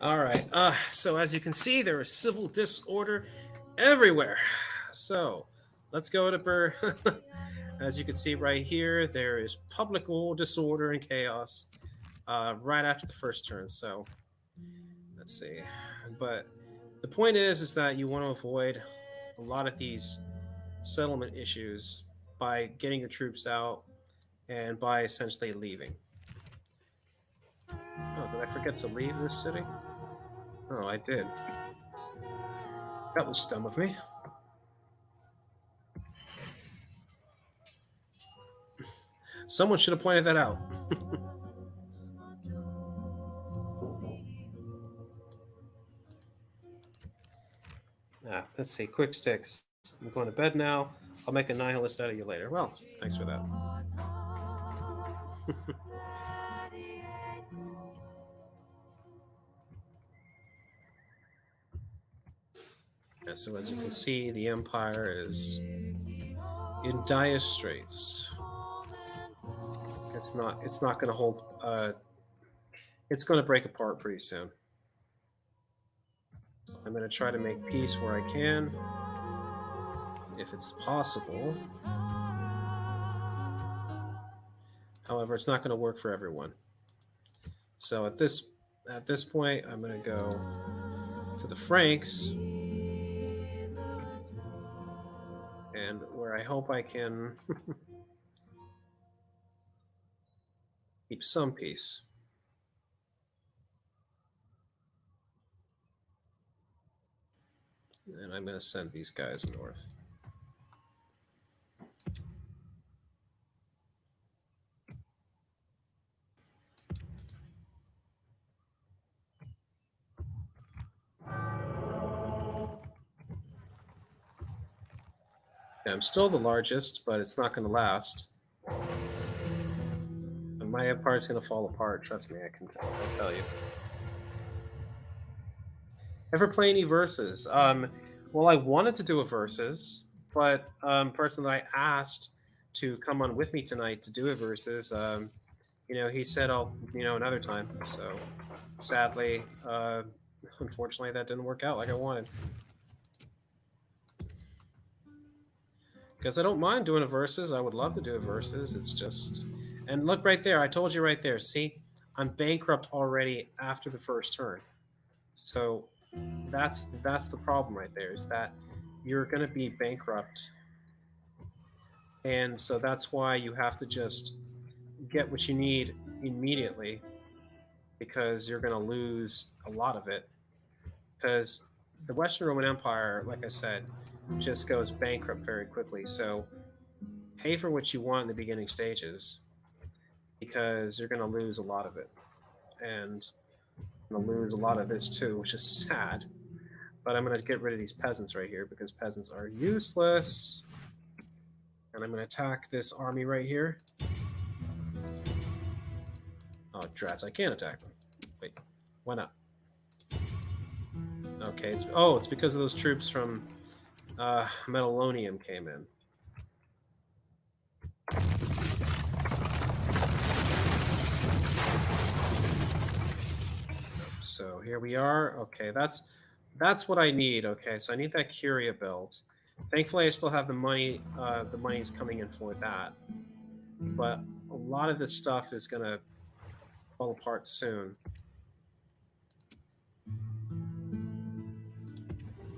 All right, so as you can see, there is civil disorder everywhere. So let's go to As you can see right here, there is public disorder and chaos right after the first turn. So let's see. But the point is that you want to avoid a lot of these settlement issues by getting your troops out and by essentially leaving. Oh, did I forget to leave this city? Oh, I did. That was dumb of me. Someone should have pointed that out. Let's see. Quick sticks. I'm going to bed now. I'll make a nihilist out of you later. Well, thanks for that. Yeah, so as you can see, the Empire is in dire straits. It's not. It's not going to hold. It's going to break apart pretty soon. So I'm going to try to make peace where I can, if it's possible. However, it's not going to work for everyone. So at this point, I'm going to go to the Franks, and where I hope I can keep some peace. And I'm going to send these guys north. I'm still the largest, but it's not going to last. And my empire's going to fall apart. Trust me, I'll tell you. Ever play any verses? Well, I wanted to do a verses, but person that I asked to come on with me tonight to do a verses, he said I'll, another time. So sadly, unfortunately, that didn't work out like I wanted. Because I don't mind doing a verses. I would love to do a verses. It's just, and look right there. I told you right there. See, I'm bankrupt already after the first turn. So that's the problem right there. Is that you're going to be bankrupt, and so that's why you have to just get what you need immediately, because you're going to lose a lot of it. Because the Western Roman Empire, like I said, just goes bankrupt very quickly. So pay for what you want in the beginning stages, because you're going to lose a lot of it, and I'm going to lose a lot of this too, which is sad. But I'm going to get rid of these peasants right here, because peasants are useless. And I'm going to attack this army right here. Oh, drats, I can't attack them. Wait, why not? Okay, it's because of those troops from Metallonium came in. So here we are. Okay, that's what I need. Okay, so I need that Curia built. Thankfully, I still have the money. The money's coming in for that. But a lot of this stuff is going to fall apart soon.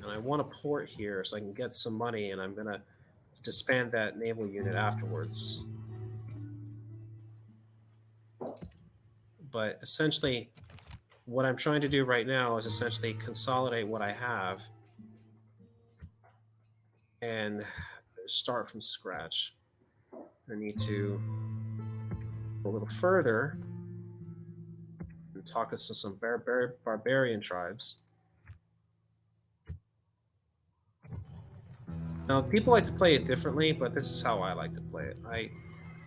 And I want a port here so I can get some money, and I'm going to disband that naval unit afterwards. But essentially, what I'm trying to do right now is essentially consolidate what I have and start from scratch. I need to go a little further and talk to some barbarian tribes. Now, people like to play it differently, but this is how I like to play it. I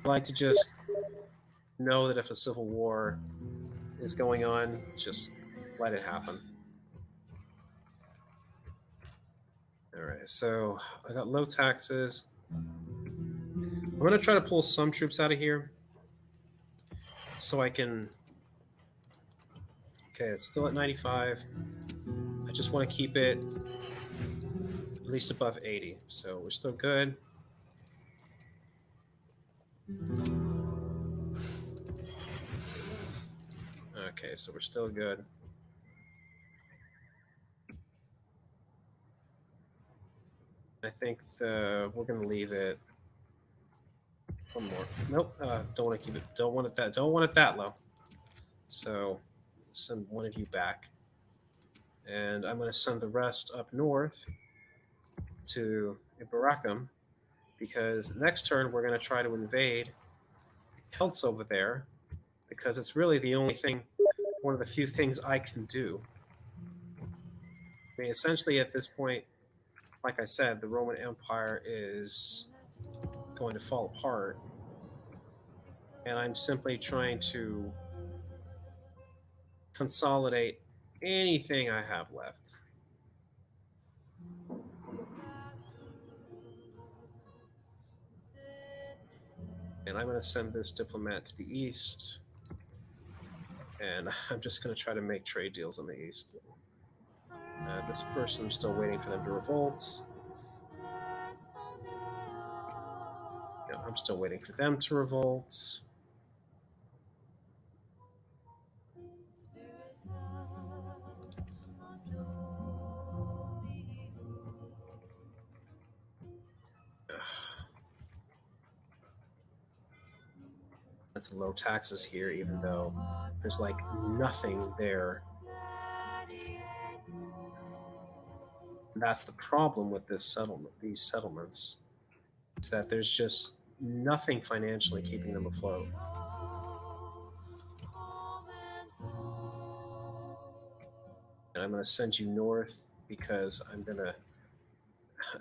like to just know that if a civil war is going on, just let it happen. All right, so I got low taxes. I'm going to try to pull some troops out of here so I can. Okay, it's still at 95. I just want to keep it at least above 80, so we're still good. Okay, so we're still good. I think we're going to leave it. One more. Nope. Don't want to keep it. Don't want it that. Don't want it that low. So send one of you back, and I'm going to send the rest up north to Ibaracum, because next turn we're going to try to invade the Celts over there, because it's really the only thing, one of the few things I can do. I mean, essentially at this point, like I said, the Roman Empire is going to fall apart, and I'm simply trying to consolidate anything I have left. And I'm going to send this diplomat to the east, and I'm just going to try to make trade deals on the east. This person, I'm still waiting for them to revolt. I'm still waiting for them to revolt. That's low taxes here, even though there's like nothing there. That's the problem with this settlement, these settlements, is that there's just nothing financially keeping them afloat. And I'm going to send you north because I'm going to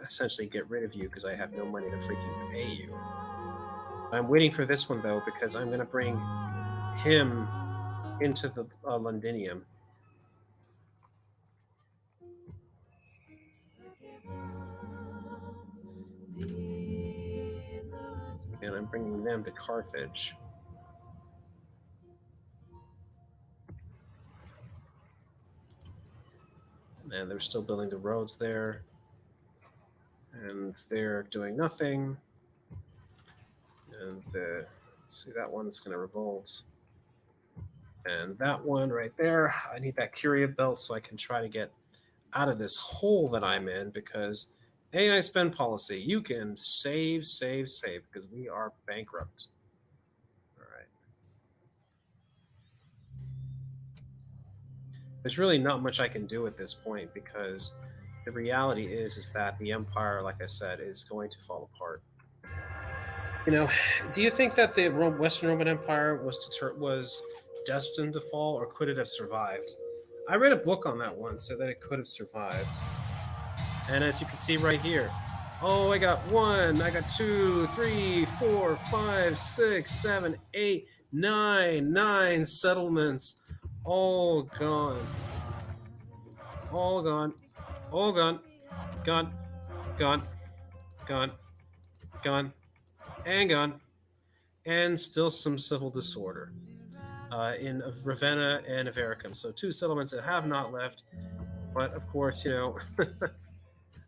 essentially get rid of you because I have no money to freaking pay you. I'm waiting for this one though because I'm going to bring him into the Londinium. And I'm bringing them to Carthage. And they're still building the roads there. And they're doing nothing. And see, that one's going to revolt. And that one right there, I need that Curia belt so I can try to get out of this hole that I'm in because AI spend policy, you can save because we are bankrupt. All right. There's really not much I can do at this point because the reality is that the empire, like I said, is going to fall apart. You know, do you think that the Western Roman Empire was destined to fall, or could it have survived? I read a book on that one, said that it could have survived. And as you can see right here, oh, I got one, I got two, three, four, five, six, seven, eight, nine settlements, all gone, all gone, all gone, gone, gone, gone, gone, and gone, and still some civil disorder in Ravenna and Avaricum. So two settlements that have not left, but of course, you know,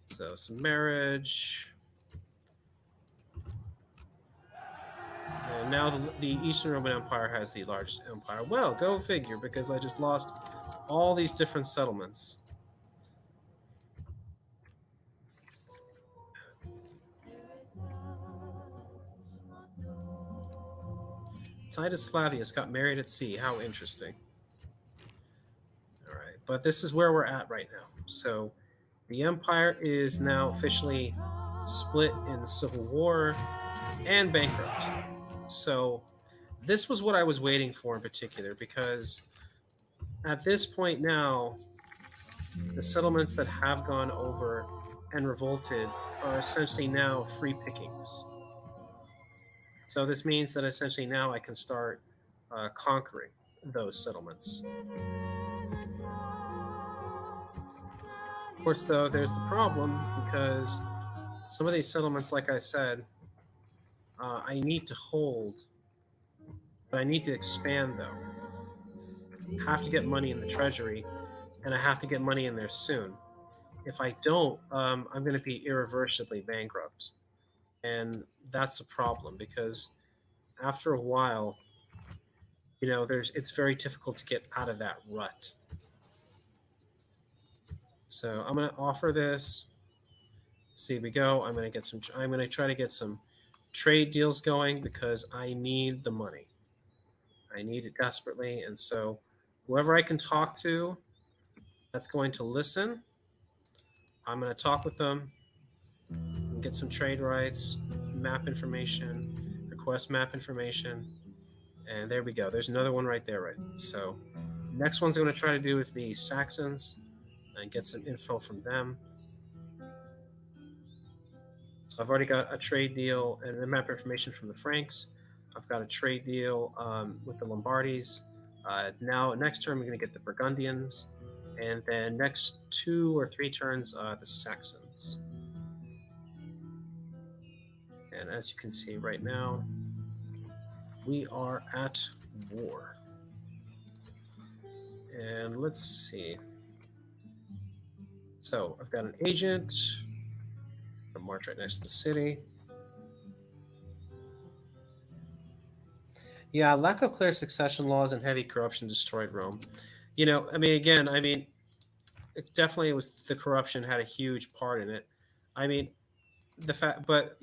so some marriage. And now the Eastern Roman Empire has the largest empire. Well, go figure, because I just lost all these different settlements. Titus Flavius got married at sea. How interesting. All right, but this is where we're at right now. So the empire is now officially split in civil war and bankrupt. So this was what I was waiting for in particular, because at this point now, the settlements that have gone over and revolted are essentially now free pickings. So this means that essentially now I can start conquering those settlements. Of course, though, there's the problem because some of these settlements, like I said, I need to hold, but I need to expand though. I have to get money in the treasury, and I have to get money in there soon. If I don't, I'm going to be irreversibly bankrupt, and that's a problem because after a while, you know, it's very difficult to get out of that rut. So I'm going to offer this. See, we go. I'm going to get some. I'm going to try to get some trade deals going because I need the money. I need it desperately, and so whoever I can talk to that's going to listen, I'm going to talk with them and get some trade rights, map information, request map information, and there we go. There's another one right there, right? So next one's I'm going to try to do is the Saxons and get some info from them. So I've already got a trade deal and the map information from the Franks. I've got a trade deal with the Lombardis. Now, next turn, we're going to get the Burgundians. And then next 2 or 3 turns, the Saxons. And as you can see right now, we are at war. And let's see. So I've got an agent. A march right next to the city. Yeah, lack of clear succession laws and heavy corruption destroyed Rome. I mean, again, it definitely was the corruption had a huge part in it. I mean, the fact, but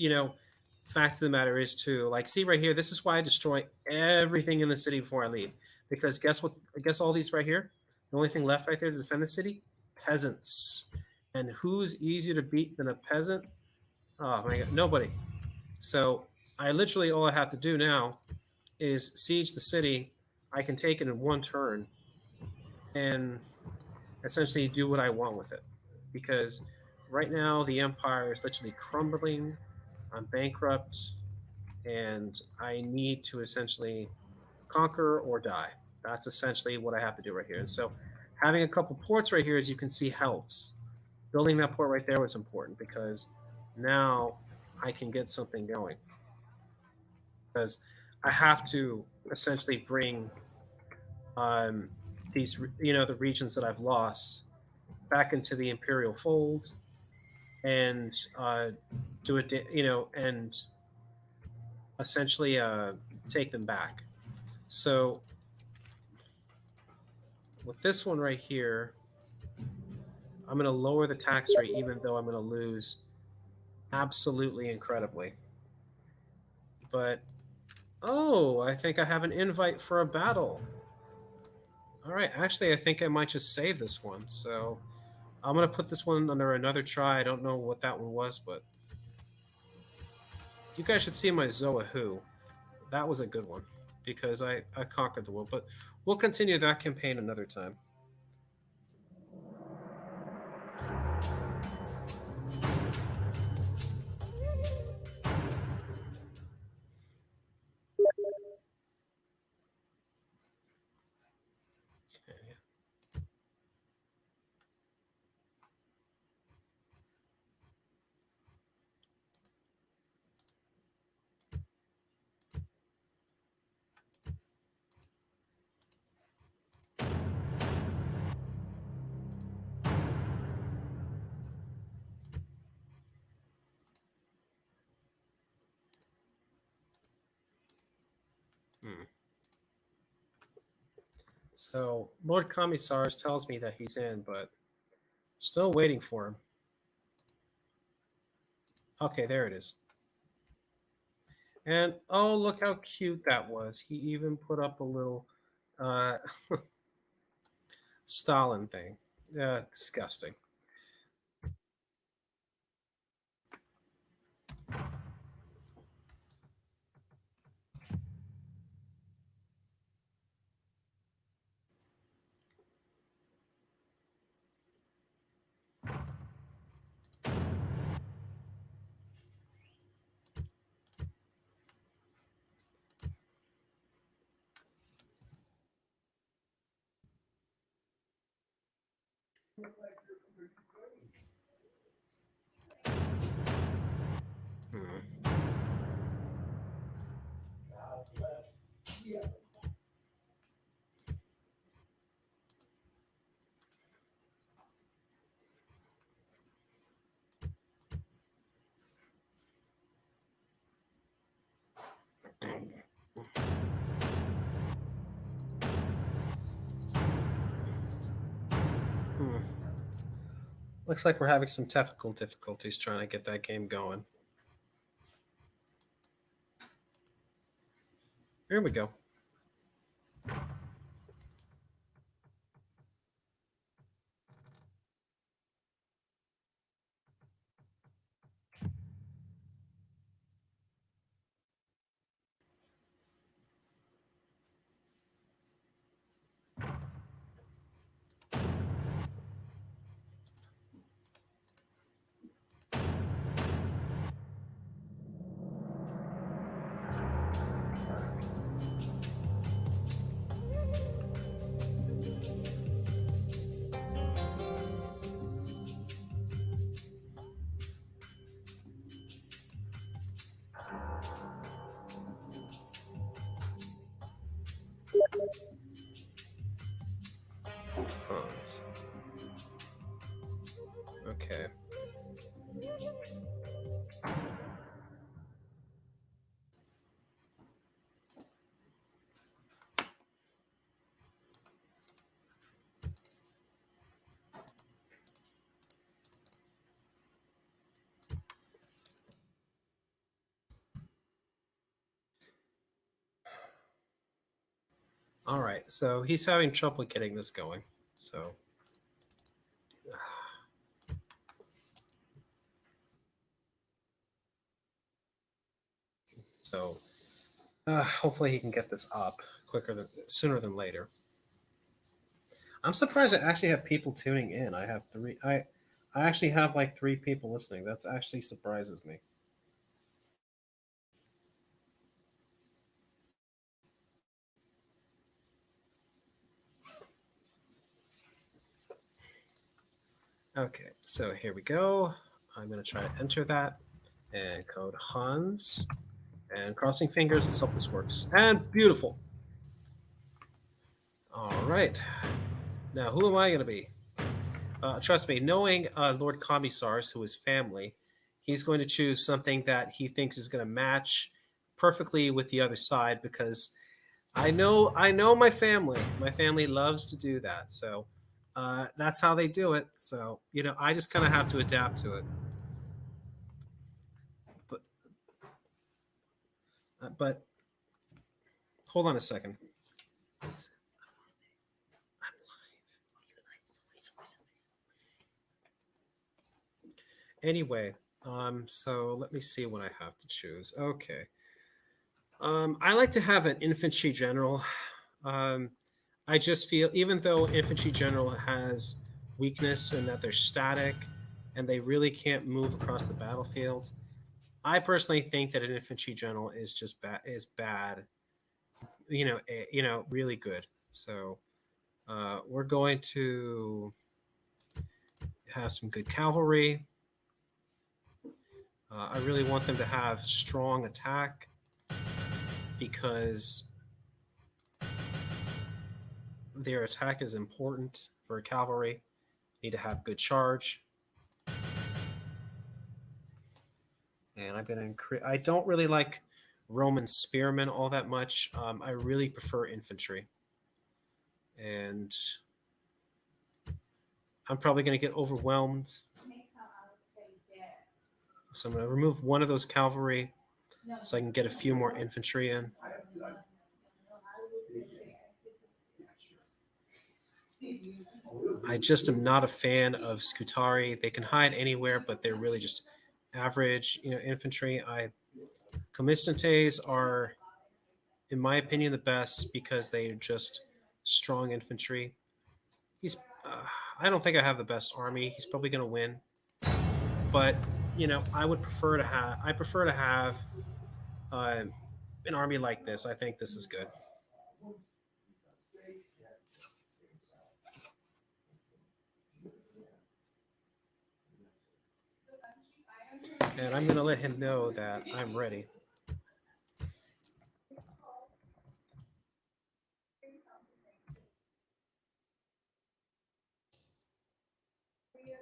fact of the matter is too. Like, see right here, this is why I destroy everything in the city before I leave. Because guess what? Guess all these right here. The only thing left right there to defend the city, peasants. And who's easier to beat than a peasant? Oh my god, nobody. So I literally all I have to do now is siege the city. I can take it in 1 turn and essentially do what I want with it. Because right now the empire is literally crumbling. I'm bankrupt, and I need to essentially conquer or die. That's essentially what I have to do right here. And so having a couple ports right here, as you can see, helps. Building that port right there was important because now I can get something going. Because I have to essentially bring these, the regions that I've lost back into the imperial fold and do it, and essentially take them back. So with this one right here, I'm going to lower the tax rate even though I'm going to lose absolutely incredibly. But, oh, I think I have an invite for a battle. All right, actually, I think I might just save this one. So I'm going to put this one under another try. I don't know what that one was, but you guys should see my Zoahu. That was a good one because I conquered the world. But we'll continue that campaign another time. So Lord Commissars tells me that he's in, but still waiting for him. Okay, there it is. And oh, look how cute that was. He even put up a little uh, Stalin thing. Disgusting. Hmm. Hmm. Looks like we're having some technical difficulties trying to get that game going. Here we go. Hans. Okay. All right. So he's having trouble getting this going. So hopefully he can get this up sooner than later. I'm surprised I actually have people tuning in. I have three. I actually have like three people listening. That's actually surprises me. Okay, so here we go. I'm going to try to enter that and code Hans and crossing fingers. Let's hope this works. And beautiful. All right. Now, who am I going to be? Trust me, knowing Lord Commissars, who is family, he's going to choose something that he thinks is going to match perfectly with the other side because I know my family. My family loves to do that. So that's how they do it. So, I just kind of have to adapt to it. But but hold on a second. Anyway, so let me see what I have to choose. Okay. I like to have an infantry general. Um, I just feel, even though infantry general has weakness and that they're static and they really can't move across the battlefield, I personally think that an infantry general is just bad. Really good. So we're going to have some good cavalry. I really want them to have strong attack because their attack is important for cavalry. Need to have good charge. And I'm going to increase. I don't really like Roman spearmen all that much. I really prefer infantry. And I'm probably going to get overwhelmed. So I'm going to remove one of those cavalry so I can get a few more infantry in. I just am not a fan of Scutari. They can hide anywhere, but they're really just average, infantry. Comistantes are, in my opinion, the best because they are just strong infantry. He's, I don't think I have the best army. He's probably going to win, but I would prefer to have. I prefer to have an army like this. I think this is good. And I'm going to let him know that I'm ready.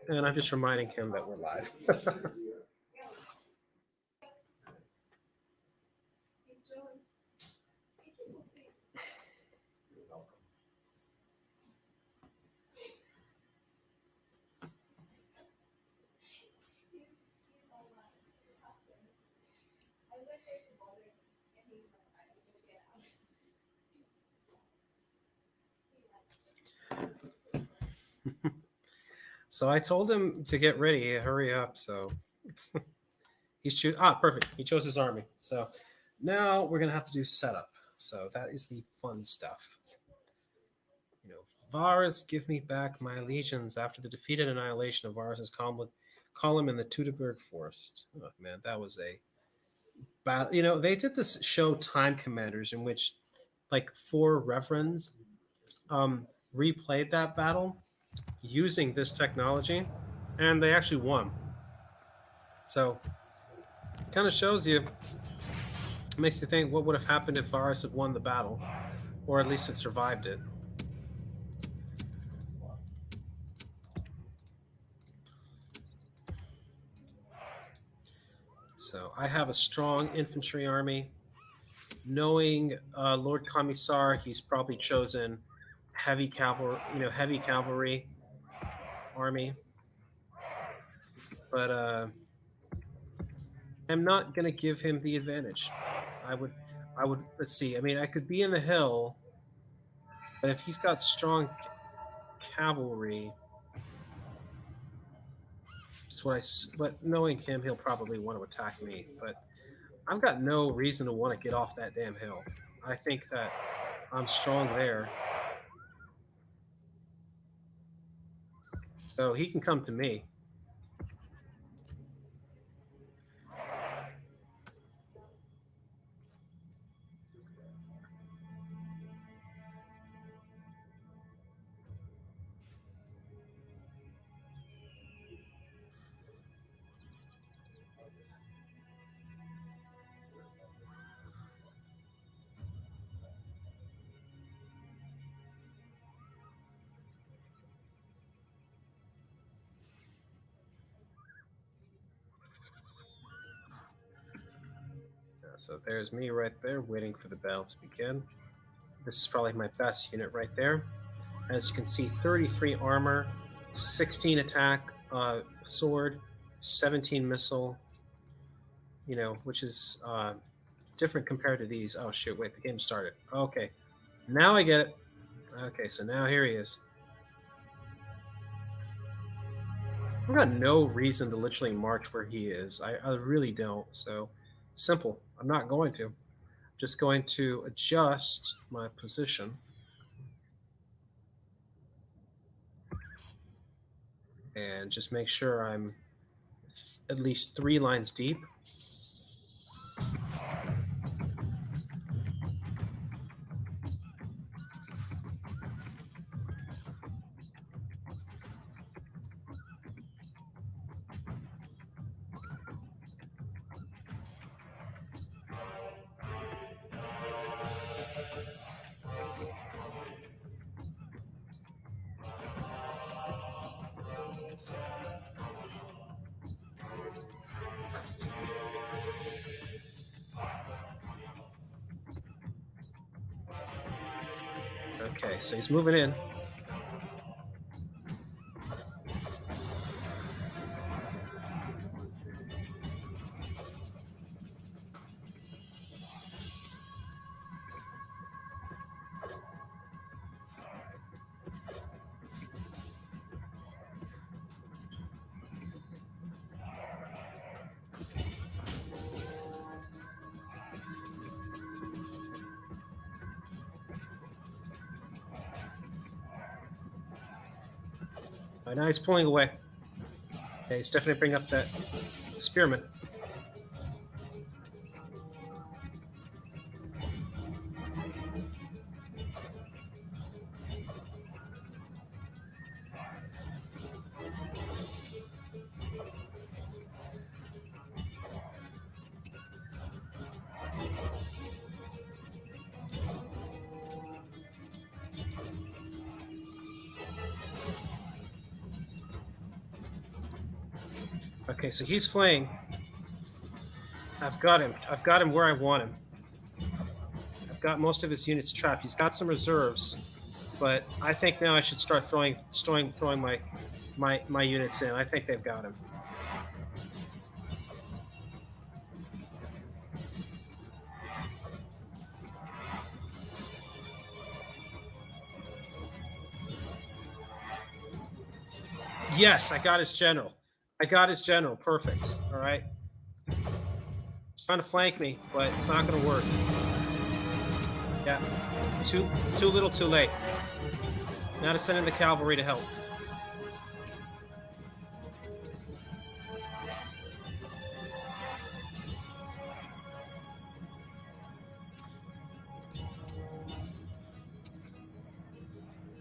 And I'm just reminding him that we're live. So I told him to get ready, hurry up. So perfect. He chose his army. So now we're gonna have to do setup. So that is the fun stuff. Varus, give me back my legions after the defeated annihilation of Varus's column in the Teutoburg Forest. Oh man, that was a bad. They did this show Time Commanders in which like four reverends replayed that battle using this technology, and they actually won. So, kind of shows you, makes you think what would have happened if Varus had won the battle. or at least it survived it. So I have a strong infantry army. Knowing Lord Commissar, he's probably chosen heavy cavalry, heavy cavalry army. But I'm not going to give him the advantage. I would, Let's see. I mean, I could be in the hill, but if he's got strong cavalry, that's what But knowing him, he'll probably want to attack me. But I've got no reason to want to get off that damn hill. I think that I'm strong there. So he can come to me. So there's me right there, waiting for the battle to begin. This is probably my best unit right there. As you can see, 33 armor, 16 attack, sword, 17 missile. Which is different compared to these. Oh shoot! Wait, the game started. Okay, now I get it. Okay, so now here he is. I've got no reason to literally march where he is. I really don't. So simple. I'm not going to. Just going to adjust my position. And just make sure I'm at least 3 lines deep. Okay, so he's moving in. Now he's pulling away. Okay, he's definitely bringing up that spearman. Okay, so he's flaying. I've got him. I've got him where I want him. I've got most of his units trapped. He's got some reserves, but I think now I should start throwing my units in. I think they've got him. Yes, I got his general. I got his general. Perfect. All right. He's trying to flank me, but it's not going to work. Yeah. Too little, too late. Now to send in the cavalry to help.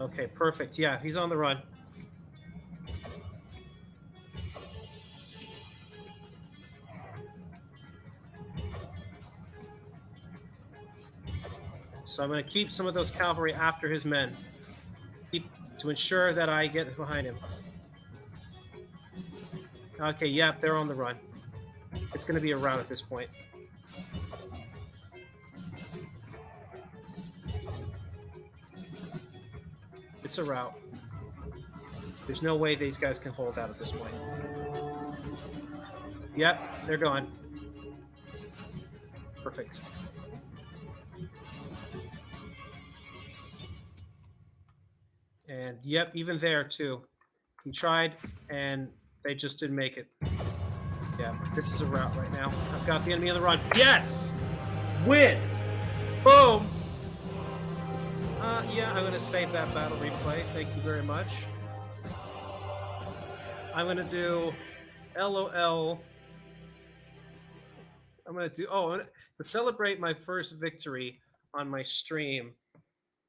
Okay, perfect. Yeah, he's on the run. So I'm going to keep some of those cavalry after his men, keep to ensure that I get behind him. Okay, yep, they're on the run. It's going to be a rout at this point. It's a rout. There's no way these guys can hold out at this point. Yep, they're gone. Perfect. And yep, even there too. He tried and they just didn't make it. Yeah, this is a rout right now. I've got the enemy on the run. Yes! Win! Boom! Yeah, I'm going to save that battle replay. Thank you very much. I'm going to do LOL. I'm going to do, to celebrate my first victory on my stream,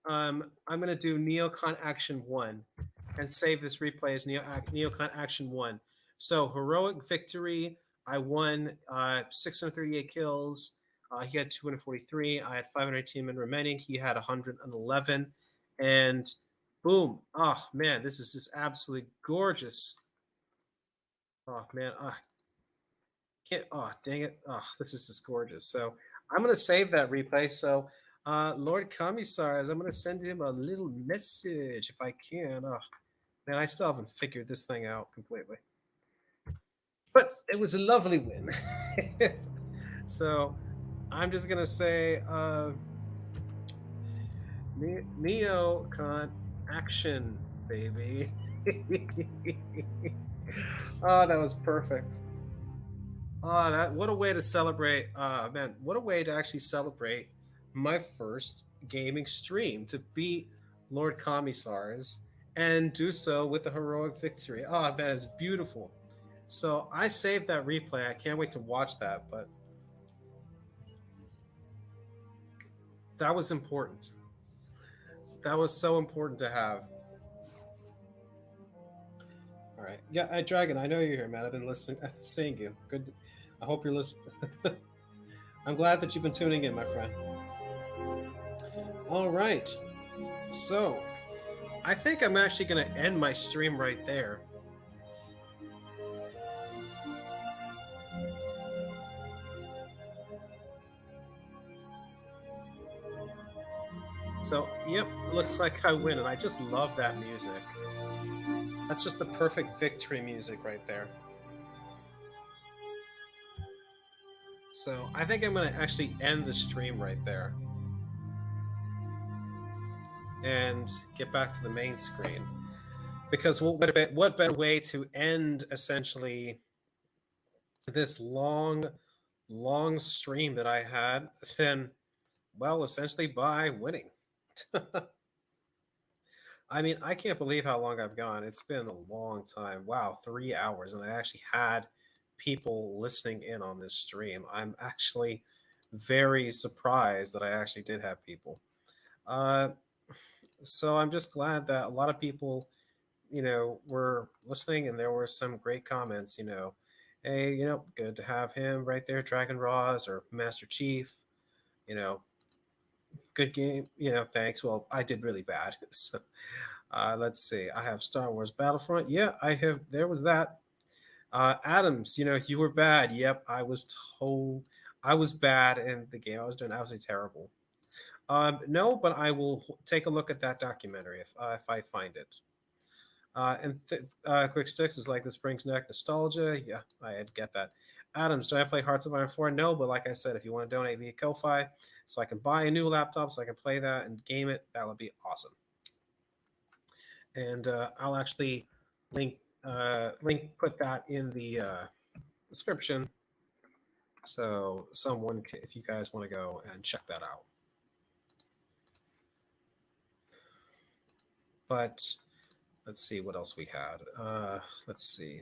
I'm going to do Neocon Action 1 and save this replay as Neocon Action 1. So, heroic victory. I won 638 kills. He had 243. I had 518 men remaining. He had 111. And boom. Oh, man, this is just absolutely gorgeous. Oh, man. Can't. Oh, dang it. Oh, this is just gorgeous. So, I'm going to save that replay. So, Lord Commissars, I'm going to send him a little message if I can. Oh, man, I still haven't figured this thing out completely. But it was a lovely win. So I'm just going to say Neocon action, baby. Oh, that was perfect. Oh, what a way to celebrate. Man, what a way to actually celebrate my first gaming stream, to beat Lord Commissars and do so with a heroic victory. Oh, man, it's beautiful. So I saved that replay. I can't wait to watch that, but that was important. That was so important to have. All right. Yeah, Dragon, I know you're here, man. I've been listening, seeing you. Good. I hope you're listening. I'm glad that you've been tuning in, my friend. All right. So I think I'm actually going to end my stream right there. So, yep, looks like I win, and I just love that music. That's just the perfect victory music right there. So, I think I'm going to actually end the stream right there and get back to the main screen. Because what better way to end essentially this long stream that I had than, well, essentially by winning. I mean, I can't believe how long I've gone. It's been a long time. Wow, 3 hours. And I actually had people listening in on this stream. I'm actually very surprised that I actually did have people. So I'm just glad that a lot of people, were listening, and there were some great comments, hey, good to have him right there, Dragon Roz or Master Chief, good game, thanks. Well, I did really bad. So let's see. I have Star Wars Battlefront. Yeah, I have. There was that. Adams, you were bad. Yep, I was told I was bad in the game. I was doing absolutely terrible. No, but I will take a look at that documentary if I find it. Quick Sticks is like, this brings back nostalgia. Yeah, I'd get that. Adams, do I play Hearts of Iron 4? No, but like I said, if you want to donate via Ko-Fi so I can buy a new laptop so I can play that and game it, that would be awesome. And I'll actually put that in the description, so someone, if you guys want to go and check that out. But let's see what else we had. Let's see.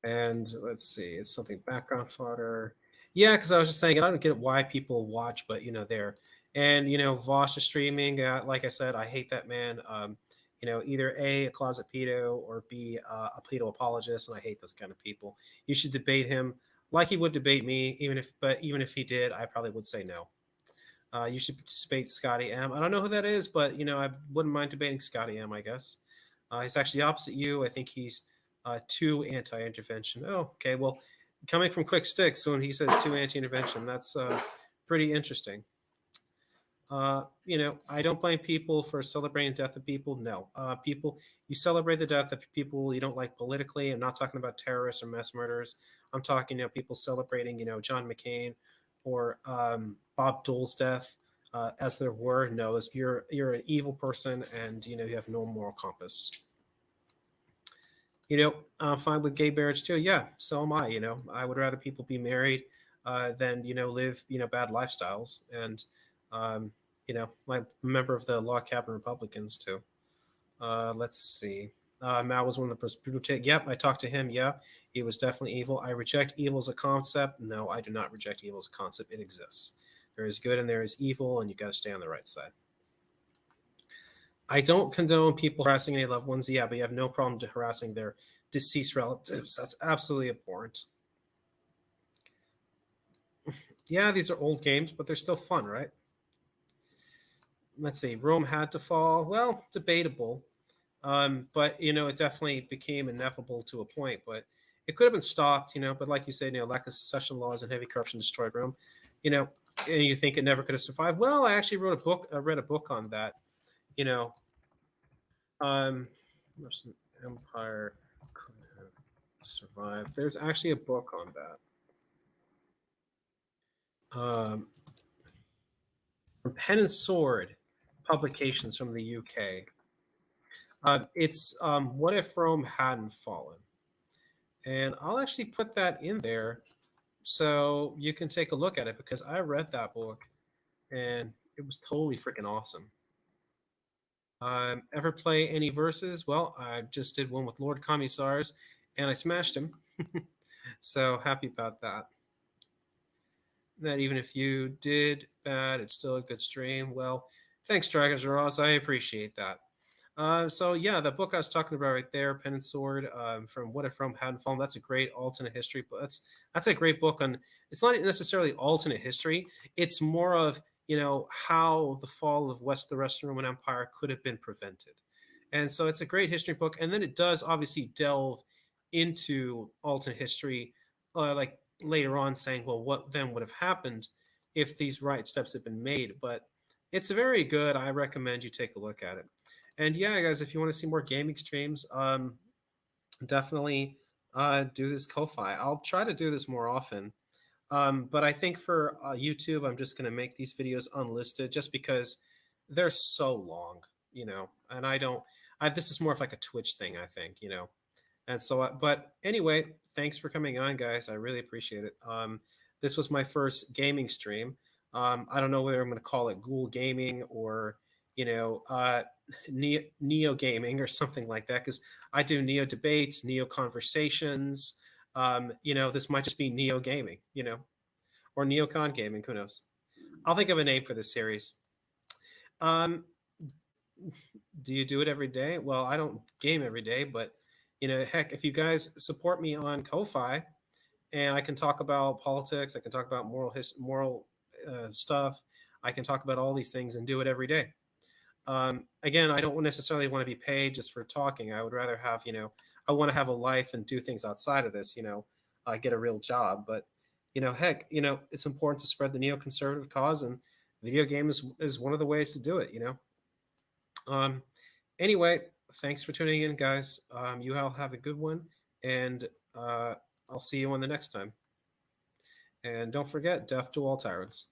And let's see, it's something background fodder. Yeah, because I was just saying, I don't get why people watch, but there. And Vosh is streaming. Like I said, I hate that man. Either a closet pedo or B, a pedo apologist, and I hate those kind of people. You should debate him Like he would debate me, even if he did, I probably would say no. You should participate, Scotty M. I don't know who that is, but I wouldn't mind debating Scotty M. I guess he's actually opposite you. I think he's too anti-intervention. Oh, okay. Well, coming from Quick Sticks, so when he says too anti-intervention, that's pretty interesting. I don't blame people for celebrating the death of people. No, people, you celebrate the death of people you don't like politically. I'm not talking about terrorists or mass murderers. I'm talking, people celebrating, John McCain or Bob Dole's death as there were. No, as you're an evil person, and you have no moral compass. I'm fine with gay marriage too. Yeah, so am I. I would rather people be married than live bad lifestyles. And I'm a member of the Law Cabinet Republicans too. Let's see. Mao was one of the most brutal. Yep, I talked to him. Yeah, he was definitely evil. I reject evil as a concept. No, I do not reject evil as a concept. It exists. There is good and there is evil, and you got to stay on the right side. I don't condone people harassing any loved ones. Yeah, but you have no problem harassing their deceased relatives. That's absolutely abhorrent. Yeah, these are old games, but they're still fun, right? Let's see. Rome had to fall. Well, debatable. But it definitely became inevitable to a point. But it could have been stopped. But like you said, lack of succession laws and heavy corruption destroyed Rome. You know, and you think it never could have survived. Well, I actually wrote a book. I read a book on that. You know, Russian Empire could have survived. There's actually a book on that. From Pen and Sword Publications from the UK. It's What If Rome Hadn't Fallen? And I'll actually put that in there so you can take a look at it because I read that book and it was totally freaking awesome. Ever play any verses? Well, I just did one with Lord Commissars and I smashed him. So happy about that. That even if you did bad, it's still a good stream. Well, thanks, Dragons Ross. I appreciate that. So yeah, the book I was talking about right there, Pen and Sword, from What If Rome Hadn't Fallen. That's a great alternate history, but that's a great book on. It's not necessarily alternate history. It's more of how the fall of the Western Roman Empire could have been prevented, and so it's a great history book. And then it does obviously delve into alternate history, like later on, saying, well, what then would have happened if these right steps had been made? But it's very good. I recommend you take a look at it. And yeah, guys, if you want to see more gaming streams, definitely do this Ko-Fi. I'll try to do this more often. But I think for YouTube, I'm just going to make these videos unlisted just because they're so long, and I don't, this is more of like a Twitch thing, I think, And so, but anyway, thanks for coming on, guys. I really appreciate it. This was my first gaming stream. I don't know whether I'm going to call it Ghoul Gaming or, Neo Gaming or something like that, because I do Neo debates, Neo conversations. This might just be Neo Gaming, or Neocon Gaming. Who knows? I'll think of a name for this series. Um, do you do it every day? Well, I don't game every day, but heck, if you guys support me on Ko-Fi, and I can talk about politics, I can talk about moral stuff, I can talk about all these things and do it every day. Again, I don't necessarily want to be paid just for talking. I would rather have, I want to have a life and do things outside of this, get a real job. But, heck, it's important to spread the neoconservative cause, and video game is one of the ways to do it. Um, anyway, thanks for tuning in, guys. You all have a good one, and I'll see you on the next time. And don't forget, death to all tyrants.